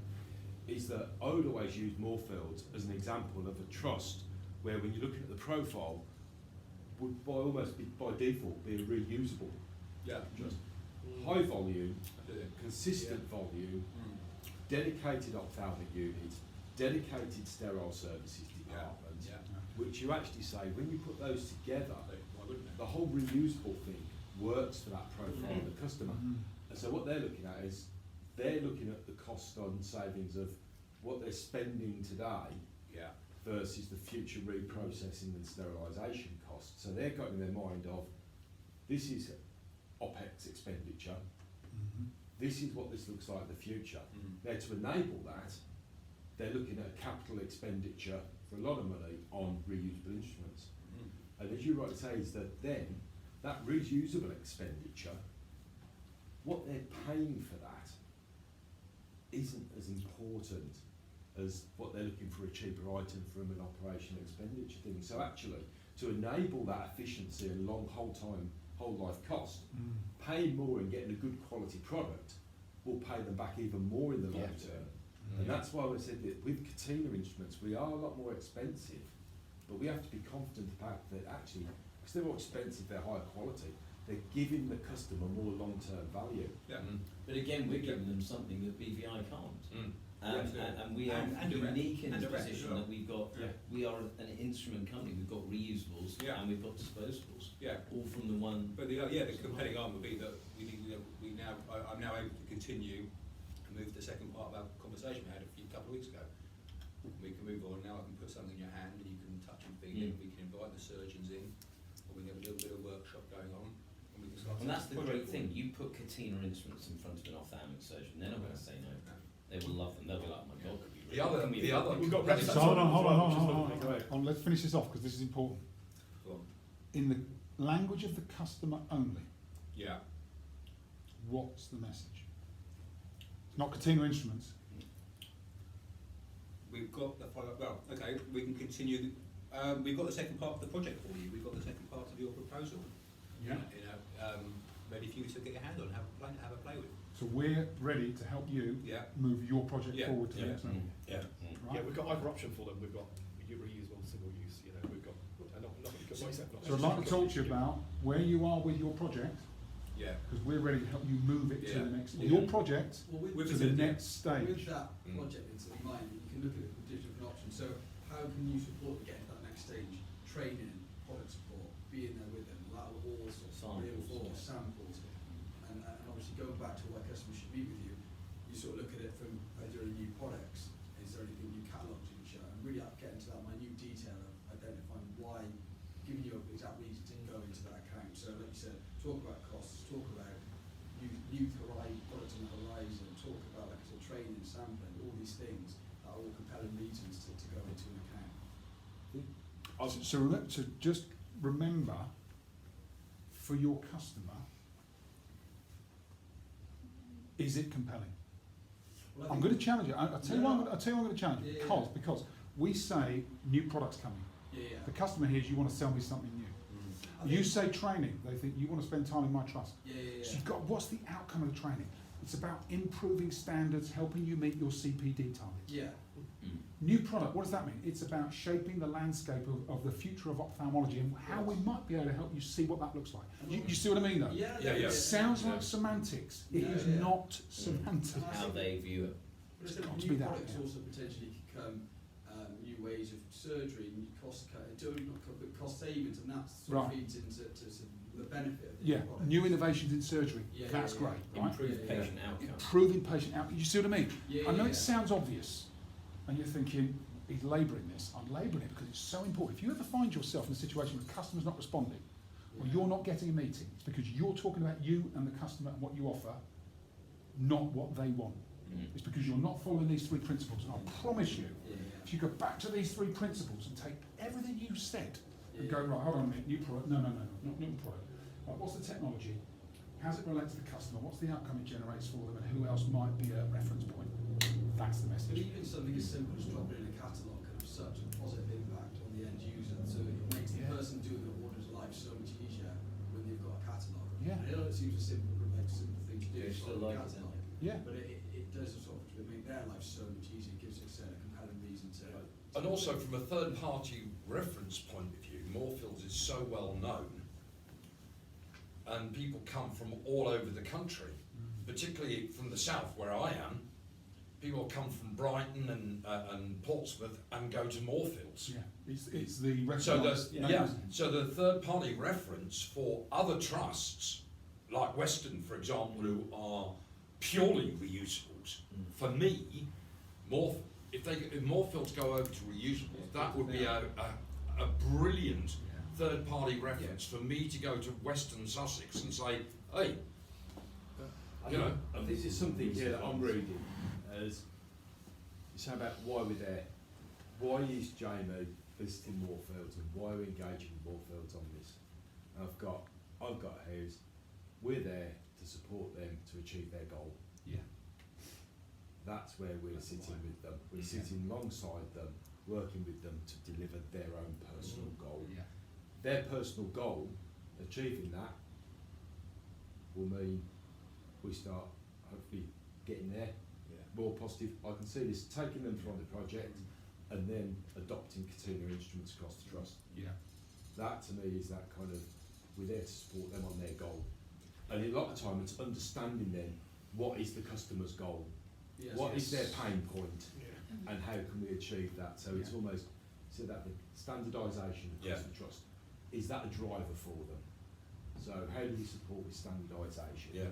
Speaker 4: is that I would always use Moorfields as an example of a trust where when you're looking at the profile, would by default be a reusable
Speaker 8: Yeah.
Speaker 4: trust. High volume,
Speaker 8: Absolutely.
Speaker 4: consistent volume, dedicated ophthalmic unit, dedicated sterile services department,
Speaker 8: Yeah.
Speaker 4: which you actually say, when you put those together,
Speaker 8: Why wouldn't they?
Speaker 4: the whole reusable thing works for that profile of the customer. And so what they're looking at is, they're looking at the cost on savings of what they're spending today
Speaker 8: Yeah.
Speaker 4: versus the future reprocessing and sterilisation costs. So they've got in their mind of, this is OPEX expenditure, this is what this looks like in the future. Now to enable that, they're looking at a capital expenditure for a lot of money on reusable instruments. And as you rightly say, is that then, that reusable expenditure, what they're paying for that isn't as important as what they're looking for a cheaper item from an operational expenditure thing. So actually, to enable that efficiency and long whole life cost, paying more and getting a good quality product will pay them back even more in the long term. And that's why we said that with Katina instruments, we are a lot more expensive, but we have to be confident about that actually, because they're more expensive, they're higher quality, they're giving the customer more long-term value.
Speaker 8: Yeah.
Speaker 6: But again, we're giving them something that BVI can't. And we are
Speaker 8: And direct.
Speaker 6: unique in
Speaker 8: And
Speaker 6: the
Speaker 8: direct as
Speaker 6: position
Speaker 8: well.
Speaker 6: that we've got,
Speaker 8: Yeah.
Speaker 6: we are an instrument company, we've got reusables
Speaker 8: Yeah.
Speaker 6: and we've got disposables,
Speaker 8: Yeah.
Speaker 6: all from the one.
Speaker 8: But the compelling arm would be that I'm now able to continue and move to the second part of our conversation we had a couple of weeks ago. We can move on now. I can put something in your hand and you can touch and feel it. We can invite the surgeons in, or we can have a little bit of workshop going on, and we can start.
Speaker 6: And that's the
Speaker 8: project
Speaker 6: great thing,
Speaker 8: forward.
Speaker 6: you put Katina instruments in front of an ophthalmic surgeon, they're not going to say no. They will love them, they'll be like, my God, could be
Speaker 7: The other-
Speaker 6: can we-
Speaker 7: the other-
Speaker 6: we've got
Speaker 1: That's-
Speaker 2: So hold on.
Speaker 1: Just
Speaker 2: Hold on. Let's finish this off because this is important.
Speaker 8: Go on.
Speaker 2: In the language of the customer only,
Speaker 8: Yeah.
Speaker 2: what's the message? It's not Katina Instruments.
Speaker 8: We've got the follow. Well, okay. We can continue. We've got the second part of the project for you. We've got the second part of your proposal.
Speaker 2: Yeah.
Speaker 8: Ready for you to get your hand on, have a play with.
Speaker 2: So we're ready to help you
Speaker 8: Yeah.
Speaker 2: move your project
Speaker 8: Yeah.
Speaker 2: forward to the
Speaker 8: Yeah.
Speaker 2: next level.
Speaker 7: Yeah.
Speaker 2: Right?
Speaker 1: Yeah, we've got either option for them. We've got reusable, single use. You know, we've got, and not myself.
Speaker 2: So I'd like to talk to you about where you are with your project,
Speaker 7: Yeah.
Speaker 2: because we're ready to help you move it to
Speaker 7: Yeah.
Speaker 2: the next,
Speaker 7: Yeah.
Speaker 2: your project
Speaker 3: Well, with,
Speaker 2: to the next
Speaker 3: with
Speaker 2: stage.
Speaker 3: that project in mind, you can look at it from different options. So how can you support getting to that next stage? Training, product support, being there with them, that will all sort of
Speaker 6: Samples,
Speaker 3: reinforce
Speaker 6: yeah.
Speaker 3: samples. And obviously going back to why customers should meet with you, you sort of look at it from, are there any new products? Is there anything new catalogues you can show? And really get into that minute detail of identifying why, giving you an exact reason to go into that account. So like you said, talk about costs, talk about new products on the horizon, talk about, like I said, training, sampling, all these things are all compelling reasons to go into an account.
Speaker 2: So just remember, for your customer, is it compelling?
Speaker 3: Well, I
Speaker 2: I'm
Speaker 3: think-
Speaker 2: going to challenge it. I'll tell you why I'm going to challenge it.
Speaker 3: Yeah, yeah.
Speaker 2: Because we say new products coming.
Speaker 3: Yeah, yeah.
Speaker 2: The customer hears you want to sell me something new.
Speaker 3: I
Speaker 2: You
Speaker 3: think-
Speaker 2: say training, they think you want to spend time in my trust.
Speaker 3: Yeah, yeah, yeah.
Speaker 2: So you've got, what's the outcome of the training? It's about improving standards, helping you meet your CPD targets.
Speaker 3: Yeah.
Speaker 2: New product, what does that mean? It's about shaping the landscape of the future of ophthalmology and how we might be able to help you see what that looks like. You see what I mean though?
Speaker 3: Yeah,
Speaker 7: Yeah, yeah.
Speaker 2: It sounds
Speaker 7: Yeah.
Speaker 2: like semantics. It
Speaker 3: Yeah,
Speaker 2: is
Speaker 3: yeah.
Speaker 2: not semantics.
Speaker 6: How they view it.
Speaker 3: But
Speaker 2: It's
Speaker 3: I think
Speaker 2: got to
Speaker 3: new
Speaker 2: be that,
Speaker 3: products
Speaker 2: yeah.
Speaker 3: also potentially could come new ways of surgery, new cost cost savings, and that sort
Speaker 2: Right.
Speaker 3: of feeds into the benefit of the
Speaker 2: Yeah,
Speaker 3: product.
Speaker 2: new innovations in surgery.
Speaker 3: Yeah,
Speaker 2: That's
Speaker 3: yeah, yeah.
Speaker 2: great, right?
Speaker 6: Improve
Speaker 3: Yeah, yeah.
Speaker 6: patient outcome.
Speaker 2: Improving patient outcome. You see what I mean?
Speaker 3: Yeah,
Speaker 2: I know
Speaker 3: yeah,
Speaker 2: it sounds obvious, and you're thinking, he's labouring this. I'm labouring it because it's so important. If you ever find yourself in a situation where the customer's not responding, or you're not getting a meeting, it's because you're talking about you and the customer and what you offer, not what they want. It's because you're not following these three principles. And I promise you,
Speaker 3: Yeah,
Speaker 2: if you go back to these three principles and take everything you said and
Speaker 3: yeah.
Speaker 2: go, right, hold on a minute, new product, no, not new product. Right, what's the technology? How's it relate to the customer? What's the outcome it generates for them? And who else might be a reference point? That's the
Speaker 3: But
Speaker 2: message.
Speaker 3: even something as simple as dropping in a catalogue can have such a positive impact on the end user. So it makes the
Speaker 2: Yeah.
Speaker 3: person doing the order's life so much easier when they've got a catalogue.
Speaker 2: Yeah.
Speaker 3: And I know it seems a simple thing to do,
Speaker 6: Yeah, still
Speaker 3: follow
Speaker 6: like
Speaker 3: the
Speaker 6: it,
Speaker 3: catalogue.
Speaker 2: Yeah.
Speaker 3: But it does sort of make their life so much easier. It gives us a compelling reason to.
Speaker 7: And also from a third-party reference point of view, Moorfields is so well known, and people come from all over the country, particularly from the south where I am. People come from Brighton and Portsmouth and go to Moorfields.
Speaker 2: Yeah, it's the
Speaker 7: So
Speaker 2: recognised
Speaker 7: the
Speaker 2: name,
Speaker 7: yeah,
Speaker 2: isn't it?
Speaker 7: so the third-party reference for other trusts, like Western, for example, who are purely reusables. For me, if Moorfields go over to reusables, that would be a brilliant third-party reference for me to go to Western Sussex and say, hey, you know.
Speaker 4: This is something here that I'm reading as you say about why we're there. Why is Jamie visiting Moorfields and why are we engaging Moorfields on this? And I've got here's we're there to support them to achieve their goal.
Speaker 2: Yeah.
Speaker 4: That's where we're sitting with them. We're sitting alongside them, working with them to deliver their own personal goal.
Speaker 2: Yeah.
Speaker 4: Their personal goal, achieving that, will mean we start hopefully getting there. More positive. I can see this taking them from the project and then adopting Catena instruments across the trust.
Speaker 2: Yeah.
Speaker 4: That to me is that kind of, we're there to support them on their goal. And a lot of the time it's understanding then what is the customer's goal,
Speaker 3: Yes,
Speaker 4: what is their
Speaker 3: yes.
Speaker 4: pain point, and how can we achieve that. So it's
Speaker 2: Yeah.
Speaker 4: almost, so that the standardisation across
Speaker 7: Yeah.
Speaker 4: the trust, is that a driver for them? So how do we support with standardisation?
Speaker 7: Yeah.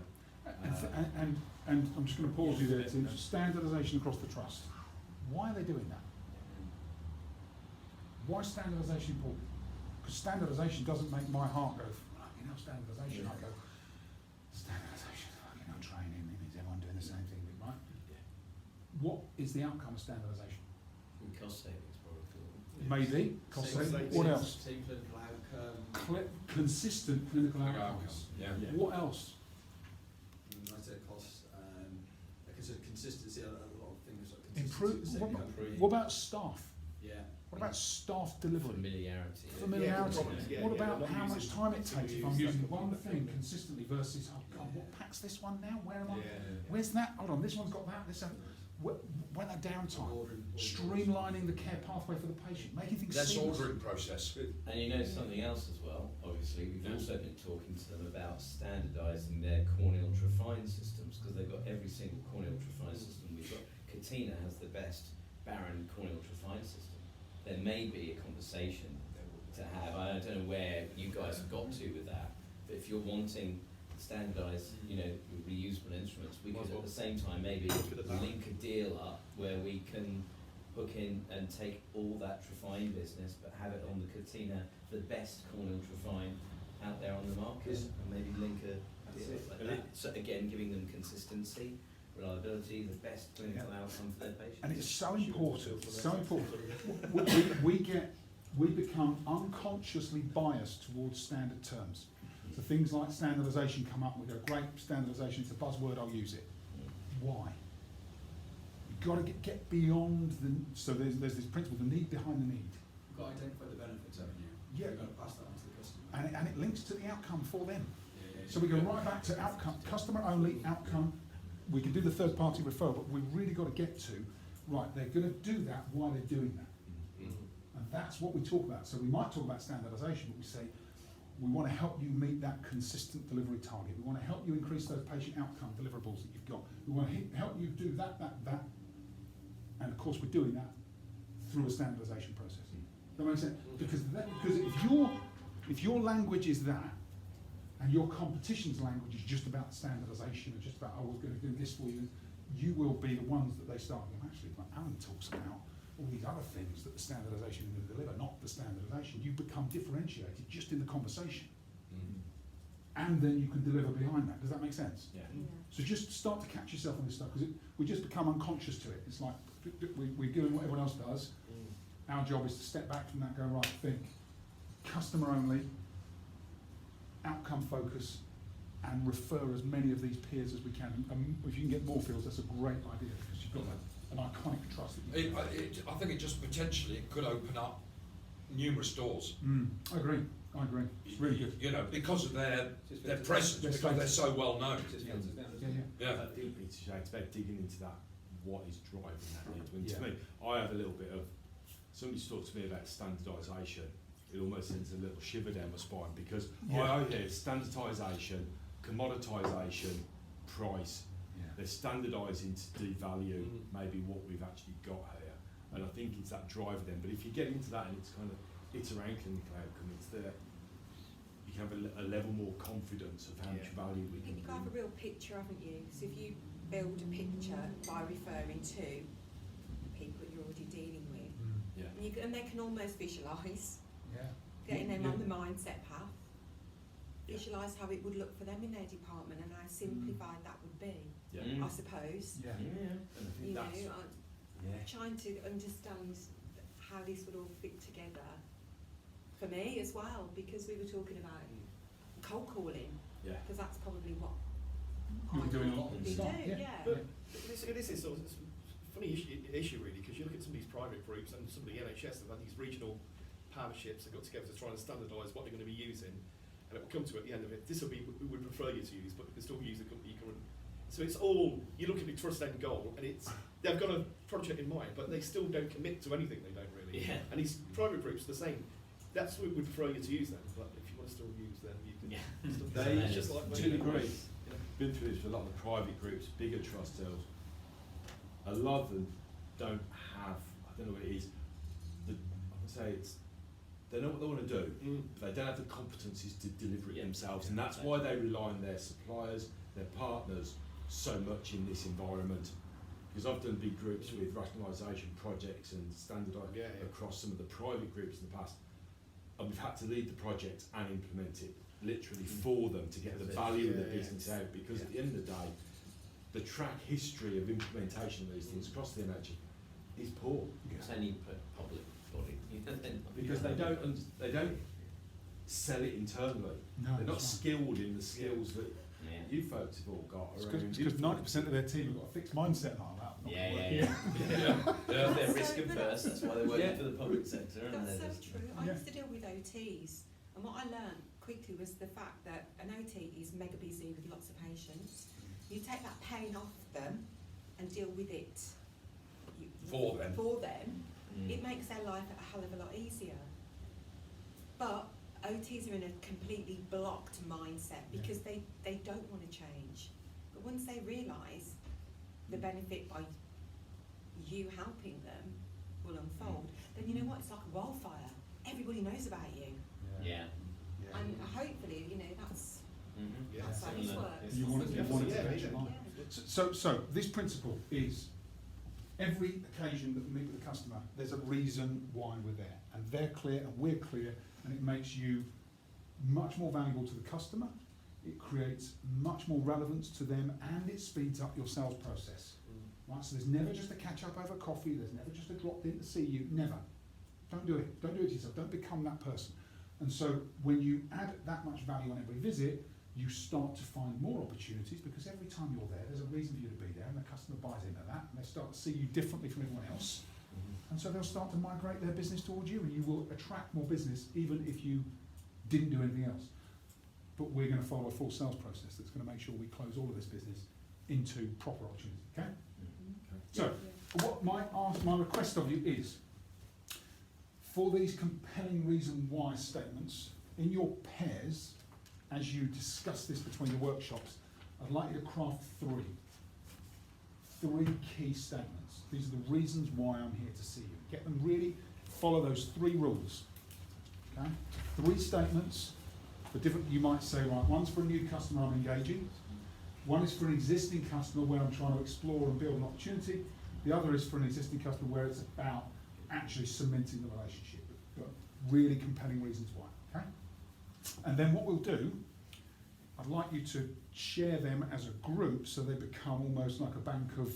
Speaker 2: And I'm just going to pause you there. To standardisation across the trust. Why are they doing that? Why is standardisation important? Because standardisation doesn't make my heart go, fucking hell, standardisation. I go, standardisation, fucking hell, training, it means everyone doing the same thing, right? What is the outcome of standardisation?
Speaker 6: Cost savings, probably.
Speaker 2: Maybe, cost
Speaker 3: Same-
Speaker 2: saving.
Speaker 3: same-
Speaker 2: What else?
Speaker 3: Same clinical outcome.
Speaker 2: Consistent clinical outcomes.
Speaker 7: Yeah.
Speaker 2: What else?
Speaker 3: I say cost, like I said, consistency, a lot of things like
Speaker 2: Improve.
Speaker 3: consistency.
Speaker 2: What
Speaker 3: same
Speaker 2: about,
Speaker 3: company.
Speaker 2: what about staff?
Speaker 3: Yeah.
Speaker 2: What about staff delivery?
Speaker 6: Familiarity.
Speaker 2: Familiarity.
Speaker 1: Yeah,
Speaker 2: What
Speaker 1: yeah,
Speaker 2: about
Speaker 1: not
Speaker 2: how
Speaker 1: using
Speaker 2: much time it
Speaker 1: two
Speaker 2: takes if I'm
Speaker 1: use
Speaker 2: using
Speaker 1: that
Speaker 2: one
Speaker 1: completely
Speaker 2: thing
Speaker 1: different.
Speaker 2: consistently versus, oh God, what pack's this one now? Where am I?
Speaker 1: Yeah.
Speaker 2: Where's that? Hold on, this one's got that, this one. when a downtime, streamlining the care pathway for the patient, making things
Speaker 7: That's
Speaker 2: seamless.
Speaker 7: ordering process.
Speaker 6: And you know something else as well, obviously, we've also been talking to them about standardising their corneal trophine systems, because they've got every single corneal trophine system we've got. Katina has the best Baron corneal trophine system. There may be a conversation to have, I don't know where you guys have got to with that, but if you're wanting standardised, you know, reusable instruments, we could at the same time maybe link a deal up where we can hook in and take all that trophine business, but have it on the Katina, the best corneal trophine out there on the market, and maybe link a deal like that. So again, giving them consistency, reliability, the best clinical outcome for their patients.
Speaker 2: And it's so important, so important. We become unconsciously biased towards standard terms. So things like standardisation come up and we go, great, standardisation, it's a buzzword, I'll use it. Why? You've got to get beyond the, so there's this principle, the need behind the need.
Speaker 3: You've got to identify the benefits, haven't you?
Speaker 2: Yeah.
Speaker 3: You've got to pass that on to the customer.
Speaker 2: And it links to the outcome for them.
Speaker 3: Yeah.
Speaker 2: So we go right back to outcome, customer only, outcome. We can do the third party referral, but we've really got to get to, right, they're going to do that while they're doing that. And that's what we talk about. So we might talk about standardisation, but we say, we want to help you meet that consistent delivery target. We want to help you increase those patient outcome deliverables that you've got. We want to help you do that. And of course we're doing that through a standardisation process. That makes sense? Because if your language is that, and your competition's language is just about standardisation and just about, oh, we're going to do this for you, you will be the ones that they start going, actually, when Alan talks about all these other things that the standardisation is going to deliver, not the standardisation. You become differentiated just in the conversation. And then you can deliver behind that. Does that make sense?
Speaker 4: Yeah.
Speaker 2: So just start to catch yourself on this stuff, because we just become unconscious to it. It's like we're doing what everyone else does. Our job is to step back from that, go, right, think, customer only, outcome focus, and refer as many of these peers as we can. And if you can get more fields, that's a great idea, because you've got an iconic trust that you
Speaker 7: I think it just potentially it could open up numerous doors.
Speaker 2: I agree. It's really good.
Speaker 7: You know, because of their presence, because they're so well known.
Speaker 2: Yeah.
Speaker 7: Yeah.
Speaker 4: It's about digging into that, what is driving that need. When to me, I have a little bit of, somebody's talked to me about standardisation, it almost sends a little shiver down my spine, because I hear standardisation, commoditisation, price. They're standardising to devalue maybe what we've actually got here, and I think it's that drive then. But if you get into that and it's kind of around clinical outcome, it's there. You can have a level more confidence of how much value we can
Speaker 5: You've got to have a real picture, haven't you? So if you build a picture by referring to people that you're already dealing with, and they can almost visualise getting them on the mindset path, visualise how it would look for them in their department and how simplified that would be, I suppose. You know, trying to understand how this would all fit together for me as well, because we were talking about cold calling, because that's probably what
Speaker 2: You were doing a lot of
Speaker 5: we
Speaker 2: stuff.
Speaker 5: do,
Speaker 1: But this is sort of a funny issue really, because you look at some of these private groups and some of the NHS have had these regional partnerships that got together to try and standardise what they're going to be using, and it will come to at the end of it, this will be we would prefer you to use, but you can still use the company you current. So it's all, you look at the trust end goal, and it's they've got a project in mind, but they still don't commit to anything. They don't really. And these private groups are the same. That's what we prefer you to use then, but if you want to still use them, you can.
Speaker 4: They
Speaker 1: just like
Speaker 4: to a degree. Been through this for a lot of the private groups, bigger trust deals. A lot of them don't have, I don't know what it is, I would say they know what they want to do, but they don't have the competencies to deliver it themselves, and that's why they rely on their suppliers, their partners, so much in this environment. Because I've done big groups with rationalisation projects and standardisation across some of the private groups in the past, and we've had to lead the project and implement it literally for them to get the value of the business out, because at the end of the day, the track history of implementation of these things across the NHS is poor.
Speaker 6: It's only public body.
Speaker 4: Because they don't sell it internally.
Speaker 2: No,
Speaker 4: they're not
Speaker 2: that's
Speaker 4: skilled in the skills that you folks have all got.
Speaker 2: It's because 90% of their team have got a fixed mindset like that.
Speaker 6: They're risk averse, that's why they're working for the public sector.
Speaker 5: That's so true. I used to deal with OTs, and what I learned quickly was the fact that an OT is mega busy with lots of patients. You take that pain off them and deal with it
Speaker 7: For them.
Speaker 5: it makes their life a hell of a lot easier. But OTs are in a completely blocked mindset because they don't want to change. But once they realise the benefit by you helping them will unfold, then you know what, it's like a wildfire. Everybody knows about you.
Speaker 6: Yeah.
Speaker 5: And hopefully, you know, that's how this
Speaker 6: Similar.
Speaker 5: works.
Speaker 2: You want it to
Speaker 1: Yeah,
Speaker 2: change your
Speaker 1: yeah.
Speaker 2: life.
Speaker 5: Yeah.
Speaker 2: So this principle is every occasion that we meet with a customer, there's a reason why we're there, and they're clear and we're clear, and it makes you much more valuable to the customer. It creates much more relevance to them, and it speeds up your sales process. Right? So there's never just a catch up over coffee. There's never just a drop in to see you. Never. Don't do it. Don't do it to yourself. Don't become that person. And so when you add that much value on every visit, you start to find more opportunities, because every time you're there, there's a reason for you to be there, and the customer buys into that, and they start to see you differently from everyone else. And so they'll start to migrate their business towards you, and you will attract more business even if you didn't do anything else. But we're going to follow a full sales process that's going to make sure we close all of this business into proper opportunities. Okay? So, what my request of you is, for these compelling reason why statements, in your pairs, as you discuss this between the workshops, I'd like you to craft three key statements. These are the reasons why I'm here to see you. Get them really, follow those 3 rules. Okay? 3 statements for different, you might say, right, one's for a new customer I'm engaging, one is for an existing customer where I'm trying to explore and build an opportunity, the other is for an existing customer where it's about actually cementing the relationship, but really compelling reasons why. Okay? And then what we'll do, I'd like you to share them as a group so they become almost like a bank of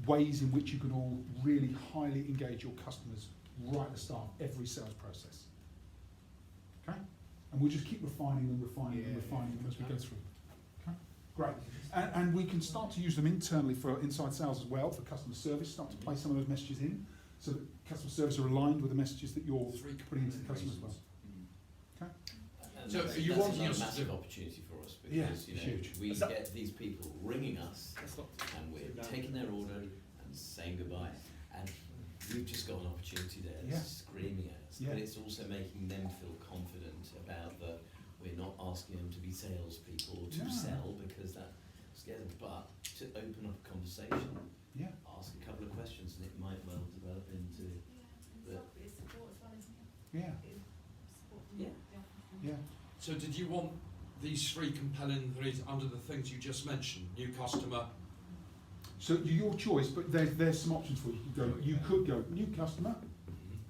Speaker 2: ways in which you can all really highly engage your customers right at the start of every sales process. Okay? And we'll just keep refining them as we go through. Okay? Great. And we can start to use them internally for inside sales as well, for customer service, start to play some of those messages in, so that customer service are aligned with the messages that you're putting into the customer as well. Okay?
Speaker 6: And
Speaker 7: So
Speaker 6: that's,
Speaker 7: you
Speaker 6: that's
Speaker 7: want
Speaker 6: another
Speaker 7: us to-
Speaker 6: massive opportunity for us,
Speaker 2: Yeah,
Speaker 6: because you know
Speaker 2: huge.
Speaker 6: we
Speaker 1: Is that-
Speaker 6: get these people ringing us and we're taking their order and saying goodbye, and we've just got an opportunity there that's screaming at us.
Speaker 2: Yeah.
Speaker 6: But it's also making them feel confident about that we're not asking them to be salespeople to
Speaker 2: No.
Speaker 6: sell, because that scares them, but to open up a conversation,
Speaker 2: Yeah.
Speaker 6: ask a couple of questions, and it might well develop into
Speaker 9: It's support as well, isn't it?
Speaker 2: Yeah.
Speaker 9: Support from
Speaker 6: Yeah.
Speaker 9: the office.
Speaker 2: Yeah.
Speaker 7: So did you want these 3 compelling threes under the things you just mentioned? New customer.
Speaker 2: So your choice, but there's some options for you. You could go new customer.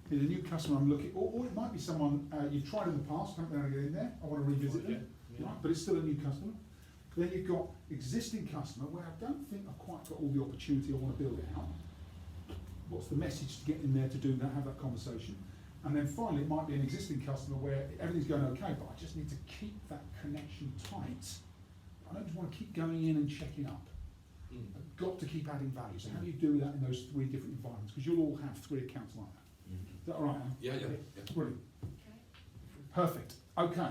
Speaker 2: Here's a new customer I'm looking, or it might be someone you've tried in the past, haven't been able to get in there. I want to revisit them, right? But it's still a new customer. Then you've got existing customer where I don't think I've quite got all the opportunity I want to build it out. What's the message to get in there to do that, have that conversation? And then finally, it might be an existing customer where everything's going okay, but I just need to keep that connection tight. I don't just want to keep going in and checking up. I've got to keep adding value. So how do you do that in those 3 different environments? Because you'll all have 3 accounts like that. Is that all right, Anne?
Speaker 7: Yeah.
Speaker 2: Brilliant.
Speaker 9: Okay.
Speaker 2: Perfect. Okay.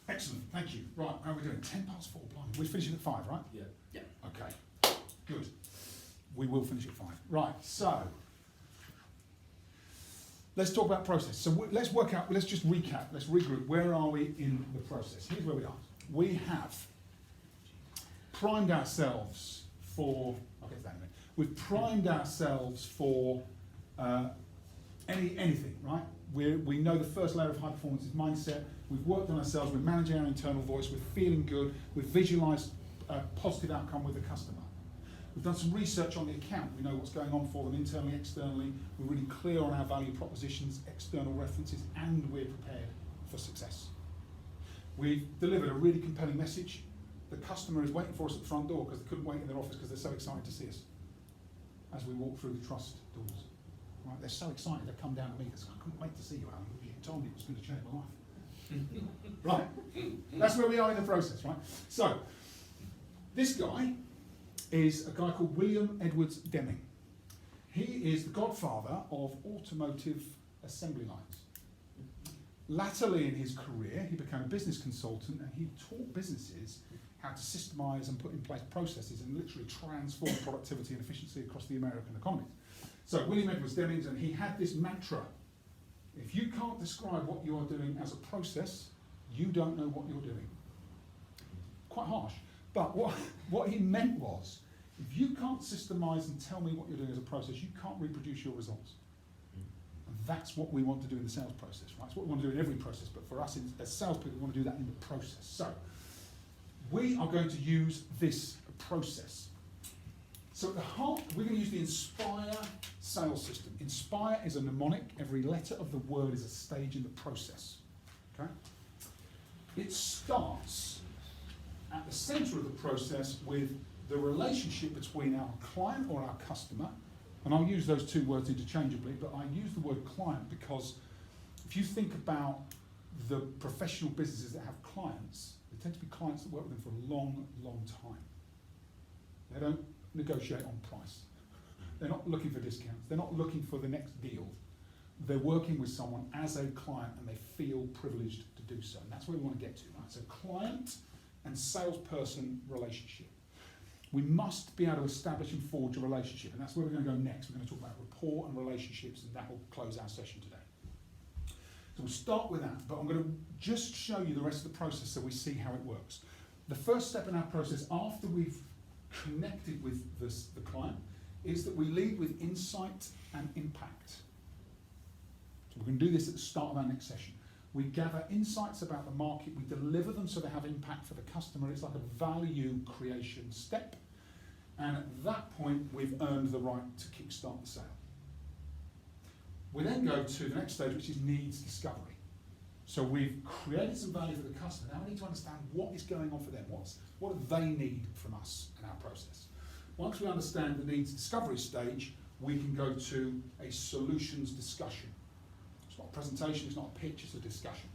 Speaker 2: Excellent. Thank you. Right, how are we doing? 4:10, blimey. We're finishing at 5, right?
Speaker 7: Yeah.
Speaker 6: Yeah.
Speaker 2: Okay. Good. We will finish at 5. Right, so let's talk about process. So let's work out, let's just recap, let's regroup. Where are we in the process? Here's where we are. We have primed ourselves for, I'll get to that in a minute. We've primed ourselves for anything, right? We know the first layer of high performance is mindset. We've worked on ourselves, we're managing our internal voice, we're feeling good, we've visualised a positive outcome with the customer. We've done some research on the account, we know what's going on for them internally, externally, we're really clear on our value propositions, external references, and we're prepared for success. We've delivered a really compelling message. The customer is waiting for us at the front door because they couldn't wait in their office because they're so excited to see us as we walk through the trust doors. Right, they're so excited to come down to meet us. I couldn't wait to see you, Alan. You told me it was going to change my life. Right, that's where we are in the process, right? So, this guy is a guy called William Edwards Deming. He is the godfather of automotive assembly lines. Latterly in his career, he became a business consultant and he taught businesses how to systemize and put in place processes and literally transform productivity and efficiency across the American economy. So William Edwards Demings, and he had this mantra: if you can't describe what you are doing as a process, you don't know what you're doing. Quite harsh, but what he meant was, if you can't systemize and tell me what you're doing as a process, you can't reproduce your results. And that's what we want to do in the sales process, right? It's what we want to do in every process, but for us as salespeople, we want to do that in the process. So we are going to use this process. So at the heart, we're going to use the Inspire sales system. Inspire is a mnemonic. Every letter of the word is a stage in the process. Okay? It starts at the center of the process with the relationship between our client or our customer, and I'll use those two words interchangeably, but I use the word client because if you think about the professional businesses that have clients, they tend to be clients that work with them for a long, long time. They don't negotiate on price. They're not looking for discounts. They're not looking for the next deal. They're working with someone as a client and they feel privileged to do so. And that's where we want to get to, right? So client and salesperson relationship. We must be able to establish and forge a relationship, and that's where we're going to go next. We're going to talk about rapport and relationships, and that will close our session today. So we'll start with that, but I'm going to just show you the rest of the process so we see how it works. The first step in our process, after we've connected with the client, is that we lead with insight and impact. So we're going to do this at the start of our next session. We gather insights about the market, we deliver them so they have impact for the customer. It's like a value creation step. And at that point, we've earned the right to kickstart the sale. We then go to the next stage, which is needs discovery. So we've created some value for the customer. Now we need to understand what is going on for them. What do they need from us in our process? Once we understand the needs discovery stage, we can go to a solutions discussion. It's not a presentation, it's not a pitch, it's a discussion.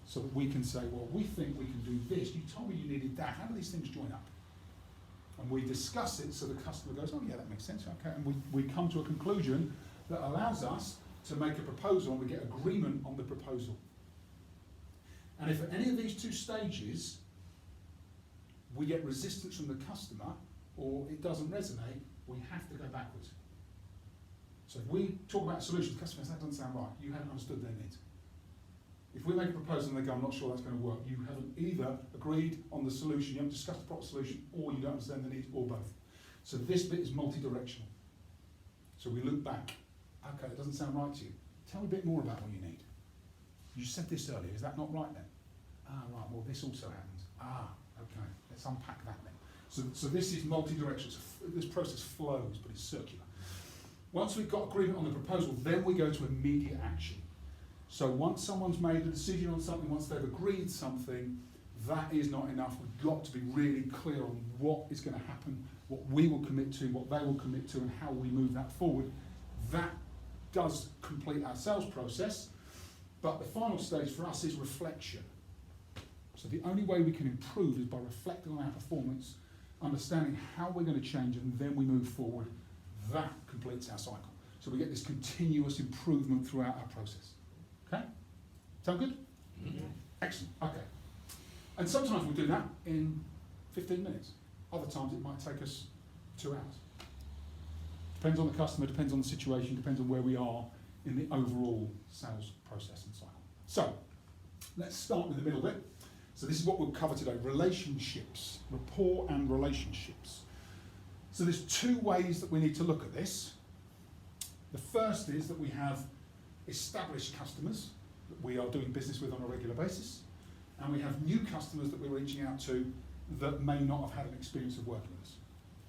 Speaker 2: So that we can say, well, we think we can do this. You told me you needed that. How do these things join up? And we discuss it so the customer goes, oh yeah, that makes sense, okay. And we come to a conclusion that allows us to make a proposal and we get agreement on the proposal. And if at any of these two stages we get resistance from the customer or it doesn't resonate, we have to go backwards. So if we talk about solutions, customers, that doesn't sound right, you haven't understood their needs. If we make a proposal and they go, I'm not sure that's going to work, you haven't either agreed on the solution, you haven't discussed the proper solution, or you don't understand the needs, or both. So this bit is multi-directional. So we look back. Okay, that doesn't sound right to you. Tell me a bit more about what you need. You said this earlier, is that not right then? Ah, right, well this also happens. Ah, okay, let's unpack that then. So this is multi-directional. So this process flows, but it's circular. Once we've got agreement on the proposal, then we go to immediate action. So once someone's made a decision on something, once they've agreed something, that is not enough. We've got to be really clear on what is going to happen, what we will commit to, what they will commit to, and how we move that forward. That does complete our sales process, but the final stage for us is reflection. So the only way we can improve is by reflecting on our performance, understanding how we're going to change, and then we move forward. That completes our cycle. So we get this continuous improvement throughout our process. Okay? Sound good?
Speaker 6: Mm-hmm.
Speaker 2: Excellent. Okay. And sometimes we'll do that in 15 minutes. Other times it might take us 2 hours. Depends on the customer, depends on the situation, depends on where we are in the overall sales process and cycle. So, let's start with the middle bit. So this is what we'll cover today, relationships, rapport and relationships. So there's 2 ways that we need to look at this. The first is that we have established customers that we are doing business with on a regular basis, and we have new customers that we're reaching out to that may not have had an experience of working with us.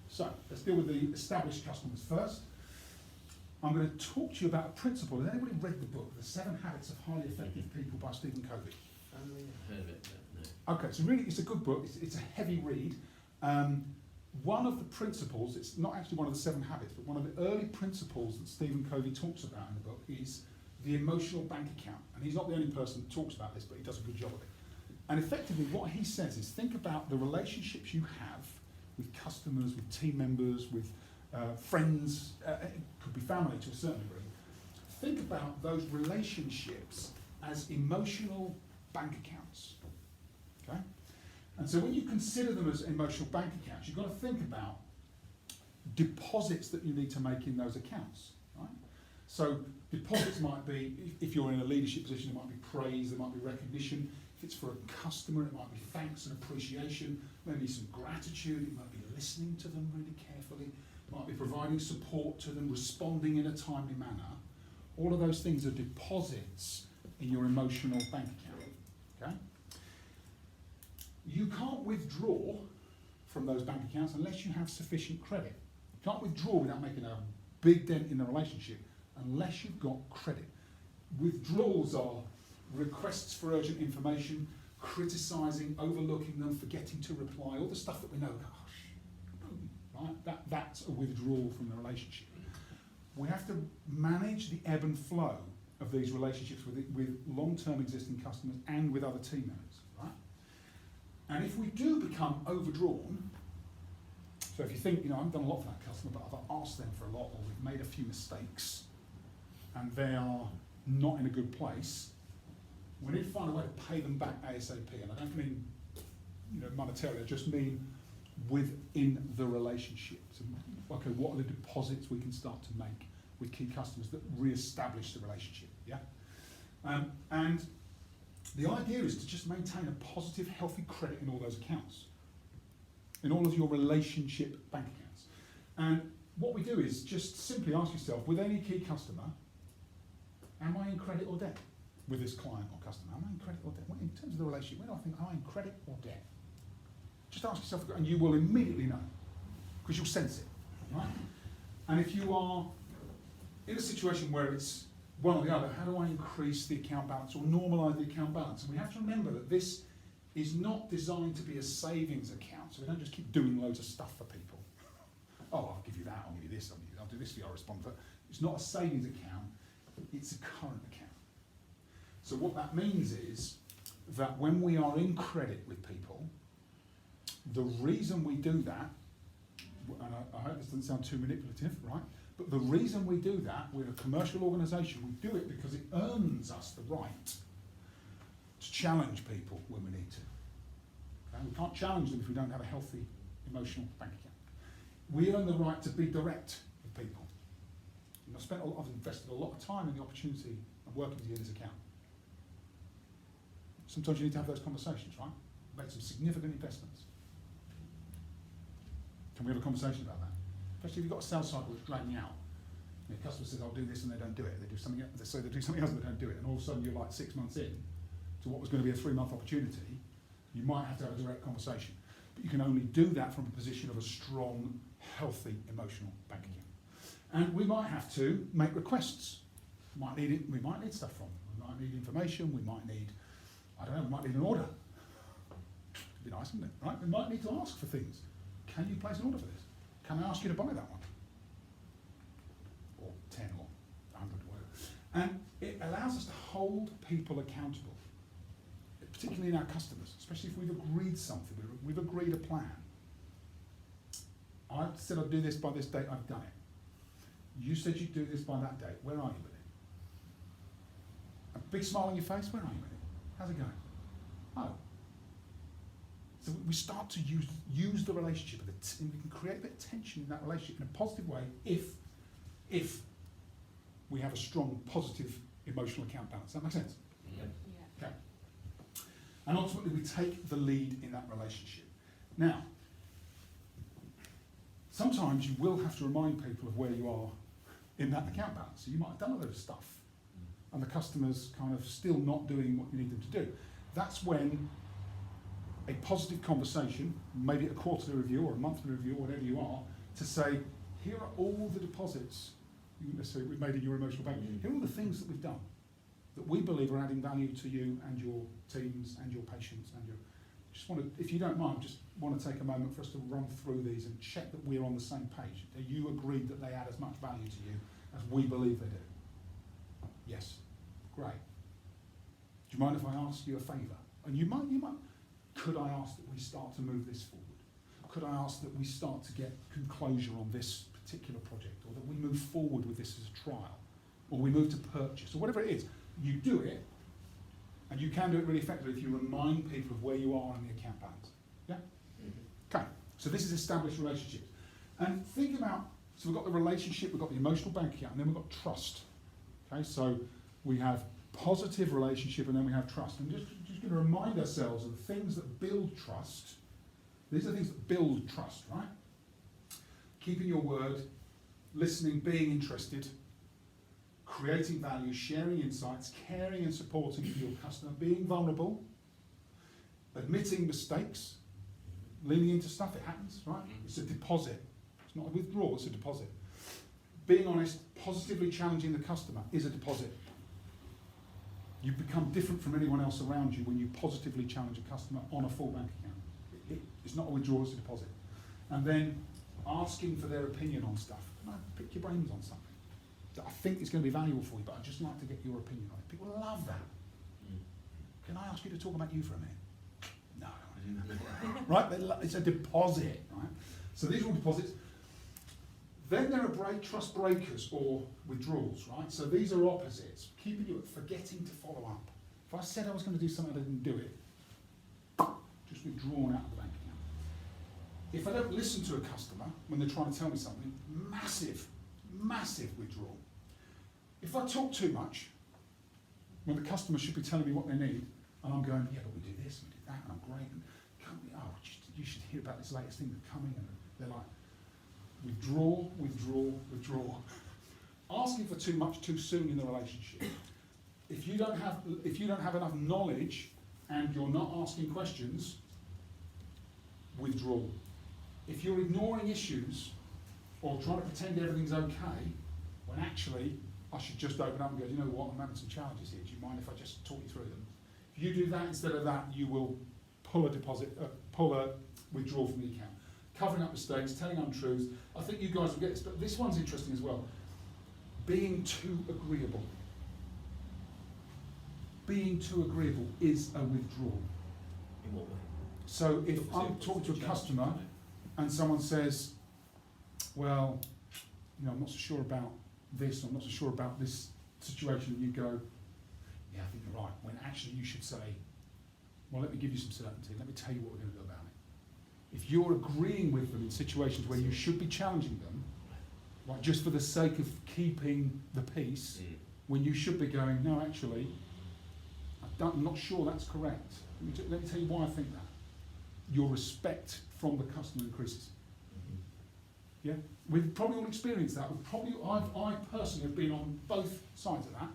Speaker 2: So let's deal with the established customers first. I'm going to talk to you about a principle. Has anybody read the book, The 7 Habits of Highly Effective People by Deepen Rapport?
Speaker 6: Heard of it, but no.
Speaker 2: Okay, so really it's a good book, it's a heavy read. One of the principles, it's not actually one of the 7 habits, but one of the early principles that Stephen Covey talks about in the book is the emotional bank account. And he's not the only person that talks about this, but he does a good job of it. And effectively what he says is think about the relationships you have with customers, with team members, with friends, it could be family to a certain degree. Think about those relationships as emotional bank accounts. Okay? And so when you consider them as emotional bank accounts, you've got to think about deposits that you need to make in those accounts, right? So deposits might be, if you're in a leadership position, it might be praise, there might be recognition. If it's for a customer, it might be thanks and appreciation, maybe some gratitude, it might be listening to them really carefully, it might be providing support to them, responding in a timely manner. All of those things are deposits in your emotional bank account, okay? You can't withdraw from those bank accounts unless you have sufficient credit. You can't withdraw without making a big dent in the relationship unless you've got credit. Withdrawals are requests for urgent information, criticising, overlooking them, forgetting to reply, all the stuff that we know, gosh, right? That's a withdrawal from the relationship. We have to manage the ebb and flow of these relationships with long-term existing customers and with other team members, right? And if we do become overdrawn, so if you think, you know, I've done a lot for that customer, but I've asked them for a lot, or we've made a few mistakes, and they are not in a good place, we need to find a way to pay them back ASAP. And I don't mean, you know, monetarily, I just mean within the relationship. So, okay, what are the deposits we can start to make with key customers that re-establish the relationship, yeah? And the idea is to just maintain a positive, healthy credit in all those accounts, in all of your relationship bank accounts. And what we do is just simply ask yourself, with any key customer, am I in credit or debt with this client or customer? Am I in credit or debt? In terms of the relationship, where do I think, am I in credit or debt? Just ask yourself, and you will immediately know, because you'll sense it, right? And if you are in a situation where it's one or the other, how do I increase the account balance or normalise the account balance? And we have to remember that this is not designed to be a savings account, so we don't just keep doing loads of stuff for people. Oh, I'll give you that, I'll give you this, I'll do this for you, I'll respond for it. It's not a savings account, it's a current account. So what that means is that when we are in credit with people, the reason we do that, and I hope this doesn't sound too manipulative, right? But the reason we do that, we're a commercial organisation, we do it because it earns us the right to challenge people when we need to. Okay? We can't challenge them if we don't have a healthy emotional bank account. We earn the right to be direct with people. And I've invested a lot of time in the opportunity of working with you in this account. Sometimes you need to have those conversations, right? Made some significant investments. Can we have a conversation about that? Especially if you've got a sales cycle that's dragging out. The customer says, I'll do this, and they don't do it. They do something else, they say they do something else and they don't do it. And all of a sudden you're like 6 months in to what was going to be a 3-month opportunity. You might have to have a direct conversation. But you can only do that from a position of a strong, healthy, emotional bank account. And we might have to make requests. We might need stuff from them. We might need information. We might need, I don't know, we might need an order. It'd be nice, wouldn't it? Right? We might need to ask for things. Can you place an order for this? Can I ask you to buy that one? Or 10 or 100 or whatever. And it allows us to hold people accountable, particularly in our customers, especially if we've agreed something, we've agreed a plan. I said I'd do this by this date, I've done it. You said you'd do this by that date, where are you with it? A big smile on your face, where are you with it? How's it going? Oh. So we start to use the relationship, and we can create a bit of tension in that relationship in a positive way if we have a strong, positive, emotional account balance. Does that make sense?
Speaker 6: Yeah.
Speaker 2: Okay. And ultimately, we take the lead in that relationship. Now, sometimes you will have to remind people of where you are in that account balance. So you might have done a load of stuff, and the customer's kind of still not doing what you need them to do. That's when a positive conversation, maybe a quarterly review or a monthly review, or whatever you are, to say, here are all the deposits we've made in your emotional bank. Here are all the things that we've done that we believe are adding value to you and your teams and your patients and your. Just want to, if you don't mind, just want to take a moment for us to run through these and check that we're on the same page. Are you agreed that they add as much value to you as we believe they do? Yes. Great. Do you mind if I ask you a favour? And you might. Could I ask that we start to move this forward? Could I ask that we start to get conclosure on this particular project, or that we move forward with this as a trial, or we move to purchase, or whatever it is? You do it, and you can do it really effectively if you remind people of where you are on the account balance. Okay, so this is established relationships. And think about, so we've got the relationship, we've got the emotional bank account, and then we've got trust. Okay, so we have positive relationship and then we have trust. And just going to remind ourselves of the things that build trust. These are things that build trust, right? Keeping your word, listening, being interested, creating value, sharing insights, caring and supporting for your customer, being vulnerable, admitting mistakes, leaning into stuff, it happens, right? It's a deposit. It's not a withdrawal, it's a deposit. Being honest, positively challenging the customer is a deposit. You become different from anyone else around you when you positively challenge a customer on a full bank account. It's not a withdrawal, it's a deposit. And then asking for their opinion on stuff. Can I pick your brains on something that I think is going to be valuable for you, but I'd just like to get your opinion on it. People love that. Can I ask you to talk about you for a minute? No, I don't want to do that. Right? It's a deposit, right? So these are all deposits. Then there are trust breakers or withdrawals, right? So these are opposites, keeping you forgetting to follow up. If I said I was going to do something, I didn't do it, just withdrawn out of the bank account. If I don't listen to a customer when they're trying to tell me something, massive withdrawal. If I talk too much, when the customer should be telling me what they need, and I'm going, yeah, but we do this, and we do that, and I'm great, and you should hear about this latest thing that's coming, and they're like, withdraw. Asking for too much too soon in the relationship. If you don't have enough knowledge and you're not asking questions, withdraw. If you're ignoring issues or trying to pretend everything's okay, when actually I should just open up and go, you know what, I'm having some challenges here. Do you mind if I just talk you through them? If you do that instead of that, you will pull a withdrawal from the account. Covering up mistakes, telling untruths. I think you guys will get this, but this one's interesting as well. Being too agreeable. Being too agreeable is a withdrawal.
Speaker 6: In what way?
Speaker 2: So if I'm talking to a customer and someone says, well, I'm not so sure about this, I'm not so sure about this situation, and you go, yeah, I think you're right, when actually you should say, well, let me give you some certainty, let me tell you what we're going to do about it. If you're agreeing with them in situations where you should be challenging them, like just for the sake of keeping the peace, when you should be going, no, actually, I'm not sure that's correct. Let me tell you why I think that. Your respect from the customer increases. Yeah, we've probably all experienced that. I personally have been on both sides of that,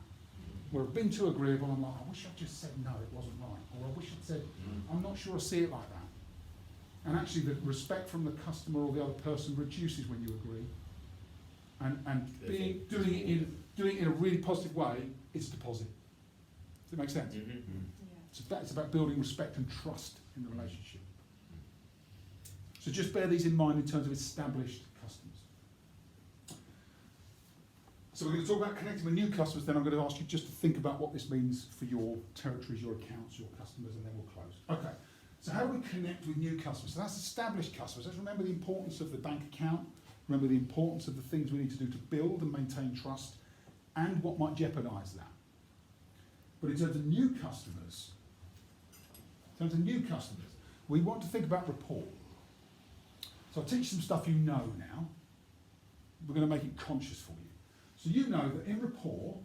Speaker 2: where I've been too agreeable. I'm like, I wish I'd just said no, it wasn't right, or I wish I'd said, I'm not sure I see it like that. And actually, the respect from the customer or the other person reduces when you agree. And doing it in a really positive way is a deposit. Does it make sense?
Speaker 5: Yeah.
Speaker 2: It's about building respect and trust in the relationship. So just bear these in mind in terms of established customers. So we're going to talk about connecting with new customers, then I'm going to ask you just to think about what this means for your territories, your accounts, your customers, and then we'll close. Okay, so how do we connect with new customers? So that's established customers. Let's remember the importance of the bank account, remember the importance of the things we need to do to build and maintain trust, and what might jeopardise that. But in terms of new customers, we want to think about rapport. So I'll teach you some stuff you know now. We're going to make it conscious for you. So you know that in rapport,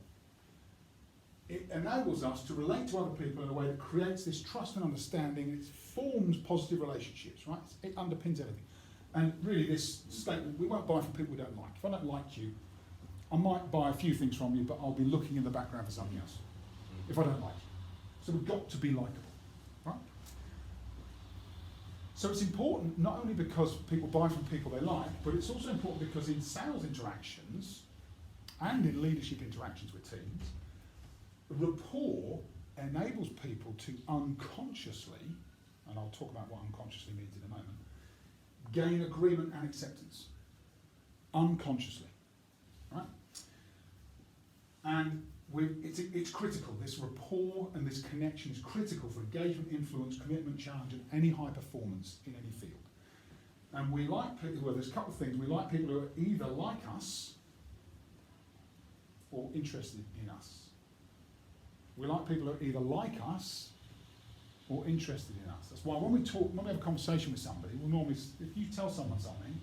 Speaker 2: it enables us to relate to other people in a way that creates this trust and understanding. It forms positive relationships, right? It underpins everything. And really this statement, we won't buy from people we don't like. If I don't like you, I might buy a few things from you, but I'll be looking in the background for something else if I don't like you. So we've got to be likeable, right? So it's important not only because people buy from people they like, but it's also important because in sales interactions and in leadership interactions with teams, rapport enables people to unconsciously, and I'll talk about what unconsciously means in a moment, gain agreement and acceptance. Unconsciously, right? And it's critical. This rapport and this connection is critical for engagement, influence, commitment, challenge, and any high performance in any field. And we like people, well, there's a couple of things. We like people who are either like us or interested in us. We like people who are either like us or interested in us. That's why when we have a conversation with somebody, we'll normally, if you tell someone something,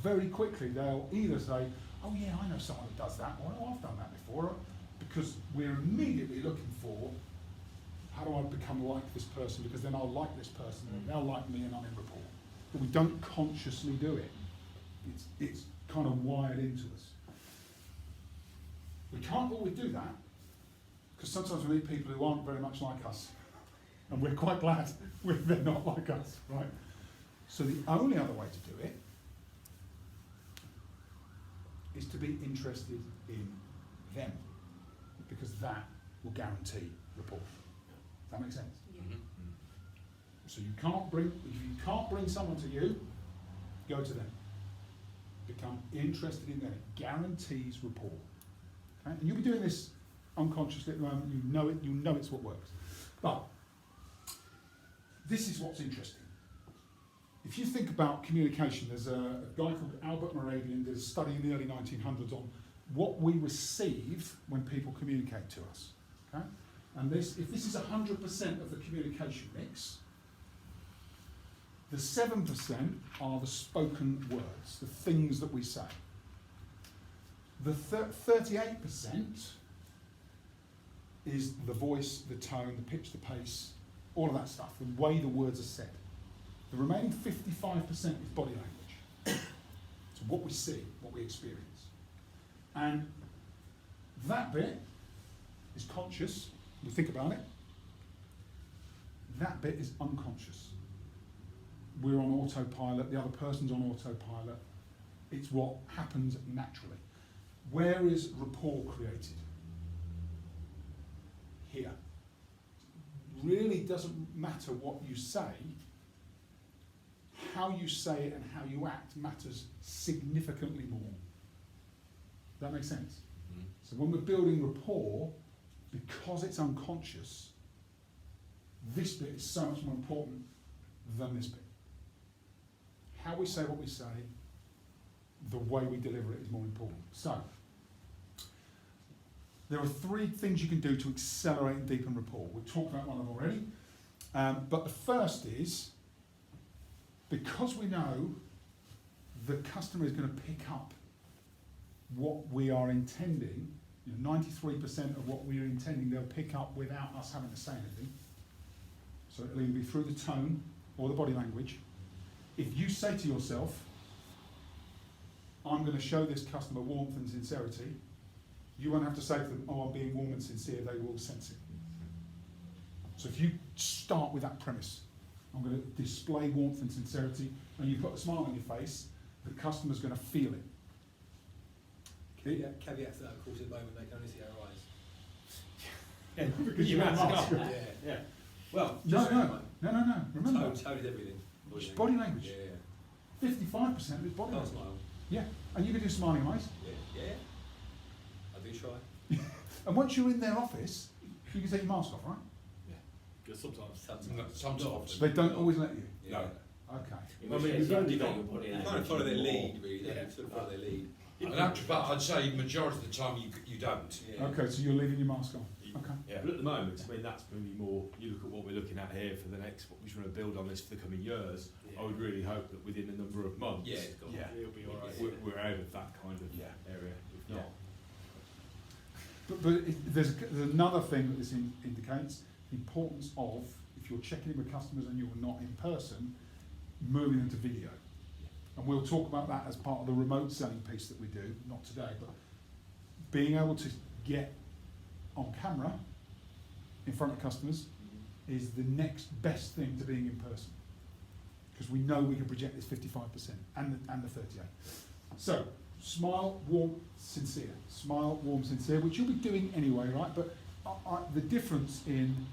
Speaker 2: very quickly they'll either say, oh yeah, I know someone that does that, or oh, I've done that before, because we're immediately looking for, how do I become like this person, because then I'll like this person, and they'll like me, and I'm in rapport. But we don't consciously do it. It's kind of wired into us. We can't always do that, because sometimes we meet people who aren't very much like us, and we're quite glad they're not like us, right? So the only other way to do it is to be interested in them, because that will guarantee rapport. Does that make sense?
Speaker 5: Yeah.
Speaker 2: So if you can't bring someone to you, go to them. Become interested in them. It guarantees rapport. Okay? And you'll be doing this unconsciously at the moment. You know it's what works. But this is what's interesting. If you think about communication, there's a guy called Albert Moravian did a study in the early 1900s on what we receive when people communicate to us. Okay? And if this is 100% of the communication mix, the 7% are the spoken words, the things that we say. The 38% is the voice, the tone, the pitch, the pace, all of that stuff, the way the words are said. The remaining 55% is body language. So what we see, what we experience. And that bit is conscious, we think about it. That bit is unconscious. We're on autopilot, the other person's on autopilot. It's what happens naturally. Where is rapport created? Here. Really doesn't matter what you say. How you say it and how you act matters significantly more. Does that make sense?
Speaker 7: Mm.
Speaker 2: So when we're building rapport, because it's unconscious, this bit is so much more important than this bit. How we say what we say, the way we deliver it is more important. So, there are 3 things you can do to accelerate and deepen rapport. We've talked about one of them already. But the first is, because we know the customer is going to pick up what we are intending, 93% of what we are intending they'll pick up without us having to say anything. So it'll either be through the tone or the body language. If you say to yourself, I'm going to show this customer warmth and sincerity, you won't have to say to them, oh, I'm being warm and sincere, they will sense it. So if you start with that premise, I'm going to display warmth and sincerity, and you put a smile on your face, the customer's going to feel it.
Speaker 8: Caveat to that, of course, at the moment they can only see our eyes.
Speaker 2: Yeah, because you're mask.
Speaker 8: Yeah. Well,
Speaker 2: No. Remember,
Speaker 8: tone is everything.
Speaker 2: it's body language.
Speaker 8: Yeah.
Speaker 2: 55% is body
Speaker 8: Can't
Speaker 2: language.
Speaker 8: smile.
Speaker 2: Yeah, and you can do smiling eyes.
Speaker 8: Yeah. I do try.
Speaker 2: And once you're in their office, you can take your mask off, right?
Speaker 1: Because sometimes.
Speaker 7: Sometimes.
Speaker 2: They don't always let you.
Speaker 8: Yeah.
Speaker 2: Okay.
Speaker 6: In which case you have to make your body
Speaker 8: You
Speaker 6: language
Speaker 8: kind of follow their
Speaker 6: more.
Speaker 8: lead, really.
Speaker 1: Yeah.
Speaker 8: They sort of follow their lead.
Speaker 7: But I'd say majority of the time you don't.
Speaker 8: Yeah.
Speaker 2: Okay, so you're leaving your mask on. Okay.
Speaker 4: Yeah. But at the moment, I mean, that's maybe more, you look at what we're looking at here for the next, what we're trying to build on this for the coming years. I would really hope that within a number of months,
Speaker 8: Yeah, it's gone.
Speaker 1: It'll be alright.
Speaker 4: we're out of that kind of area. If not,
Speaker 2: But there's another thing that this indicates, the importance of, if you're checking in with customers and you're not in person, moving into video. And we'll talk about that as part of the remote selling piece that we do, not today, but being able to get on camera in front of customers is the next best thing to being in person. Because we know we can project this 55% and the 38. So, smile, warm, sincere. Smile, warm, sincere, which you'll be doing anyway, right? But the difference in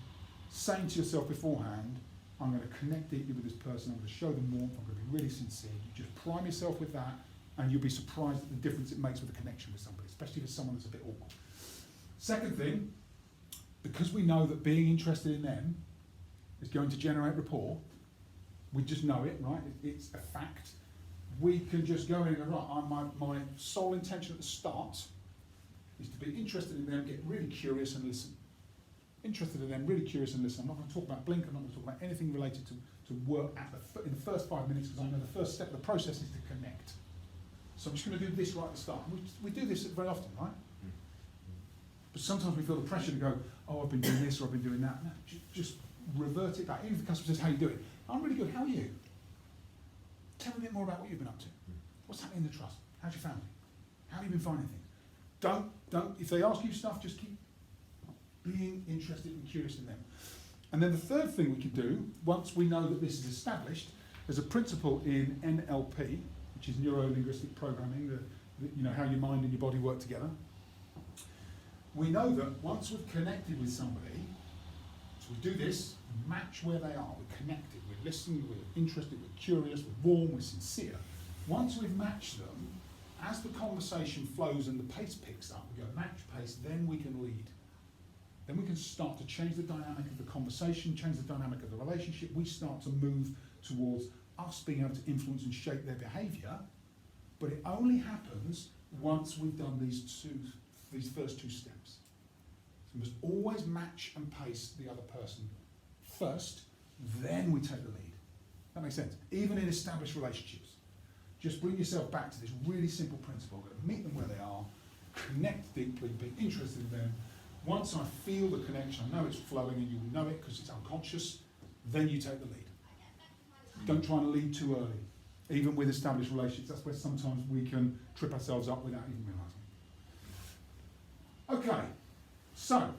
Speaker 2: saying to yourself beforehand, I'm going to connect deeply with this person, I'm going to show them warmth, I'm going to be really sincere. You just prime yourself with that, and you'll be surprised at the difference it makes with a connection with somebody, especially with someone that's a bit awkward. Second thing, because we know that being interested in them is going to generate rapport, we just know it, right? It's a fact. We can just go in and go, right, my sole intention at the start is to be interested in them, get really curious and listen. interested in them, really curious and listen. I'm not going to talk about Blink, I'm not going to talk about anything related to work in the first 5 minutes, because I know the first step of the process is to connect. So I'm just going to do this right at the start. We do this very often, right? But sometimes we feel the pressure to go, oh, I've been doing this or I've been doing that. No, just revert it back. Even if the customer says, how you doing? I'm really good, how are you? Tell me a bit more about what you've been up to. What's happening in the trust? How's your family? How have you been finding things? Don't, if they ask you stuff, just keep being interested and curious in them. And then the third thing we can do, once we know that this is established, there's a principle in NLP, which is neuro-linguistic programming, you know, how your mind and your body work together. We know that once we've connected with somebody, so we do this, match where they are, we're connected, we're listening, we're interested, we're curious, we're warm, we're sincere. Once we've matched them, as the conversation flows and the pace picks up, we go match pace, then we can lead. Then we can start to change the dynamic of the conversation, change the dynamic of the relationship. We start to move towards us being able to influence and shape their behaviour, but it only happens once we've done these first two steps. So we must always match and pace the other person first, then we take the lead. That makes sense? Even in established relationships. Just bring yourself back to this really simple principle. We're going to meet them where they are, connect deeply, be interested in them. Once I feel the connection, I know it's flowing and you will know it because it's unconscious, then you take the lead. Don't try and lead too early. Even with established relationships, that's where sometimes we can trip ourselves up without even realising. Okay, so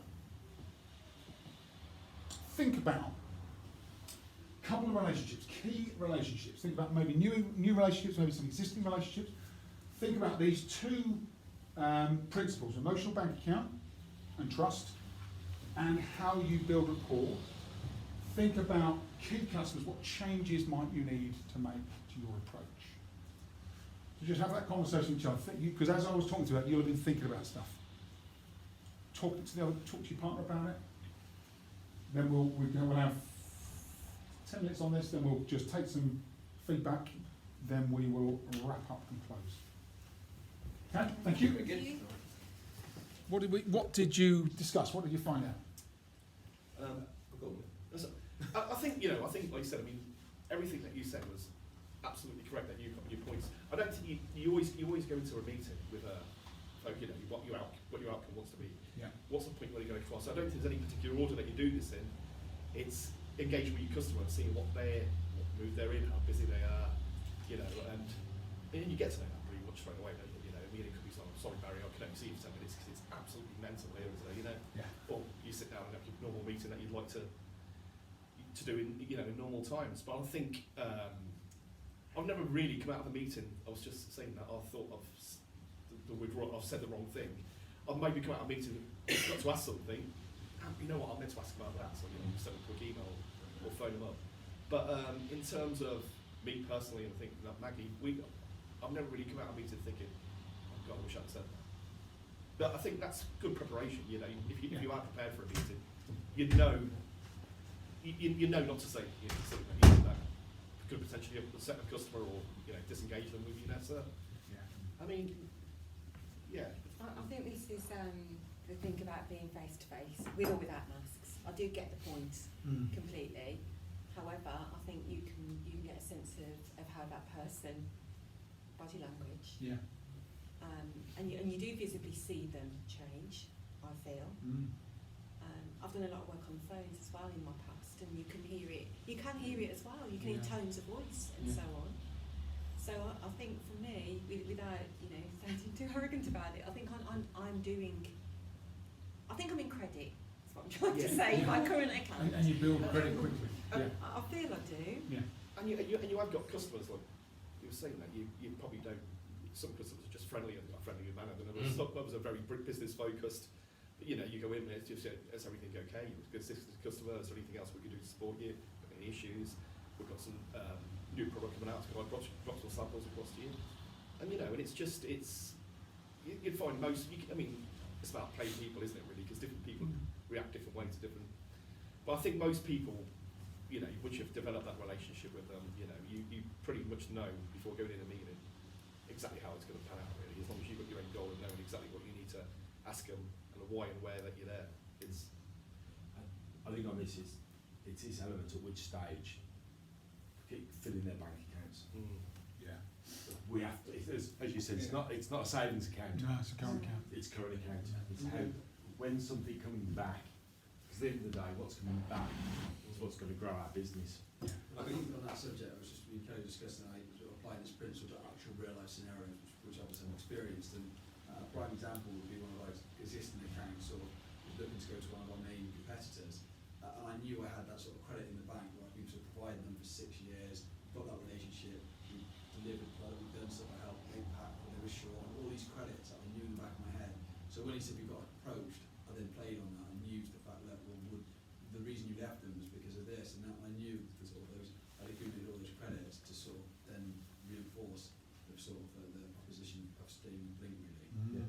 Speaker 2: think about a couple of relationships, key relationships. Think about maybe new relationships, maybe some existing relationships. Think about these two principles, emotional bank account and trust, and how you build rapport. Think about key customers, what changes might you need to make to your approach. So just have that conversation with each other, because as I was talking to you, you'll have been thinking about stuff. Talk to your partner about it. Then we'll have 10 minutes on this, then we'll just take some feedback, then we will wrap up and close. Okay, thank you.
Speaker 5: Thank you.
Speaker 2: What did you discuss? What did you find out?
Speaker 1: I think, you know, like you said, I mean, everything that you said was absolutely correct, and you've got your points. I don't think you always go into a meeting with folk, you know, what your outcome wants to be.
Speaker 2: Yeah.
Speaker 1: What's the point where you're going across? I don't think there's any particular order that you do this in. It's engaging with your customer and seeing what mood they're in, how busy they are, you know, and you get to know that pretty much straight away, don't you? You know, I mean, it could be sort of, sorry Barry, I can only see you for 10 minutes because it's absolutely mental here today, you know?
Speaker 2: Yeah.
Speaker 1: Or you sit down and have your normal meeting that you'd like to do in, you know, in normal times. But I think I've never really come out of a meeting. I was just saying that I thought I've said the wrong thing. I've maybe come out of a meeting, got to ask something. You know what? I'm meant to ask about that. So you know, send a quick email or phone them up. But in terms of me personally, I think that Maggie, I've never really come out of a meeting thinking, oh God, I wish I'd said that. But I think that's good preparation. You know, if you are prepared for a meeting, you know not to say, you know, something that could potentially upset a customer or, you know, disengage them with you. That's
Speaker 2: Yeah.
Speaker 1: I mean, yeah.
Speaker 5: I think this is the thing about being face to face, with or without masks. I do get the point completely. However, I think you can get a sense of how that person, body language, and you do visibly see them change. I feel. I've done a lot of work on the phones as well in my past, and you can hear it. You can hear it as well. You can hear tones of voice and so on. So I think for me, without sounding too arrogant about it, I think I'm doing. I think I'm in credit. That's what I'm trying to say. My current account.
Speaker 2: And you build credit quickly. Yeah.
Speaker 5: I feel I do.
Speaker 2: Yeah.
Speaker 1: And you have got customers, like you were saying that you probably don't. Some customers are just friendly in a friendly manner, and others are very business focused. You know, you go in there, is everything okay? Because this customer, is there anything else we can do to support you? Any issues? We've got some new product coming out, so I've got drops or samples across to you. And you know, and you'd find it's about playing people, isn't it, really? Because different people react different ways to different. But I think most people, you know, once you've developed that relationship with them, you know, you pretty much know before going in a meeting exactly how it's going to pan out, really. As long as you've got your end goal and knowing exactly what you need to ask them and the why and where that you're there.
Speaker 4: I think on this it's this element at which stage keep filling their bank accounts.
Speaker 2: Yeah.
Speaker 4: We have to, as you said, it's not a savings account.
Speaker 2: No, it's a current account.
Speaker 4: It's current account. It's how when something coming back, because at the end of the day, what's coming back is what's going to grow our business.
Speaker 3: I think on that subject, I was just we kind of discussing how you sort of applying this principle to actual real life scenarios, which obviously I've experienced. And a prime example would be one of our existing accounts, sort of looking to go to one of our main competitors, and I knew I had that sort of credit in the bank where I've been sort of providing them for 6 years, got that relationship, we delivered product, we've done stuff, I helped, impact, what they were short, and all these credits that I knew in the back of my head. So when he said we got approached, I then played on that and used the fact that the reason you left them was because of this, and that I knew the sort of those I accumulated all those credits to sort of then reinforce the sort of the proposition of Steam and Blink really.
Speaker 4: Yeah.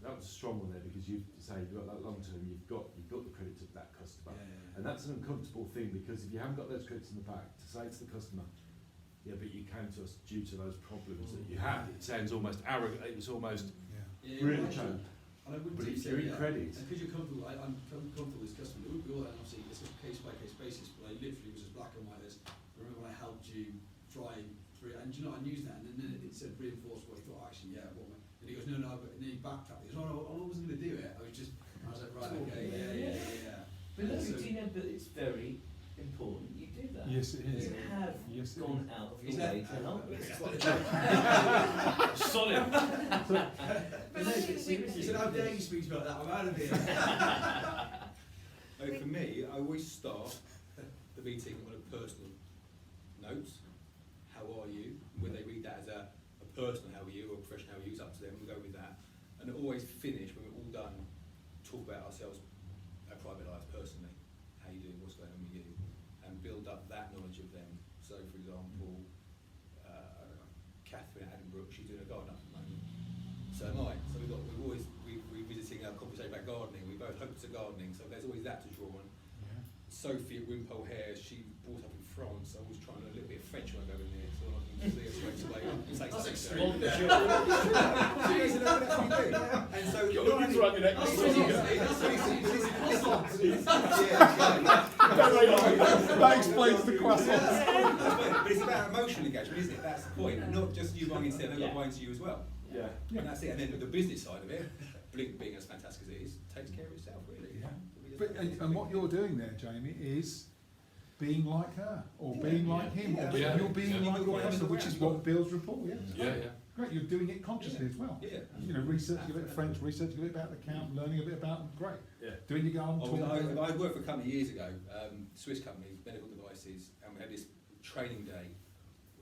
Speaker 4: That was a strong one there because you've got that long term, you've got the credit of that customer, and that's an uncomfortable thing because if you haven't got those credits in the back, to say to the customer, yeah, but you came to us due to those problems that you had, it sounds almost arrogant. It was almost really challenging.
Speaker 3: And I would
Speaker 4: But
Speaker 3: do
Speaker 4: if
Speaker 3: say,
Speaker 4: you're in credit,
Speaker 3: and because you're comfortable, I'm comfortable with this customer. We all, and obviously it's a case by case basis, but I literally was as black and white as I remember when I helped you try through, and you know, I used that, and then it said reinforce what you thought. Actually, yeah, what? And he goes, no, but and then he backtracked. He goes, no, I wasn't going to do it. I was like, right, okay, yeah.
Speaker 6: But look,
Speaker 3: So-
Speaker 6: do you know, but it's very important you do that.
Speaker 2: Yes, it is.
Speaker 6: You have
Speaker 2: Yes, it
Speaker 6: gone
Speaker 2: is.
Speaker 6: out of
Speaker 3: Is
Speaker 6: your
Speaker 3: that-
Speaker 6: way to help me.
Speaker 1: Solid.
Speaker 3: But no, seriously, he said, how dare you speak to me like that? I'm out of here.
Speaker 8: For me, I always start the meeting on a personal note. How are you? When they read that as a personal how are you or professional how are you, it's up to them. We'll go with that. And always finish when we're all done. Talk about ourselves, our private lives personally. How you doing? What's going on with you? And build up that knowledge of them. So, for example, I don't know, Catherine at Edinburgh, she's doing a garden up at the moment. So am I. So we're revisiting our conversation about gardening. We both hope to gardening, so there's always that to draw on.
Speaker 2: Yeah.
Speaker 8: Sophie at Wimpole Hair, she brought up in France. I was trying to learn a little bit of French when I go in there, so I can see her straight away. Say
Speaker 3: That's
Speaker 8: something.
Speaker 3: extreme.
Speaker 8: Seriously, no, that's what we do. And so
Speaker 1: You're looking to run your neck.
Speaker 2: That explains the croissants.
Speaker 8: But it's about emotional engagement, isn't it? That's the point. Not just you buying into them, they're buying to you as well.
Speaker 4: yeah.
Speaker 8: And that's it. And then the business side of it, Blink being as fantastic as it is, takes care of itself, really.
Speaker 2: Yeah. But, and what you're doing there, Jamie, is being like her, or being like him, or
Speaker 7: Yeah.
Speaker 2: you're being
Speaker 8: Yeah.
Speaker 2: like your customer, which is what Bill's report, yeah.
Speaker 7: Yeah.
Speaker 2: Great, you're doing it consciously as well.
Speaker 8: Yeah.
Speaker 2: You know, researching a bit of French, researching a bit about the account, learning a bit about them, great.
Speaker 4: Yeah.
Speaker 2: Doing your garden, talking about
Speaker 8: I worked for a company years ago, Swiss company, medical devices, and we had this training day.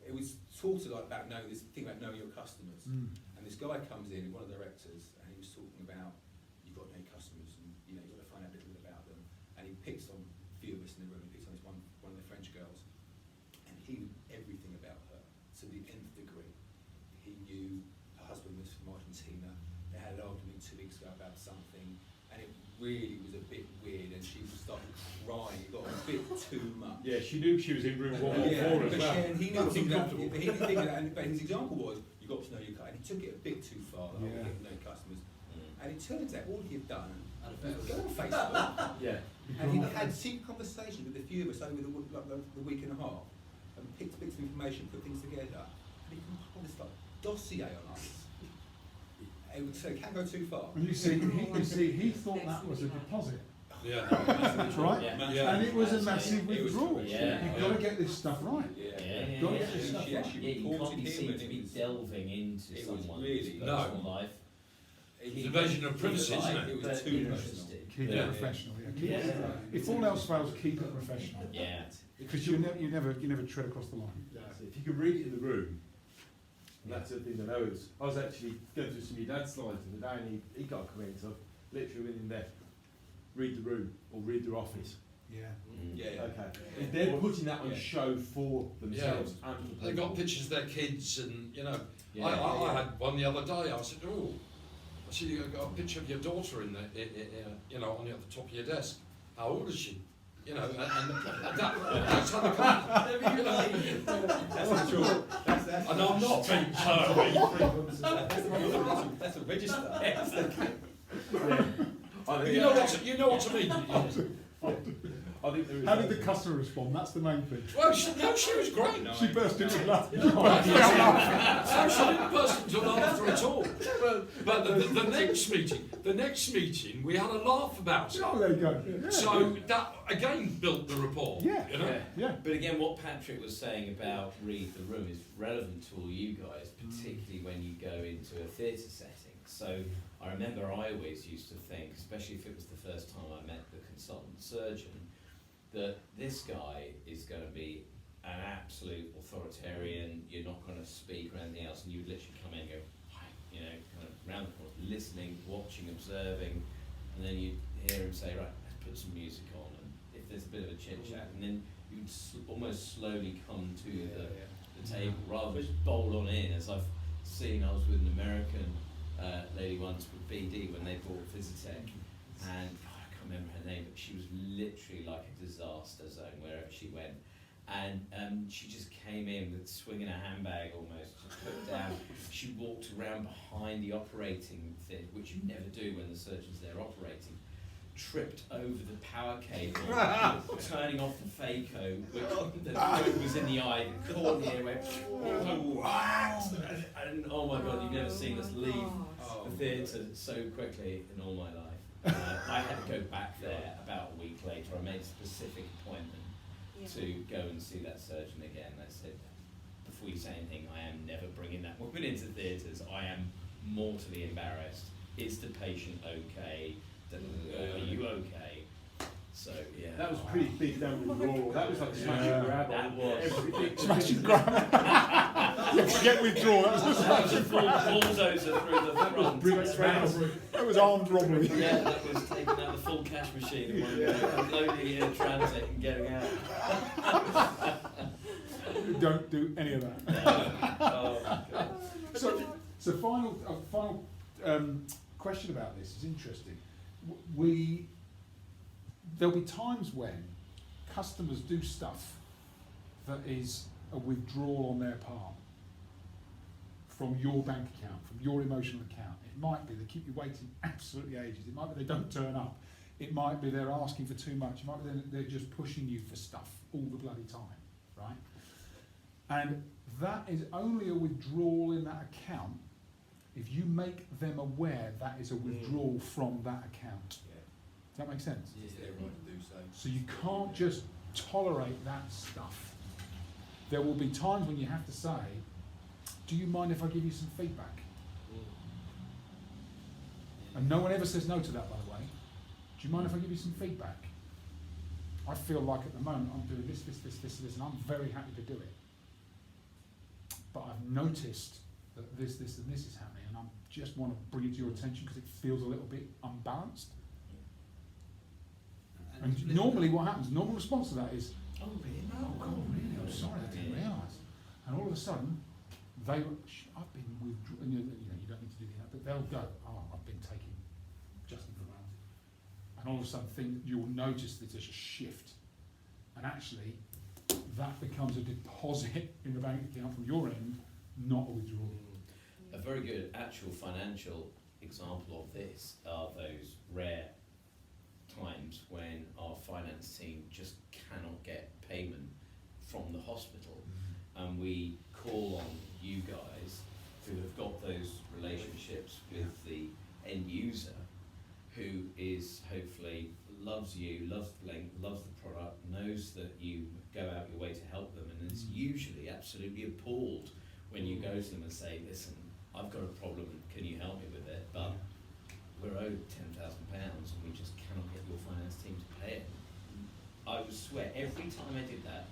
Speaker 8: It was sort of like about knowing this thing about knowing your customers. And this guy comes in, one of the directors, and he was talking about you've got to know your customers, and you know you've got to find out a little bit about them. And he picks on a few of us in the room. He picks on this one of the French girls, and he knew everything about her to the nth degree. He knew her husband was from Argentina. They had an argument 2 weeks ago about something, and it really was a bit weird. And she started crying. It got a bit too much.
Speaker 4: Yeah, she knew she was in room 114 as
Speaker 8: but
Speaker 4: well.
Speaker 8: and he knew
Speaker 4: That's
Speaker 8: things about,
Speaker 4: uncomfortable.
Speaker 8: but he knew things about, but his example was you got to know your customer, and he took it a bit too far. Like,
Speaker 2: Yeah.
Speaker 8: get to know your customers, and it turns out all he had done
Speaker 3: And a
Speaker 8: was
Speaker 3: fair
Speaker 8: go on Facebook,
Speaker 4: Yeah.
Speaker 8: and he had secret conversations with a few of us over the week and a half, and picked bits of information, put things together, and he compiled this like dossier on us. So it can't go too far.
Speaker 2: And you see, he thought that was a deposit,
Speaker 7: Yeah.
Speaker 2: right?
Speaker 7: Yeah.
Speaker 2: And it was a massive
Speaker 8: It was-
Speaker 2: withdrawal.
Speaker 6: Yeah.
Speaker 2: You've got to get this stuff right.
Speaker 6: Yeah.
Speaker 2: Gotta get this stuff
Speaker 8: She
Speaker 2: right.
Speaker 8: actually
Speaker 6: Yeah, you
Speaker 8: reported
Speaker 6: can't be
Speaker 8: him,
Speaker 6: seen
Speaker 8: and
Speaker 6: to
Speaker 8: it
Speaker 6: be
Speaker 8: was-
Speaker 6: delving into
Speaker 8: it was
Speaker 6: someone's
Speaker 8: really-
Speaker 6: personal
Speaker 7: No.
Speaker 6: life.
Speaker 7: It's invasion of privacy, isn't it?
Speaker 8: It was
Speaker 6: But
Speaker 8: too personal.
Speaker 6: interested.
Speaker 2: Keep
Speaker 7: Yeah.
Speaker 2: it professional. Yeah. Keep it,
Speaker 6: Yeah.
Speaker 2: if all else fails, keep it professional.
Speaker 6: Yeah.
Speaker 2: Because you never tread across the line.
Speaker 4: That's it. If you could read it in the room, and that's the thing that I was actually going through some of your dad's slides the other day, and he got a comment of literally within there, read the room or read their office.
Speaker 2: Yeah.
Speaker 8: Yeah.
Speaker 4: Okay. If they're putting that on show for themselves and for
Speaker 7: They got
Speaker 4: people.
Speaker 7: pictures of their kids, and you know,
Speaker 6: Yeah,
Speaker 7: I had one the other day. I said, "Oh, I see you got a picture of your daughter in the, you know, on the top of your desk. How old is she? You know, and that's how they come. You know,
Speaker 8: That's true. That's
Speaker 7: and I'm not being pervy.
Speaker 8: that's a register.
Speaker 4: I think
Speaker 7: You know what I mean.
Speaker 4: I think there is.
Speaker 2: How did the customer respond? That's the main thing.
Speaker 7: Well, she was great.
Speaker 2: She burst into laughter.
Speaker 7: So she didn't burst into laughter at all. But the next meeting, we had a laugh about it.
Speaker 2: Oh, there you go. Yeah.
Speaker 7: So that again built the rapport.
Speaker 2: Yeah.
Speaker 7: You know?
Speaker 2: Yeah.
Speaker 6: But again, what Patrick was saying about read the room is relevant to all you guys, particularly when you go into a theatre setting. So I remember I always used to think, especially if it was the first time I met the consultant surgeon, that this guy is going to be an absolute authoritarian, you're not going to speak or anything else, and you would literally come in and go, you know, kind of round the corner, listening, watching, observing, and then you'd hear him say, right, let's put some music on, and if there's a bit of a chit-chat, and then you'd almost slowly come to the table, rather than just bowl on in, as I've seen. I was with an American lady once with BD when they bought Visitech, and I can't remember her name, but she was literally like a disaster zone wherever she went. And she just came in with swinging a handbag almost, just put down. She walked around behind the operating thing, which you never do when the surgeon's there operating. Tripped over the power cable, turning off the phaco, which the fluid was in the eye, the cornea went, and oh my God, you've never seen us leave the theatre so quickly in all my life. I had to go back there about a week later. I made a specific appointment to go and see that surgeon again. I said, before you say anything, I am never bringing that woman into theatres. I am mortally embarrassed. Is the patient okay? Are you okay? So yeah,
Speaker 4: That was pretty big down withdrawal. That was like smashing grab.
Speaker 6: that was
Speaker 4: Everything.
Speaker 2: Smashing grab. Forget withdrawal. That was
Speaker 6: that was a full bulldozer through the front.
Speaker 2: That was armed robbery.
Speaker 6: Yeah, that was taking out the full cash machine and unloading it in transit and getting out.
Speaker 2: Don't do any of that.
Speaker 6: Oh, God.
Speaker 2: So final question about this is interesting. There'll be times when customers do stuff that is a withdrawal on their part from your bank account, from your emotional account. It might be they keep you waiting absolutely ages. It might be they don't turn up. It might be they're asking for too much. It might be they're just pushing you for stuff all the bloody time, right? And that is only a withdrawal in that account if you make them aware that is a withdrawal from that account. Does that make sense?
Speaker 8: Yes, they're right to do so.
Speaker 2: So you can't just tolerate that stuff. There will be times when you have to say, do you mind if I give you some feedback? And no one ever says no to that, by the way. Do you mind if I give you some feedback? I feel like at the moment I'm doing this, and I'm very happy to do it. But I've noticed that this, and this is happening, and I just want to bring it to your attention because it feels a little bit unbalanced. And normally what happens, normal response to that is,
Speaker 6: Oh, really?
Speaker 2: oh God, really? I'm sorry, I didn't realise. And all of a sudden, I've been withdrawn, you don't need to do that, but they'll go, oh, I've been taking Justin for granted. And all of a sudden, you'll notice that there's a shift. And actually, that becomes a deposit in the bank account from your end, not a withdrawal.
Speaker 6: A very good actual financial example of this are those rare times when our finance team just cannot get payment from the hospital, and we call on you guys who have got those relationships with the end user, who is hopefully loves you, loves Blink, loves the product, knows that you go out your way to help them, and is usually absolutely appalled when you go to them and say, listen, I've got a problem, can you help me with it? But we're owed £10,000 and we just cannot get your finance team to pay it. I would swear every time I did that,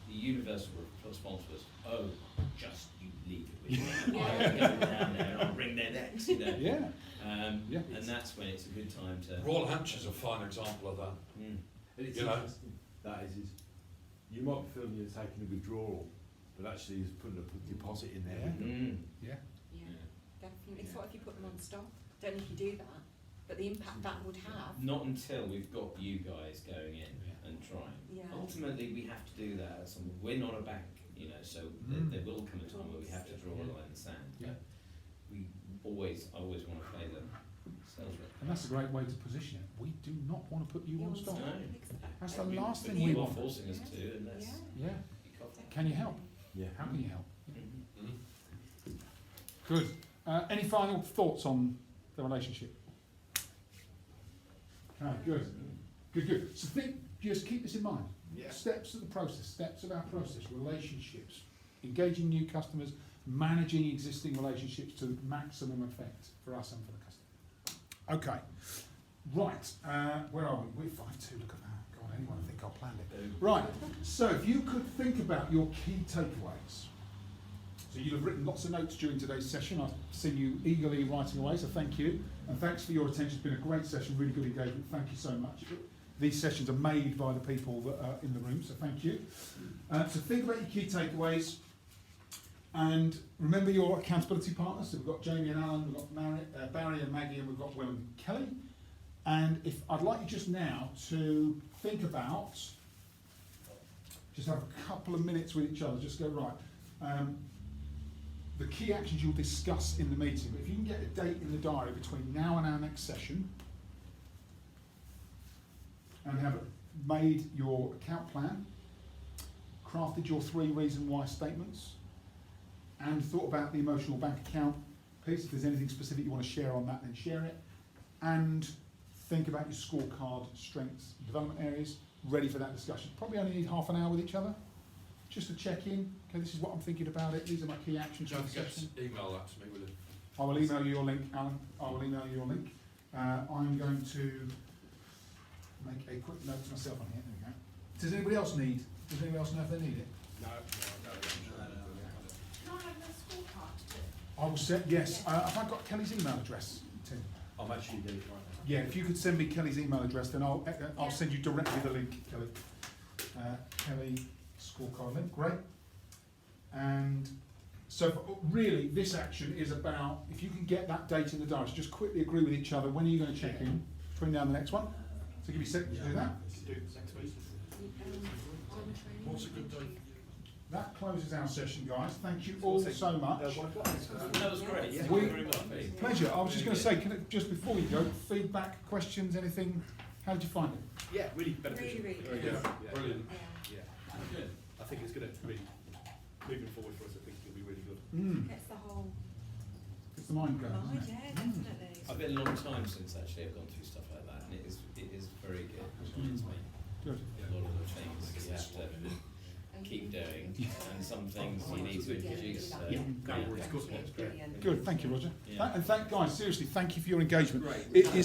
Speaker 6: the universal response was, oh, just you leave it with me. I'll go down there and I'll bring their necks, you know.
Speaker 2: Yeah.
Speaker 6: And that's when it's a good time to...
Speaker 7: Royal Hampshire's a fine example of that.
Speaker 6: Mm.
Speaker 4: And it's
Speaker 7: You know?
Speaker 4: interesting. That is, you might be feeling you're taking a withdrawal, but actually he's putting a deposit in there.
Speaker 6: Mm.
Speaker 2: Yeah.
Speaker 5: Yeah, definitely. So what if you put them on stock? Don't know if you do that, but the impact that would have.
Speaker 6: Not until we've got you guys going in and trying.
Speaker 5: Yeah.
Speaker 6: Ultimately, we have to do that. We're not a bank, you know, so there will come a time where we have to draw a line in the sand.
Speaker 2: Yeah.
Speaker 6: I always want to say that Sales rep.
Speaker 2: And that's a great way to position it. We do not want to put you on stop.
Speaker 6: No.
Speaker 2: That's the
Speaker 6: We-
Speaker 2: last
Speaker 6: but
Speaker 2: thing we
Speaker 6: you are
Speaker 2: want.
Speaker 6: forcing us to, and that's
Speaker 2: Yeah.
Speaker 6: you can't.
Speaker 2: Can you help?
Speaker 4: Yeah.
Speaker 2: How can you help?
Speaker 7: Mm.
Speaker 2: Good. Any final thoughts on the relationship? Okay, good. Good. So just keep this in mind.
Speaker 1: Yeah.
Speaker 2: Steps of the process, steps of our process, relationships, engaging new customers, managing existing relationships to maximum effect for us and for the customer. Okay. Right. Where are we? We're 5-2. Look at that. God, anyone would think I planned it. Right. So if you could think about your key takeaways. So you'll have written lots of notes during today's session. I've seen you eagerly writing away, so thank you. And thanks for your attention. It's been a great session, really good engagement. Thank you so much. These sessions are made by the people that are in the room, so thank you. So think about your key takeaways. And remember your accountability partners. So we've got Jamie and Alan, we've got Barry and Maggie, and we've got Will and Kelly. And if I'd like you just now to think about, just have a couple of minutes with each other, just go, right, the key actions you'll discuss in the meeting. But if you can get a date in the diary between now and our next session, and have made your account plan, crafted your 3 reason why statements, and thought about the emotional bank account piece. If there's anything specific you want to share on that, then share it. And think about your scorecard, strengths, development areas, ready for that discussion. Probably only need half an hour with each other, just to check in. Okay, this is what I'm thinking about it. These are my key actions for
Speaker 7: Don't
Speaker 2: the
Speaker 7: forget
Speaker 2: session.
Speaker 7: to email that to me, will you?
Speaker 2: I will email you your link, Alan. I will email you your link. I'm going to make a quick note to myself on here. There we go. Does anybody else know if they need it?
Speaker 8: No.
Speaker 9: Can I have the scorecard too?
Speaker 2: I will set, yes. Have I got Kelly's email address, Tim?
Speaker 4: I'm actually doing it right now.
Speaker 2: Yeah, if you could send me Kelly's email address, then I'll send you directly the link, Kelly. Kelly scorecard link, great. And so really, this action is about, if you can get that date in the diary, so just quickly agree with each other, when are you going to check in? Between now and the next one? So give you a second to do that.
Speaker 1: Do it next week.
Speaker 7: What's a good day?
Speaker 2: That closes our session, guys. Thank you all so much.
Speaker 6: That was great. Thank
Speaker 2: We-
Speaker 6: you very much. Pete.
Speaker 2: Pleasure. I was just going to say, just before you go, feedback, questions, anything? How did you find it?
Speaker 1: Yeah, really beneficial.
Speaker 5: Really, really
Speaker 1: Very
Speaker 5: good.
Speaker 1: good.
Speaker 7: Yeah, brilliant.
Speaker 5: Yeah.
Speaker 1: Yeah.
Speaker 7: Good.
Speaker 1: I think it's going to be moving forward for us. I think it's going to be really good.
Speaker 5: Gets the whole
Speaker 2: It's the mind going,
Speaker 5: mind,
Speaker 2: isn't it?
Speaker 5: yeah, definitely.
Speaker 6: It's been a long time since actually I've gone through stuff like that, and it is very good. It's made
Speaker 2: Good.
Speaker 6: a lot of the things you have to keep doing, and some things you need to introduce. So,
Speaker 1: Yeah.
Speaker 6: yeah.
Speaker 1: It's good.
Speaker 5: Brilliant.
Speaker 2: Good. Thank you, Roger.
Speaker 6: Yeah.
Speaker 2: And thank, guys, seriously, thank you for your engagement.
Speaker 8: Great.
Speaker 2: It is